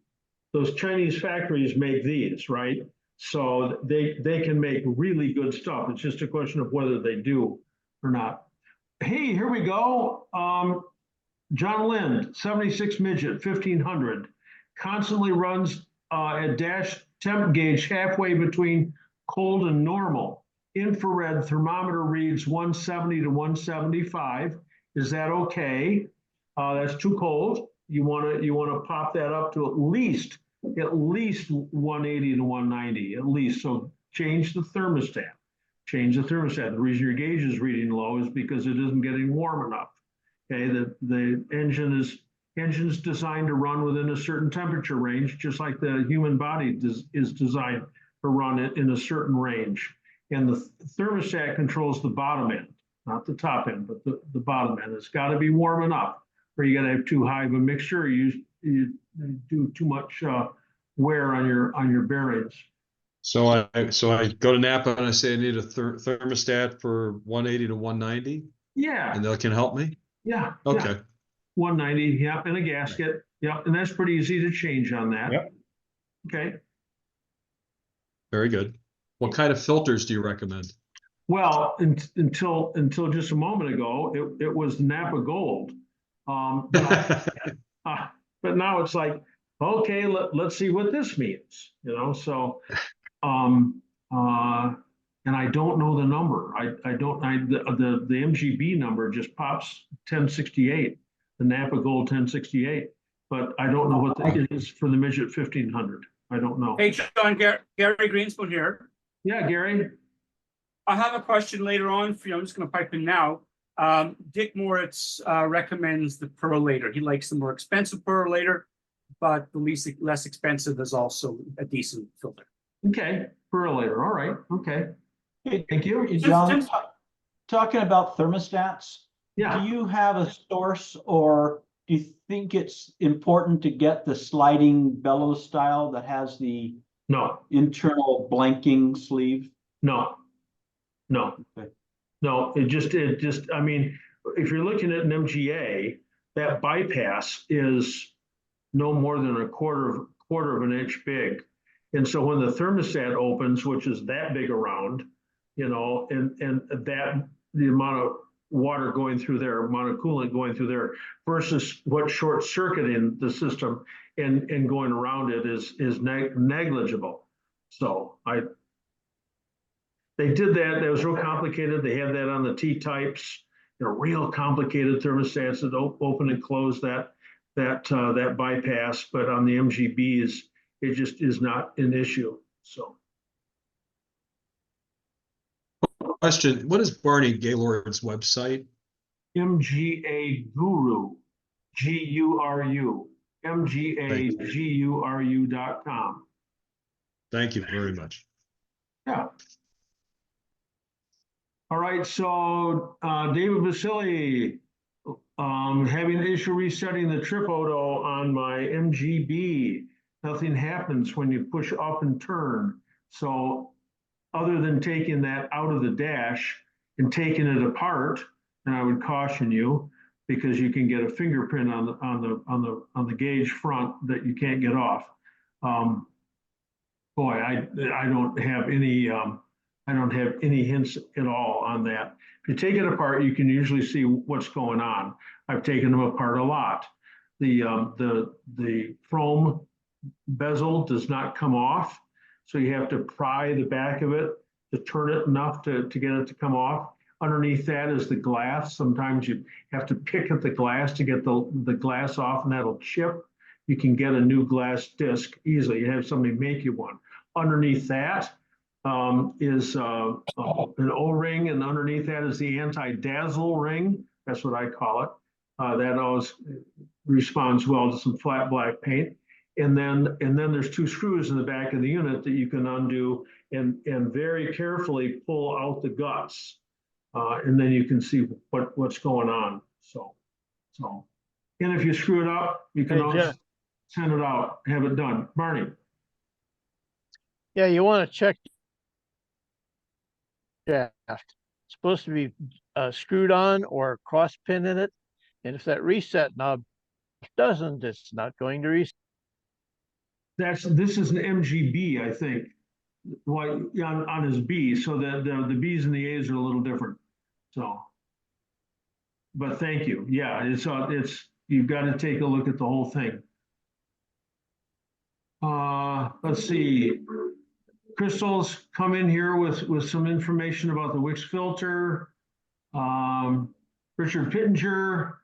those Chinese factories make these, right? So they can make really good stuff. It's just a question of whether they do or not. Hey, here we go. John Lind, 76 midget, 1500, constantly runs at dash temp gauge halfway between cold and normal. Infrared thermometer reads 170 to 175. Is that okay? That's too cold. You want to pop that up to at least 180 to 190 at least. So change the thermostat. Change the thermostat. The reason your gauge is reading low is because it isn't getting warm enough. Okay, the engine Engine's designed to run within a certain temperature range, just like the human body is designed to run it in a certain range. And the thermostat controls the bottom end, not the top end, but the bottom end. It's got to be warm enough, or you got to have too high of a mixture, or you do too much wear on your bearings. So I go to Napa and I say I need a thermostat for 180 to 190, Yeah, and they can help me. yeah. Okay. Yeah. 190, yeah, and a gasket, yeah, and that's pretty easy to change on that. Yep. Okay. Very good. What kind of filters do you recommend? Well, until just a moment ago, it was Napa Gold. But now it's like, okay, let's see what this means, you know. So, and I don't know the number. The MGB number just pops 1068, the Napa Gold 1068, but I don't know what it is for the midget 1500. I don't know. Hey, John, Gary Greenspoon here. Yeah, Gary. I have a question later on for you. I'm just going to pipe in now. Dick Moritz recommends the perlator. He likes the more expensive perlator, but the less expensive is also a decent filter. Okay, perlator. All right. Okay. Hey, thank you. John, talking about thermostats, yeah. Do you have a source, or do you think it's important to get the sliding bellows style that has the internal blanking sleeve? No. Okay. No, it just, I mean, if you're looking at an MGA, that bypass is no more than a quarter of an inch big. And so when the thermostat opens, which is that big around, you know, and that the amount of water going through there, amount of coolant going through there versus what short circuiting the system and going around it is negligible. So they did that. That was real complicated. They had that on the T-types. They're real complicated thermostats that open and close that bypass. But on the MGBs, it just is not an issue. So. Question: what is Barney Gaylord's website? MGA Guru, Guru, MGAGURU.com. Thank you very much. Yeah. All right, so David Vasily, having an issue resetting the trip odo on my MGB. Nothing happens when you push up and turn. So other than taking that out of the dash and taking it apart, and I would caution you, because you can get a fingerprint on the gauge front that you can't get off. Boy, I don't have any hints at all on that. If you take it apart, you can usually see what's going on. I've taken them apart a lot. The chrome bezel does not come off, so you have to pry the back of it to turn it enough to get it to come off. Underneath that is the glass. Sometimes you have to pick at the glass to get the glass off, and that'll chip. You can get a new glass disc easily. You have somebody make you one. Underneath that is an O-ring, and underneath that is the anti-dazzle ring. That's what I call it. That always responds well to some flat black paint. And then there's two screws in the back of the unit that you can undo and very carefully pull out the guts. And then you can see what's going on. So, and if you screw it up, you can always send it out, have it done. Barney. Yeah, you want to check shaft. It's supposed to be screwed on or cross pin in it. And if that reset knob doesn't, it's not going to reset. This is an MGB, I think, on his B, so that the B's and the A's are a little different. So, but thank you. Yeah, it's you've got to take a look at the whole thing. Let's see. Crystal's come in here with some information about the Wix filter. Richard Pittenger,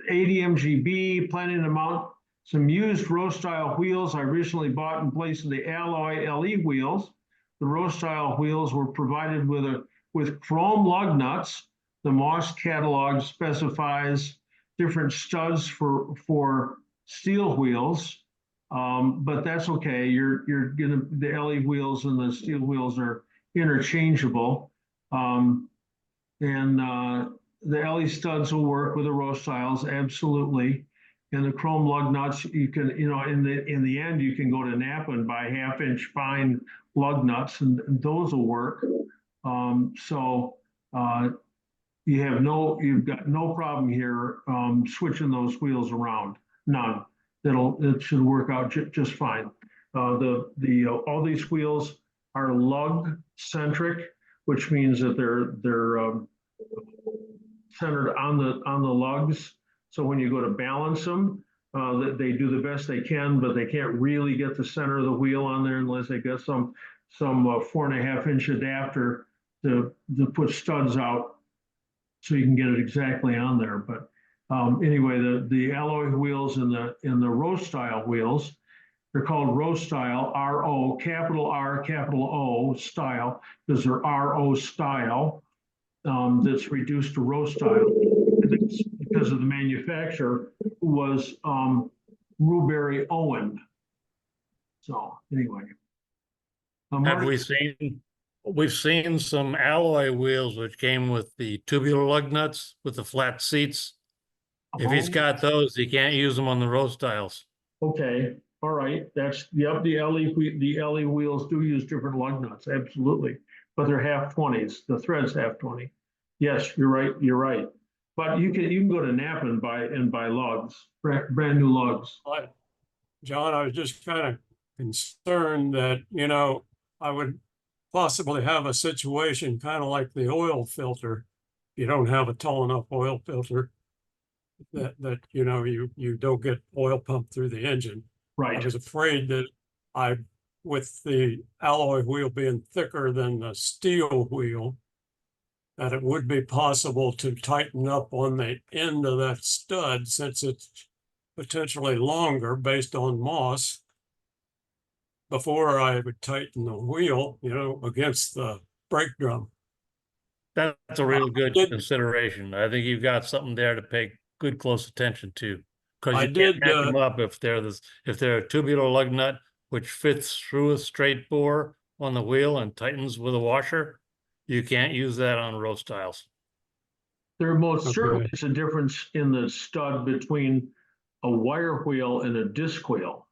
80 MGB, planning to mount some used row style wheels I recently bought in place of the alloy LE wheels. The row style wheels were provided with chrome lug nuts. The Moss catalog specifies different studs for steel wheels. But that's okay. You're gonna, the LE wheels and the steel wheels are interchangeable. The LE studs will work with the row styles, absolutely. And the chrome lug nuts, you can, you know, in the end, you can go to Napa and buy 1/2-inch fine lug nuts, and those will work. You've got no problem here switching those wheels around. None. It should work out just fine. All these wheels are lug centric, which means that they're centered on the lugs. So when you go to balance them, they do the best they can, but they can't really get the center of the wheel on there unless they get some 4.5-inch adapter to put studs out so you can get it exactly on there. But anyway, the alloy wheels and the row style wheels, they're called row style, RO, capital R, capital O style, because they're RO style. That's reduced to row style. And it's because of the manufacturer, who was Ruberry Owen. So anyway. Have we've seen some alloy wheels which came with the tubular lug nuts with the flat seats. If he's got those, he can't use them on the row styles. Okay, all right. That's the LE wheels do use different lug nuts, absolutely. But they're 1/2-20s. The thread's 1/2-20. Yes, you're right. You're right. But you can go to Napa and buy lugs, brand new lugs. John, I was just kind of concerned that, you know, I would possibly have a situation kind of like the oil filter. You don't have a tall enough oil filter that you know, you don't get oil pumped through the engine. Right. I was afraid that with the alloy wheel being thicker than the steel wheel, that it would be possible to tighten up on the end of that stud, since it's potentially longer based on moss, before I would tighten the wheel, you know, against the brake drum. That's a real good consideration. I think you've got something there to pay good close attention to, because you can't match them up if they're a tubular lug nut which fits through a straight bore on the wheel and tightens with a washer. You can't use that on row styles. There most certainly is a difference in the stud between a wire wheel and a disc wheel.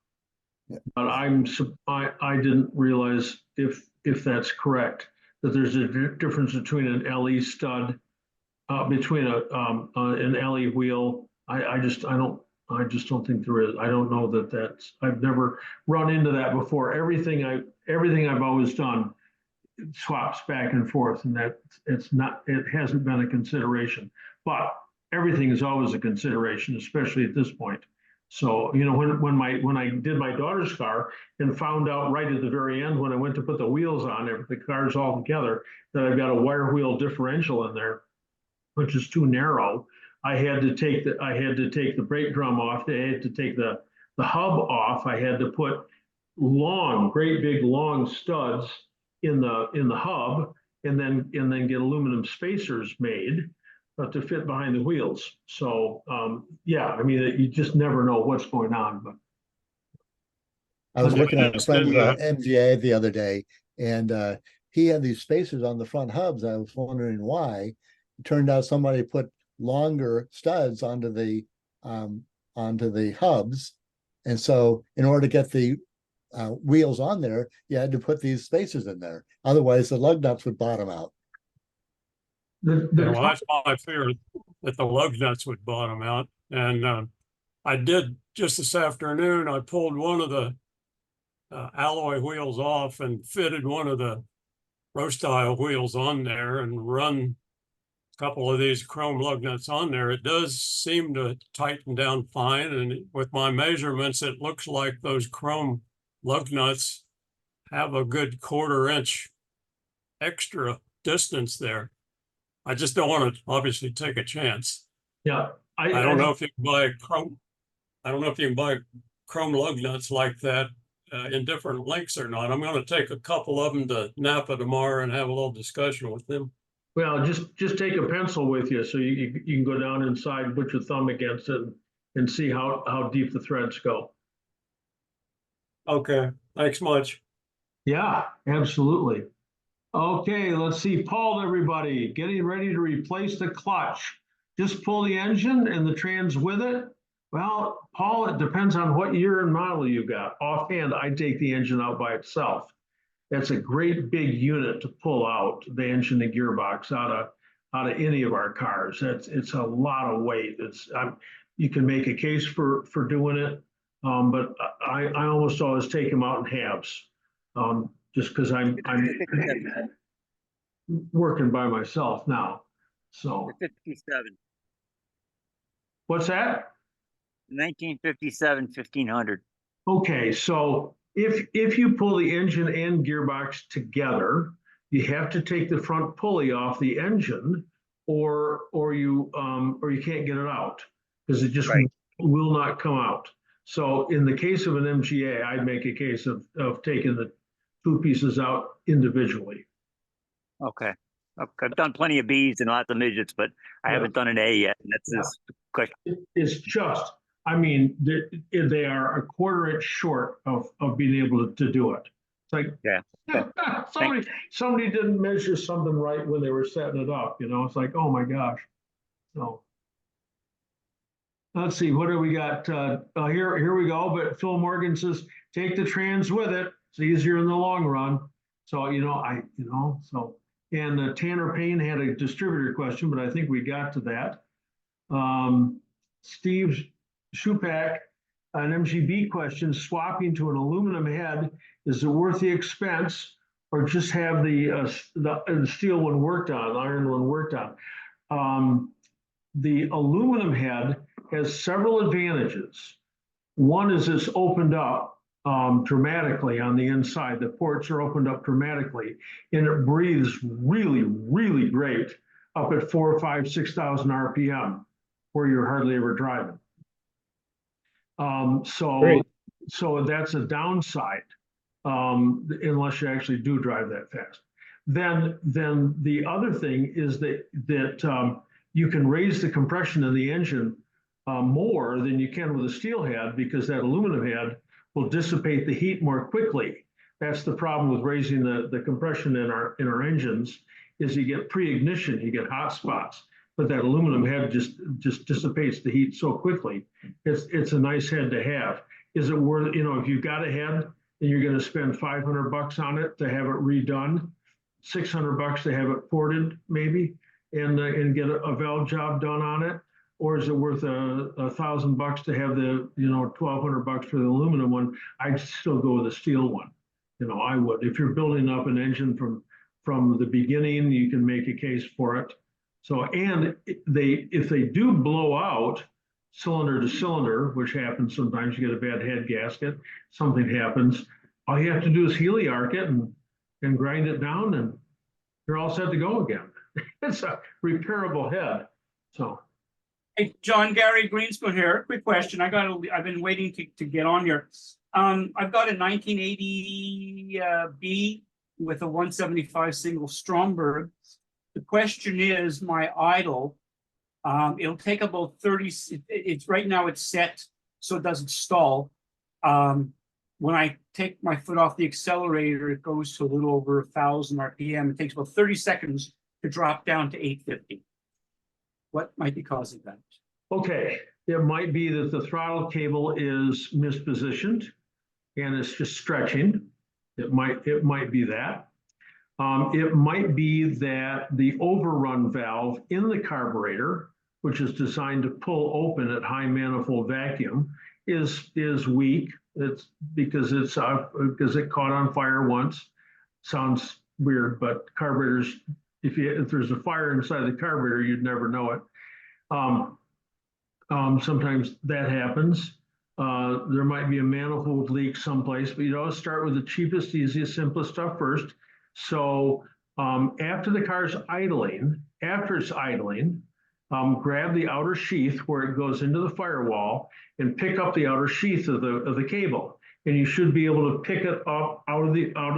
But I didn't realize if that's correct, that there's a difference between an LE stud, between an LE wheel. I just don't think there is. I don't know that's, I've never run into that before. Everything I've always done swaps back and forth, and that it hasn't been a consideration. But everything is always a consideration, especially at this point. So, you know, when I did my daughter's car and found out right at the very end when I went to put the wheels on, if the car's all together, that I've got a wire wheel differential in there, which is too narrow. I had to take the brake drum off. I had to take the hub off. I had to put great big long studs in the hub, and then get aluminum spacers made to fit behind the wheels. So yeah, I mean, you just never know what's going on. But I was looking at a friend's MGA the other day, and he had these spacers on the front hubs. I was wondering why. It turned out somebody put longer studs onto the hubs, and so in order to get the wheels on there, you had to put these spacers in there. Otherwise, the lug nuts would bottom out. Well, that's my fear, that the lug nuts would bottom out. And I did just this afternoon, I pulled one of the alloy wheels off and fitted one of the row style wheels on there and run a couple of these chrome lug nuts on there. It does seem to tighten down fine. And with my measurements, it looks like those chrome lug nuts have a good 1/4 inch extra distance there. I just don't want to obviously take a chance. Yeah, I don't know if you can buy chrome. I don't know if you can buy chrome lug nuts like that in different lengths or not. I'm going to take a couple of them to Napa tomorrow and have a little discussion with them. Well, just take a pencil with you so you can go down inside and put your thumb against it and see how deep the threads go. Okay, thanks much. Yeah, absolutely. Okay, let's see. Paul, everybody, getting ready to replace the clutch. Just pull the engine and the trans with it. Well, Paul, it depends on what year and model you got. Offhand, I take the engine out by itself. That's a great big unit to pull out the engine and gearbox out of any of our cars. It's a lot of weight. You can make a case for doing it, but I almost always take them out in halves, just because I'm working by myself now. So 57. What's that? 1957, 1500. Okay, so if you pull the engine and gearbox together, you have to take the front pulley off the engine, or you can't get it out because it just will not come out. So in the case of an MGA, I'd make a case of taking the two pieces out individually. Okay. I've done plenty of B's and lots of midgets, but I haven't done an A yet. And that's this question. It's just, I mean, they are a quarter inch short of being able to do it. It's like, somebody didn't measure something right when they were setting it up, you know. It's like, oh my gosh. So let's see, what do we got? Here we go. But Phil Morgan says, take the trans with it. It's easier in the long run. So, and Tanner Payne had a distributor question, but I think we got to that. Steve Shupak, an MGB question, swapping to an aluminum head, is it worth the expense, or just have the steel one worked on, iron one worked on? The aluminum head has several advantages. One is it's opened up dramatically on the inside. The ports are opened up dramatically, and it breathes really, really great up at 4,000, 5,000, 6,000 RPM, where you're hardly ever driving. So that's a downside, unless you actually do drive that fast. Then the other thing is that you can raise the compression of the engine more than you can with a steel head, because that aluminum head will dissipate the heat more quickly. That's the problem with raising the compression in our engines, is you get pre-ignition, you get hot spots, but that aluminum head just dissipates the heat so quickly. It's a nice head to have. Is it worth, if you've got a head and you're going to spend $500 on it to have it redone, $600 to have it ported maybe, and get a valve job done on it? Or is it worth $1,000 to have the $1,200 for the aluminum one? I'd still go with a steel one. I would. If you're building up an engine from the beginning, you can make a case for it. So, and if they do blow out cylinder to cylinder, which happens sometimes, you get a bad head gasket, something happens, all you have to do is Healy arc it and grind it down, and you're all set to go again. It's a repairable head. So. Hey, John, Gary Greenspoon here. Quick question. I've been waiting to get on here. I've got a 1980 B with a 175 single Stromberg. The question is, my idle, it'll take about 30, it's right now it's set so it doesn't stall. When I take my foot off the accelerator, it goes to a little over 1,000 RPM. It takes about 30 seconds to drop down to 850. What might be causing that? Okay, it might be that the throttle cable is mispositioned and it's just stretching. It might be that. It might be that the overrun valve in the carburetor, which is designed to pull open at high manifold vacuum, is weak. It's because it caught on fire once. Sounds weird, but carburetors, if there's a fire inside the carburetor, you'd never know it. Sometimes that happens. There might be a manifold leak someplace, but you always start with the cheapest, easiest, simplest stuff first. So after the car's idling, grab the outer sheath where it goes into the firewall and pick up the outer sheath of the cable, and you should be able to pick it up out of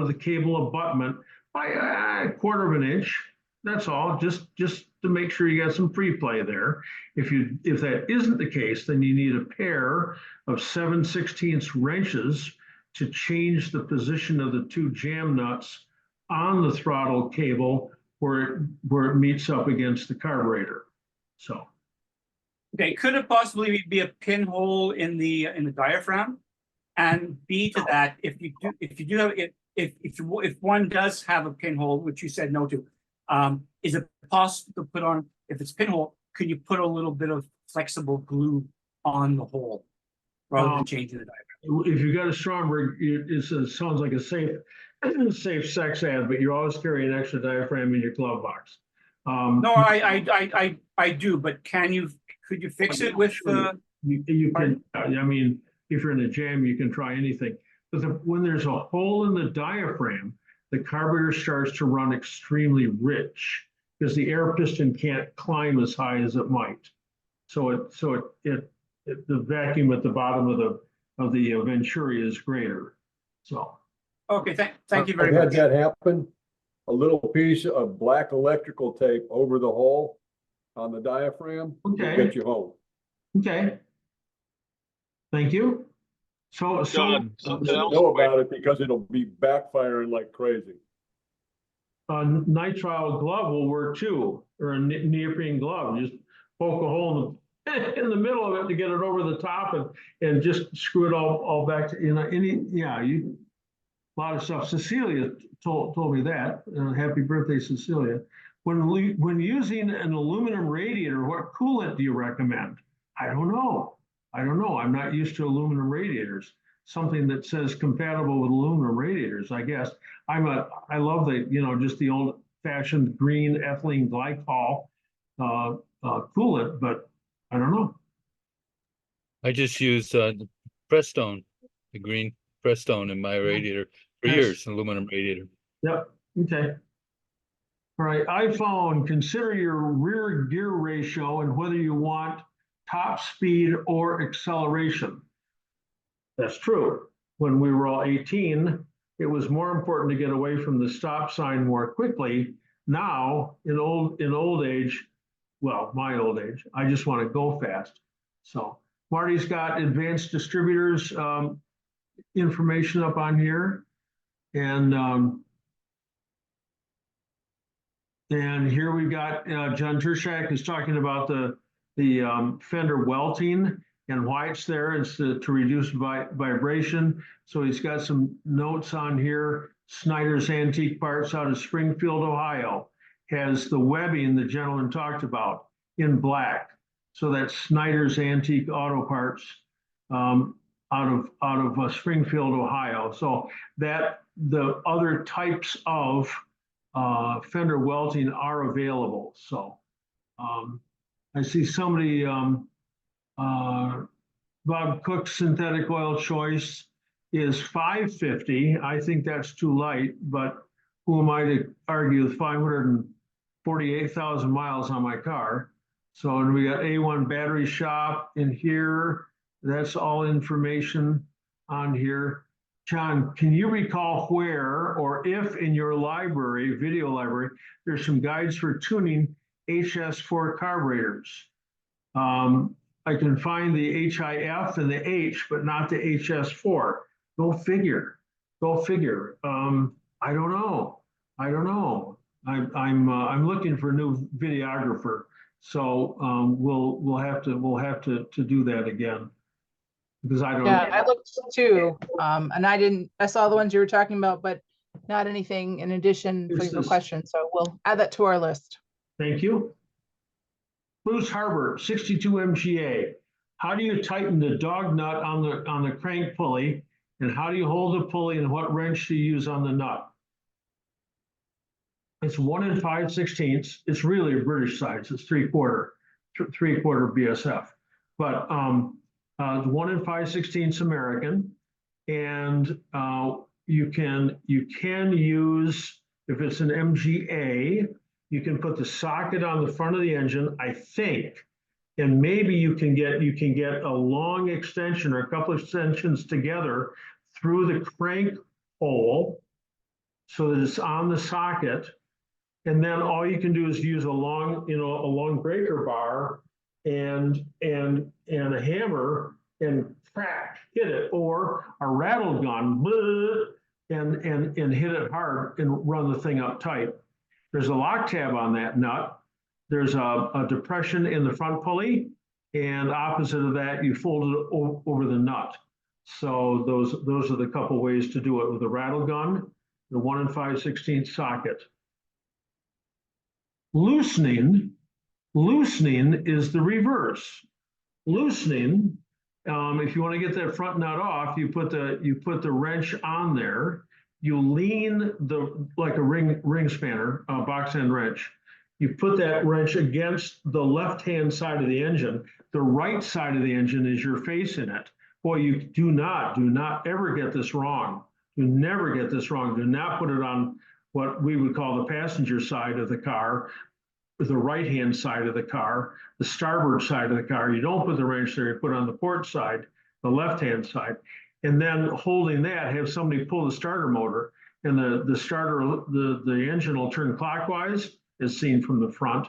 the cable abutment by a quarter of an inch, That's all, just to make sure you got some free play there. If that isn't the case, then you need a pair of 7/16 wrenches to change the position of the two jam nuts on the throttle cable where it meets up against the carburetor. So. Okay, could it possibly be a pinhole in the diaphragm? And B to that, if one does have a pinhole, which you said no to, is it possible to put on, if it's pinhole, could you put a little bit of flexible glue on the hole rather than changing the diaphragm? If you got a Stromberg, it sounds like a safe sex ad, but you always carry an extra diaphragm in your glove box. No, I do, but could you fix it with you can, I mean, if you're in a jam, you can try anything. But when there's a hole in the diaphragm, the carburetor starts to run extremely rich because the air piston can't climb as high as it might. So the vacuum at the bottom of the venturi is greater. So. Okay, thank you very much. I've had that happen. A little piece of black electrical tape over the hole on the diaphragm will get you home. Okay. Thank you. So know about it because it'll be backfiring like crazy. A nitrile glove will work too, or a neoprene glove. Just poke a hole in the middle of it to get it over the top and just screw it all back to, a lot of stuff. Cecilia told me that. Happy birthday, Cecilia. When using an aluminum radiator, what coolant do you recommend? I don't know. I'm not used to aluminum radiators. Something that says compatible with aluminum radiators, I guess. I love just the old fashioned green ethylene glycol coolant, but I don't know. I just use the Prestone, the green Prestone in my radiator for years, aluminum radiator. Yep. Okay. All right. iPhone, consider your rear gear ratio and whether you want top speed or acceleration. That's true. When we were all 18, it was more important to get away from the stop sign more quickly. Now, in old age, well, my old age, I just want to go fast. So Marty's got advanced distributors information up on here. And here we've got John Tershak is talking about the Fender welting and why it's there. It's to reduce vibration. So he's got some notes on here. Snyder's Antique Parts out of Springfield, Ohio, has the webbing the gentleman talked about in black. So that's Snyder's Antique Auto Parts out of Springfield, Ohio. So that the other types of Fender welting are available. So I see somebody, Bob Cook's synthetic oil choice is $550. I think that's too light, but who am I to argue with 548,000 miles on my car? So, and we got A1 Battery Shop in here. That's all information on here. John, can you recall where or if in your library, video library, there's some guides for tuning HS4 carburetors? I can find the HIF and the H, but not the HS4. Go figure. I don't know. I'm looking for a new videographer. So we'll have to do that again. Because I don't. Yeah, I looked too, and I saw the ones you were talking about, but not anything in addition for your question. So we'll add that to our list. Thank you. Bruce Harbor, 62 MGA. How do you tighten the dog nut on the crank pulley, and how do you hold the pulley, and what wrench do you use on the nut? It's 1 5/16. It's really a British size. It's 3/4 BSF, but 1 5/16 American, and you can use, if it's an MGA, you can put the socket on the front of the engine, I think, and maybe you can get a long extension or a couple of extensions together through the crank hole so that it's on the socket, And then all you can do is use a long, a long breaker bar and a hammer and crack, hit it, or a rattle gun, and hit it hard and run the thing up tight. There's a lock tab on that nut. There's a depression in the front pulley, and opposite of that, you fold it over the nut. So those are the couple ways to do it with a rattle gun, the 1 5/16 socket. Loosening is the reverse. Loosening, if you want to get that front nut off, you put the wrench on there. You lean like a ring spanner, box end wrench. You put that wrench against the left-hand side of the engine. The right side of the engine is your face in it. Boy, you do not ever get this wrong. You never get this wrong. Do not put it on what we would call the passenger side of the car, the right-hand side of the car, the starboard side of the car. You don't put the wrench there, you put it on the port side, the left-hand side. And then holding that, have somebody pull the starter motor, and the engine will turn clockwise, as seen from the front.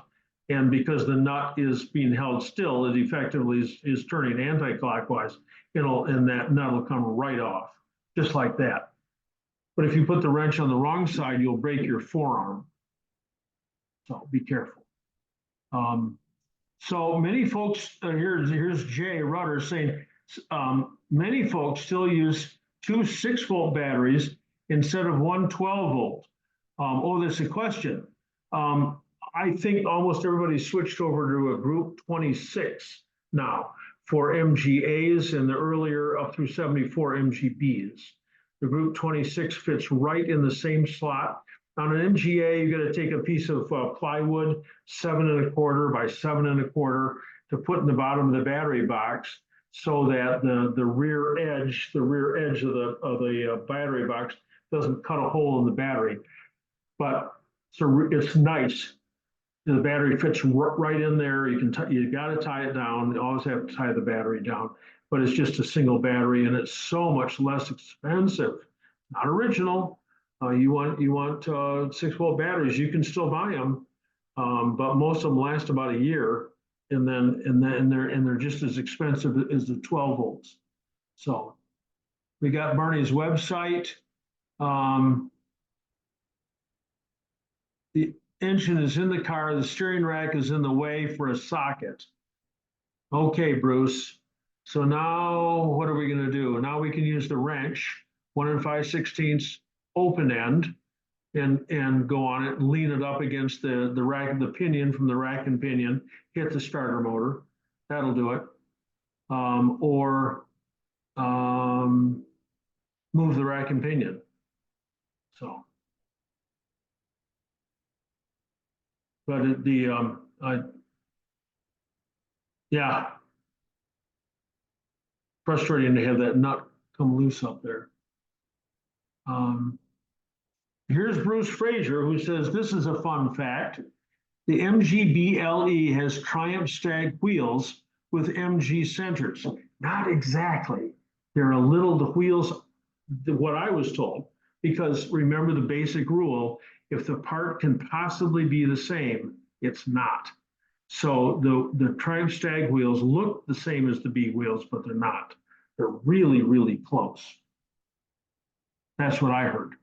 And because the nut is being held still, it effectively is turning anti-clockwise, and that nut will come right off, just like that. But if you put the wrench on the wrong side, you'll break your forearm. So be careful. So many folks, here's Jay Rutter saying, many folks still use 2 6-volt batteries instead of 1 12-volt. That's a question. I think almost everybody switched over to a group 26 now for MGAs, and the earlier up through 74 MGBs. The group 26 fits right in the same slot. On an MGA, you're going to take a piece of plywood, 7 1/4 by 7 1/4, to put in the bottom of the battery box, so that the rear edge of the battery box doesn't cut a hole in the battery. But so it's nice. The battery fits right in there. You got to tie it down. You always have to tie the battery down. But it's just a single battery, and it's so much less expensive. Not original. You want 6-volt batteries, you can still buy them, but most of them last about a year, and they're just as expensive as the 12 volts. So we got Barney's website. The engine is in the car. The steering rack is in the way for a socket. Okay, Bruce. So now what are we going to do? Now we can use the wrench, 1 5/16 open end, and go on it and lean it up against the rack and the pinion from the rack and pinion, hit the starter motor. That'll do it. Or move the rack and pinion. So, but yeah, frustrating to have that nut come loose up there. Here's Bruce Frazier, who says, this is a fun fact. The MG BLE has Triumph stag wheels with MG centers. Not exactly. They're a little, the wheels, what I was told, because remember the basic rule, if the part can possibly be the same, it's not. So the Triumph stag wheels look the same as the B wheels, but they're not. They're really, really close. That's what I heard.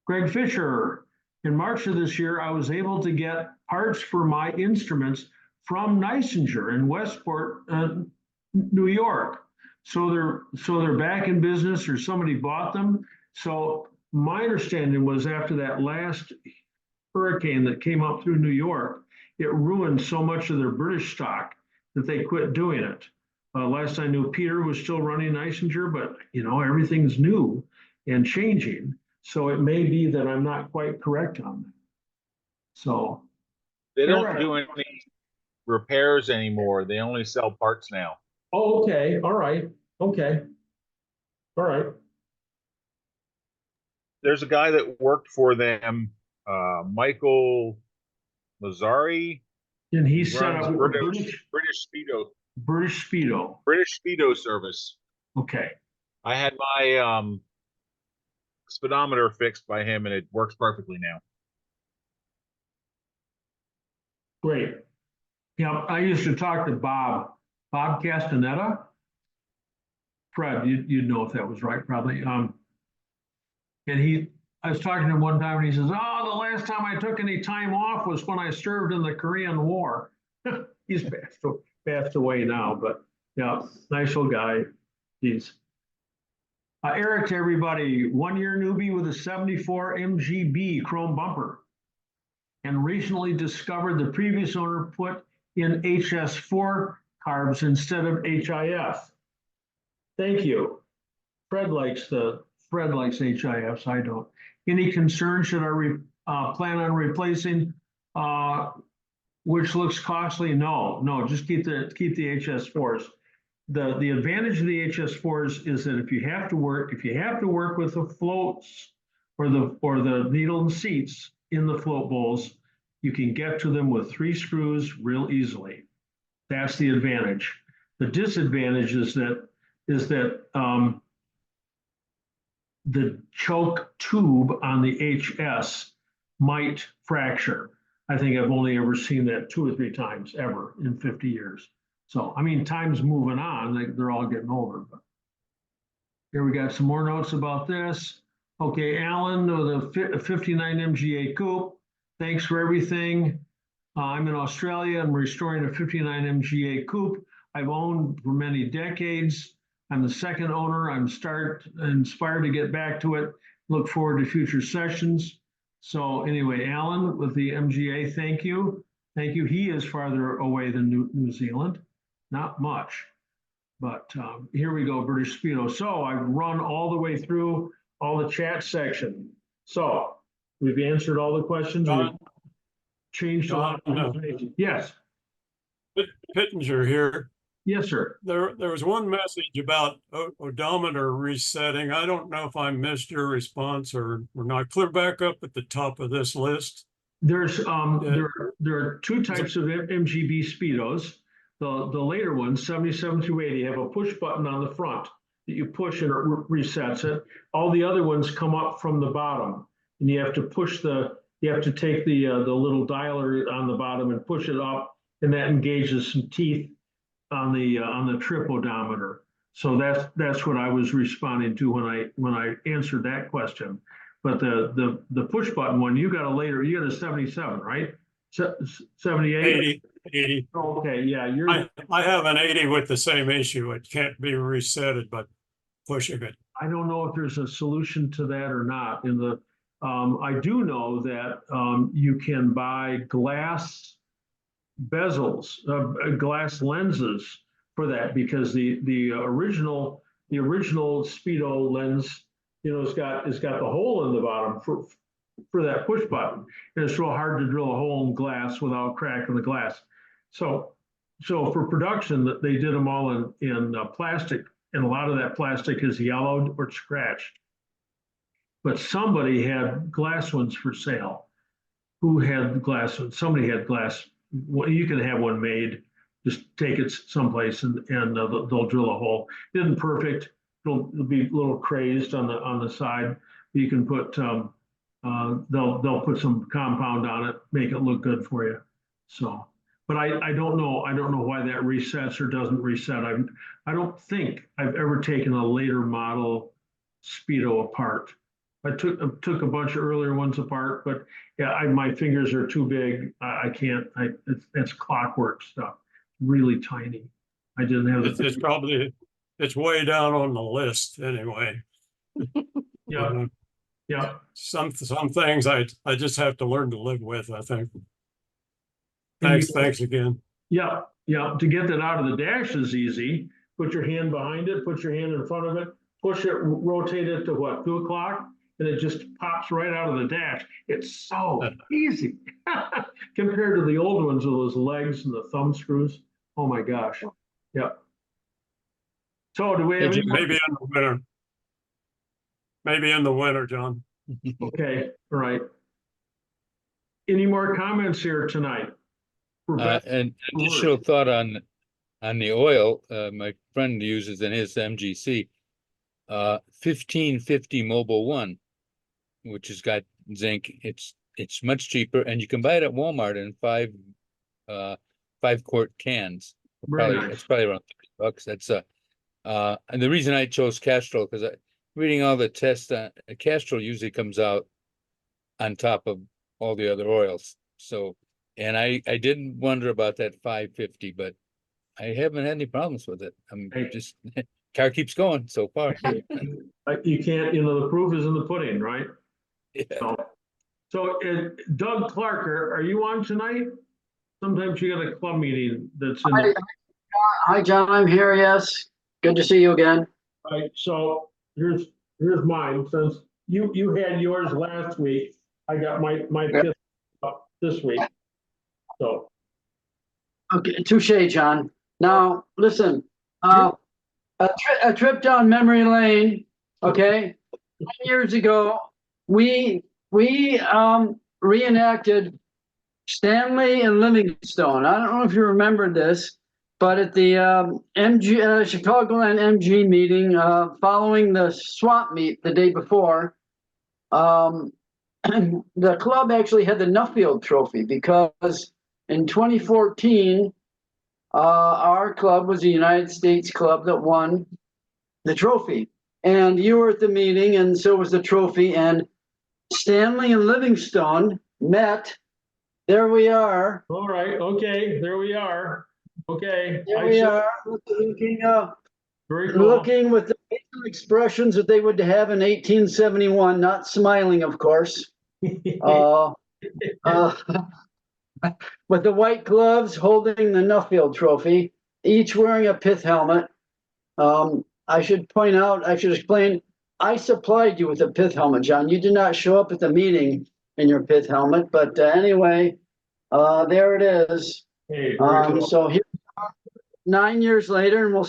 Greg Fisher, in March of this year, I was able to get parts for my instruments from Neisinger in Westport, New York. So they're back in business, or somebody bought them. So my understanding was, after that last hurricane that came up through New York, it ruined so much of their British stock that they quit doing it. Last I knew, Peter was still running Neisinger, but everything's new and changing. So it may be that I'm not quite correct on that. So they don't do any repairs anymore. They only sell parts now. Oh, okay. All right. Okay. All right. There's a guy that worked for them, Michael Mazzari. And he set up British Speedo. British Speedo service. Okay. I had my speedometer fixed by him, and it works perfectly now. Great. Yeah, I used to talk to Bob Castaneda. Fred, you'd know if that was right, probably. And I was talking to him one time and he says, oh, the last time I took any time off was when I served in the Korean War. He's passed away now, but yeah, nice old guy. He's Eric, to everybody, 1 year newbie with a 74 MGB chrome bumper, and recently discovered the previous owner put in HS4 carbs instead of HIF. Thank you. Fred likes HIFs, I don't. Any concern, should I plan on replacing, which looks costly? No, just keep the HS4s. The advantage of the HS4s is that if you have to work with the floats or the needle and seats in the float bowls, you can get to them with 3 screws real easily. That's the advantage. The disadvantage is that the choke tube on the HS might fracture. I think I've only ever seen that 2 or 3 times ever in 50 years. So, I mean, time's moving on. They're all getting older. But here we got some more notes about this. Okay, Alan with a 59 MGA coupe. Thanks for everything. I'm in Australia. I'm restoring a 59 MGA coupe I've owned for many decades. I'm the second owner. I'm inspired to get back to it. Look forward to future sessions. So anyway, Alan with the MGA, thank you. Thank you. He is farther away than New Zealand. Not much, but here we go, British Speedo. So I've run all the way through all the chat section. So we've answered all the questions. We've changed a lot of information. Yes. Pittenger here. Yes, sir. There was one message about odometer resetting. I don't know if I missed your response or not. Clear back up at the top of this list. There's there are 2 types of MGB Speedos. The later ones, 77 through 80, have a push button on the front that you push and it resets it. All the other ones come up from the bottom, and you have to take the little dialer on the bottom and push it up, and that engages some teeth on the trip odometer. So that's what I was responding to when I answered that question. But the push button one, you got a 77, right? 78? 80. Okay, yeah. I have an 80 with the same issue. It can't be resetted, but pushing it. I don't know if there's a solution to that or not. I do know that you can buy glass bezels, glass lenses for that, because the original Speedo lens, it's got the hole in the bottom for that push button, and it's real hard to drill a hole in glass without cracking the glass. So for production, they did them all in plastic, and a lot of that plastic is yellowed or scratched. But somebody had glass ones for sale. Who had glass ones? Somebody had glass. Well, you can have one made. Just take it someplace and they'll drill a hole. It isn't perfect. It'll be a little crazed on the side. You can put they'll put some compound on it, make it look good for you. So, but I don't know why that resets or doesn't reset. I don't think I've ever taken a later model Speedo apart. I took a bunch of earlier ones apart, but yeah, my fingers are too big. I can't. It's clockwork stuff, really tiny. I didn't have. It's way down on the list anyway. Yeah. Yeah. Some things I just have to learn to live with, I think. Thanks again. Yeah. To get that out of the dash is easy. Put your hand behind it, put your hand in front of it, push it, rotate it to 2 o'clock, and it just pops right out of the dash. It's so easy compared to the old ones with those legs and the thumb screws. Oh my gosh. Yep. So do we have maybe in the winter? Maybe in the winter, John. Okay, all right. Any more comments here tonight? An additional thought on the oil, my friend uses in his MGC, 1550 Mobile 1, which has got zinc. It's much cheaper, and you can buy it at Walmart in 5-quart cans. Very Probably, nice. it's probably around $30. That's and the reason I chose Castrol, because reading all the tests, Castrol usually comes out on top of all the other oils. So, and I didn't wonder about that 550, but I haven't had any problems with it. I'm just car keeps going so far. You can't, the proof is in the pudding, right? Yeah. So Doug Clark, are you on tonight? Sometimes you got a club meeting that's in. Hi, John, I'm here, yes. Good to see you again. Right, so here's mine, since you had yours last week, I got my fifth up this week, so. Okay, touche, John. Now, listen, a trip down memory lane, okay? 10 years ago, we reenacted Stanley and Livingstone. I don't know if you remember this, but at the Chicagoland MG meeting, following the swap meet the day before, the club actually had the Nuffield Trophy because in 2014, our club was the United States club that won the trophy. And you were at the meeting, and so was the trophy. And Stanley and Livingstone met. There we are. All right, okay, there we are. Okay. There we are, looking very cool. Looking with the facial expressions that they would have in 1871, not smiling, of course. With the white gloves holding the Nuffield Trophy, each wearing a pith helmet. I should point out, I should explain, I supplied you with a pith helmet, John. You did not show up at the meeting in your pith helmet, but anyway, there it is. Hey, cool. So here, 9 years later, and we're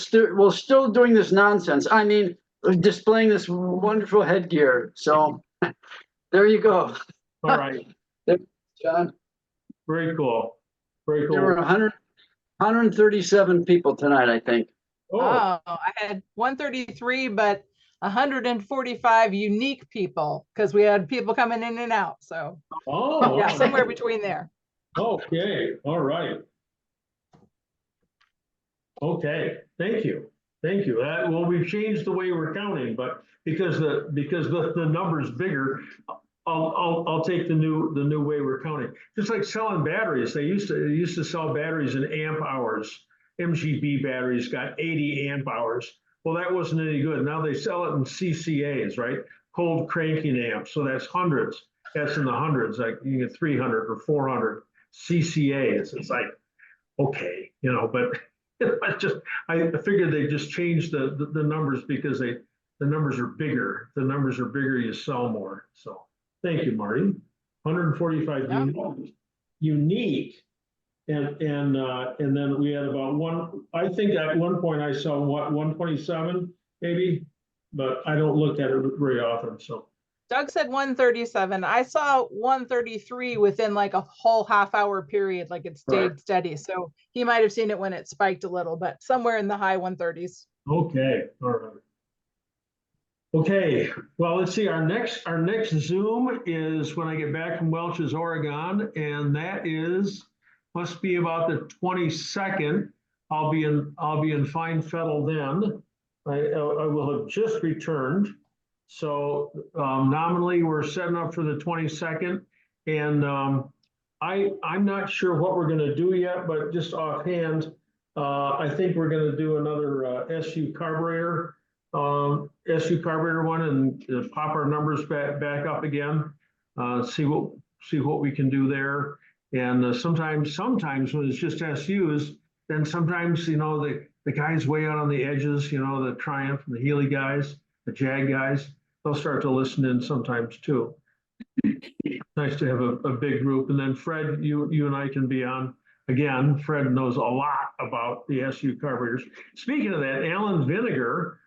still doing this nonsense. I mean, displaying this wonderful headgear. So there you go. All right. John. Very cool. Very cool. There were 137 people tonight, I think. Oh, I had 133, but 145 unique people because we had people coming in and out. So yeah, somewhere between there. Okay, all right. Okay, thank you. Thank you. Well, we've changed the way we're counting, but because the number's bigger, I'll take the new way we're counting. Just like selling batteries, they used to sell batteries in amp hours. MGB batteries got 80 amp hours. Well, that wasn't any good. Now they sell it in CCAs, right? Cold cranking amps. So that's hundreds. That's in the hundreds. Like you get 300 or 400 CCAs. It's like, okay, but I figured they just changed the numbers because the numbers are bigger. The numbers are bigger, you sell more. So thank you, Marty. 145 unique. And then we had about I think at one point I saw 127 maybe, but I don't look at it very often. So Doug said 137. I saw 133 within like a whole half-hour period, like it stayed steady. So he might have seen it when it spiked a little, but somewhere in the high 130s. Okay, all right. Okay, well, let's see. Our next Zoom is when I get back from Welch's, Oregon, and that must be about the 22nd. I'll be in Fine Fettle then. I will have just returned. So nominally we're setting up for the 22nd, and I'm not sure what we're going to do yet, but just offhand, I think we're going to do another SU carburetor one, and pop our numbers back up again. See what we can do there. And sometimes when it's just SUs, then sometimes the guys way out on the edges, the Triumph and the Healy guys, the Jag guys, they'll start to listen in sometimes too. Nice to have a big group. And then Fred, you and I can be on again. Fred knows a lot about the SU carburetors. Speaking of that, Alan Vinegar,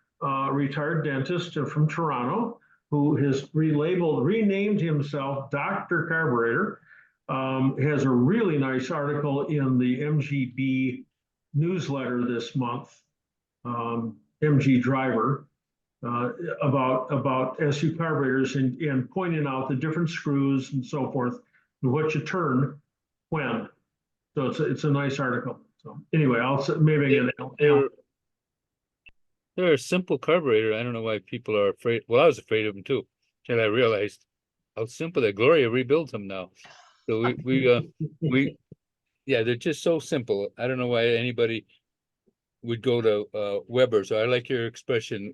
retired dentist from Toronto, who has renamed himself Dr. Carburetor, has a really nice article in the MGB newsletter this month, MG Driver, about SU carburetors and pointing out the different screws and so forth, and what you turn when. So it's a nice article. So anyway, maybe again. They're a simple carburetor. I don't know why people are afraid. Well, I was afraid of them too, till I realized how simple they're. Gloria rebuilds them now. So yeah, they're just so simple. I don't know why anybody would go to Weber. So I like your expression.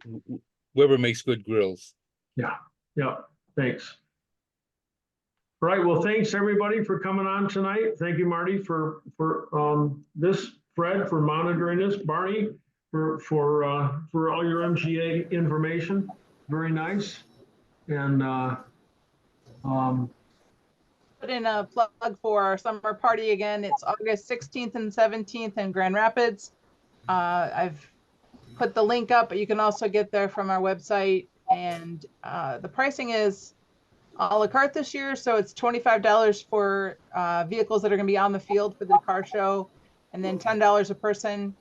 Weber makes good grills. Yeah, yeah. Thanks. All right. Well, thanks everybody for coming on tonight. Thank you, Marty, for this. Fred for monitoring this. Barney for all your MGA information. Very nice. And put in a plug for our summer party again. It's August 16th and 17th in Grand Rapids. I've put the link up, but you can also get there from our website. And the pricing is a la carte this year. So it's $25 for vehicles that are going to be on the field for the car show, and then $10 a person.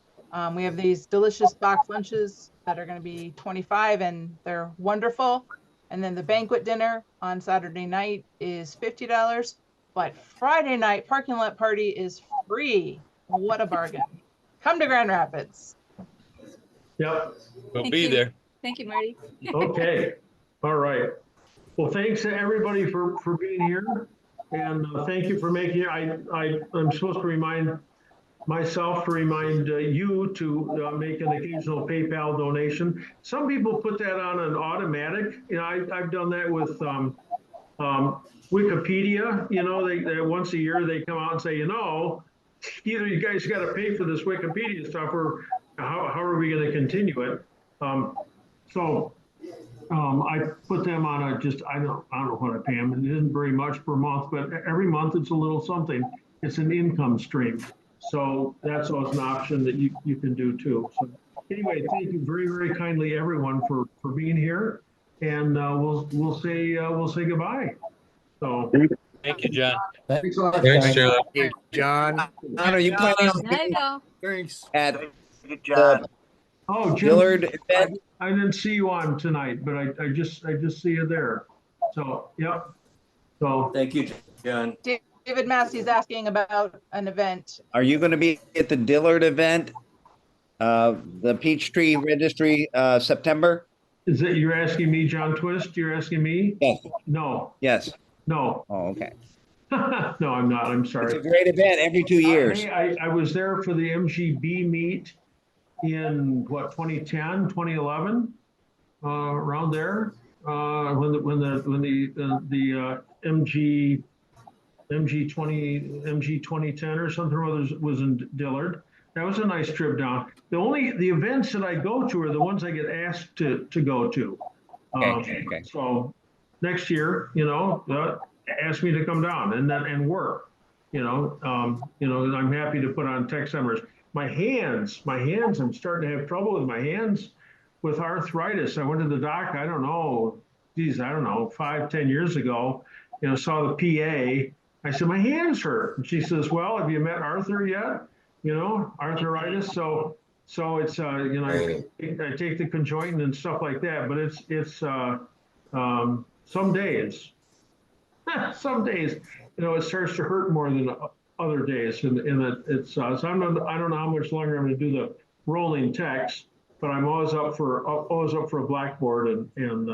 We have these delicious box lunches that are going to be $25, and they're wonderful. And then the banquet dinner on Saturday night is $50, but Friday night parking lot party is free. What a bargain. Come to Grand Rapids. Yep. We'll be there. Thank you, Marty. Okay. All right. Well, thanks to everybody for being here, and thank you for making it. I'm supposed to remind myself to remind you to make an occasional PayPal donation. Some people put that on an automatic. You know, I've done that with Wikipedia. You know, they once a year they come out and say, you know, either you guys got to pay for this Wikipedia stuff, or how are we going to continue it? I put them on I don't know what I pay them. It isn't very much per month, but every month it's a little something. It's an income stream. So that's also an option that you can do too. So anyway, thank you very, very kindly, everyone, for being here, and we'll say goodbye. So thank you, John. Thanks a lot, Thanks, John. John. John, are you planning on being Thanks. at John. Oh, Jim, Dillard event? I didn't see you on tonight, but I just see you there. So yep. So thank you, John. David Massey's asking about an event. Are you going to be at the Dillard event? The Peachtree Registry, September? Is it you're asking me, John Twist? You're asking me? Yes. No. Yes. No. Oh, okay. No, I'm not. I'm sorry. It's a great event every 2 years. I was there for the MGB meet in what, 2010, 2011, around there, when the MG 2010 or something was in Dillard. That was a nice trip down. The events that I go to are the ones I get asked to go to. Okay. So next year, you know, ask me to come down and work. You know, I'm happy to put on tech summers. My hands, I'm starting to have trouble with my hands with arthritis. I went to the doc, I don't know, 5-10 years ago, you know, saw the PA. I said, my hands hurt. And she says, well, have you met Arthur yet? You know, arthritis. So it's, you know, I take the conjoint and stuff like that, but it's some days, you know, it starts to hurt more than other days. And it's, so I don't know how much longer I'm going to do the rolling text, but I'm always up for a blackboard and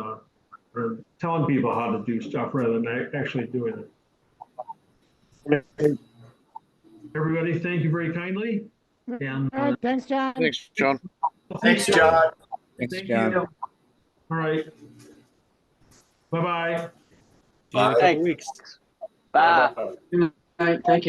or telling people how to do stuff rather than actually doing it. Everybody, thank you very kindly. And thanks, John. Thanks, John. Thanks, John. Thanks, Thank John. you. All right. Bye-bye. See you in a couple weeks. Bye. Good night. Thank you.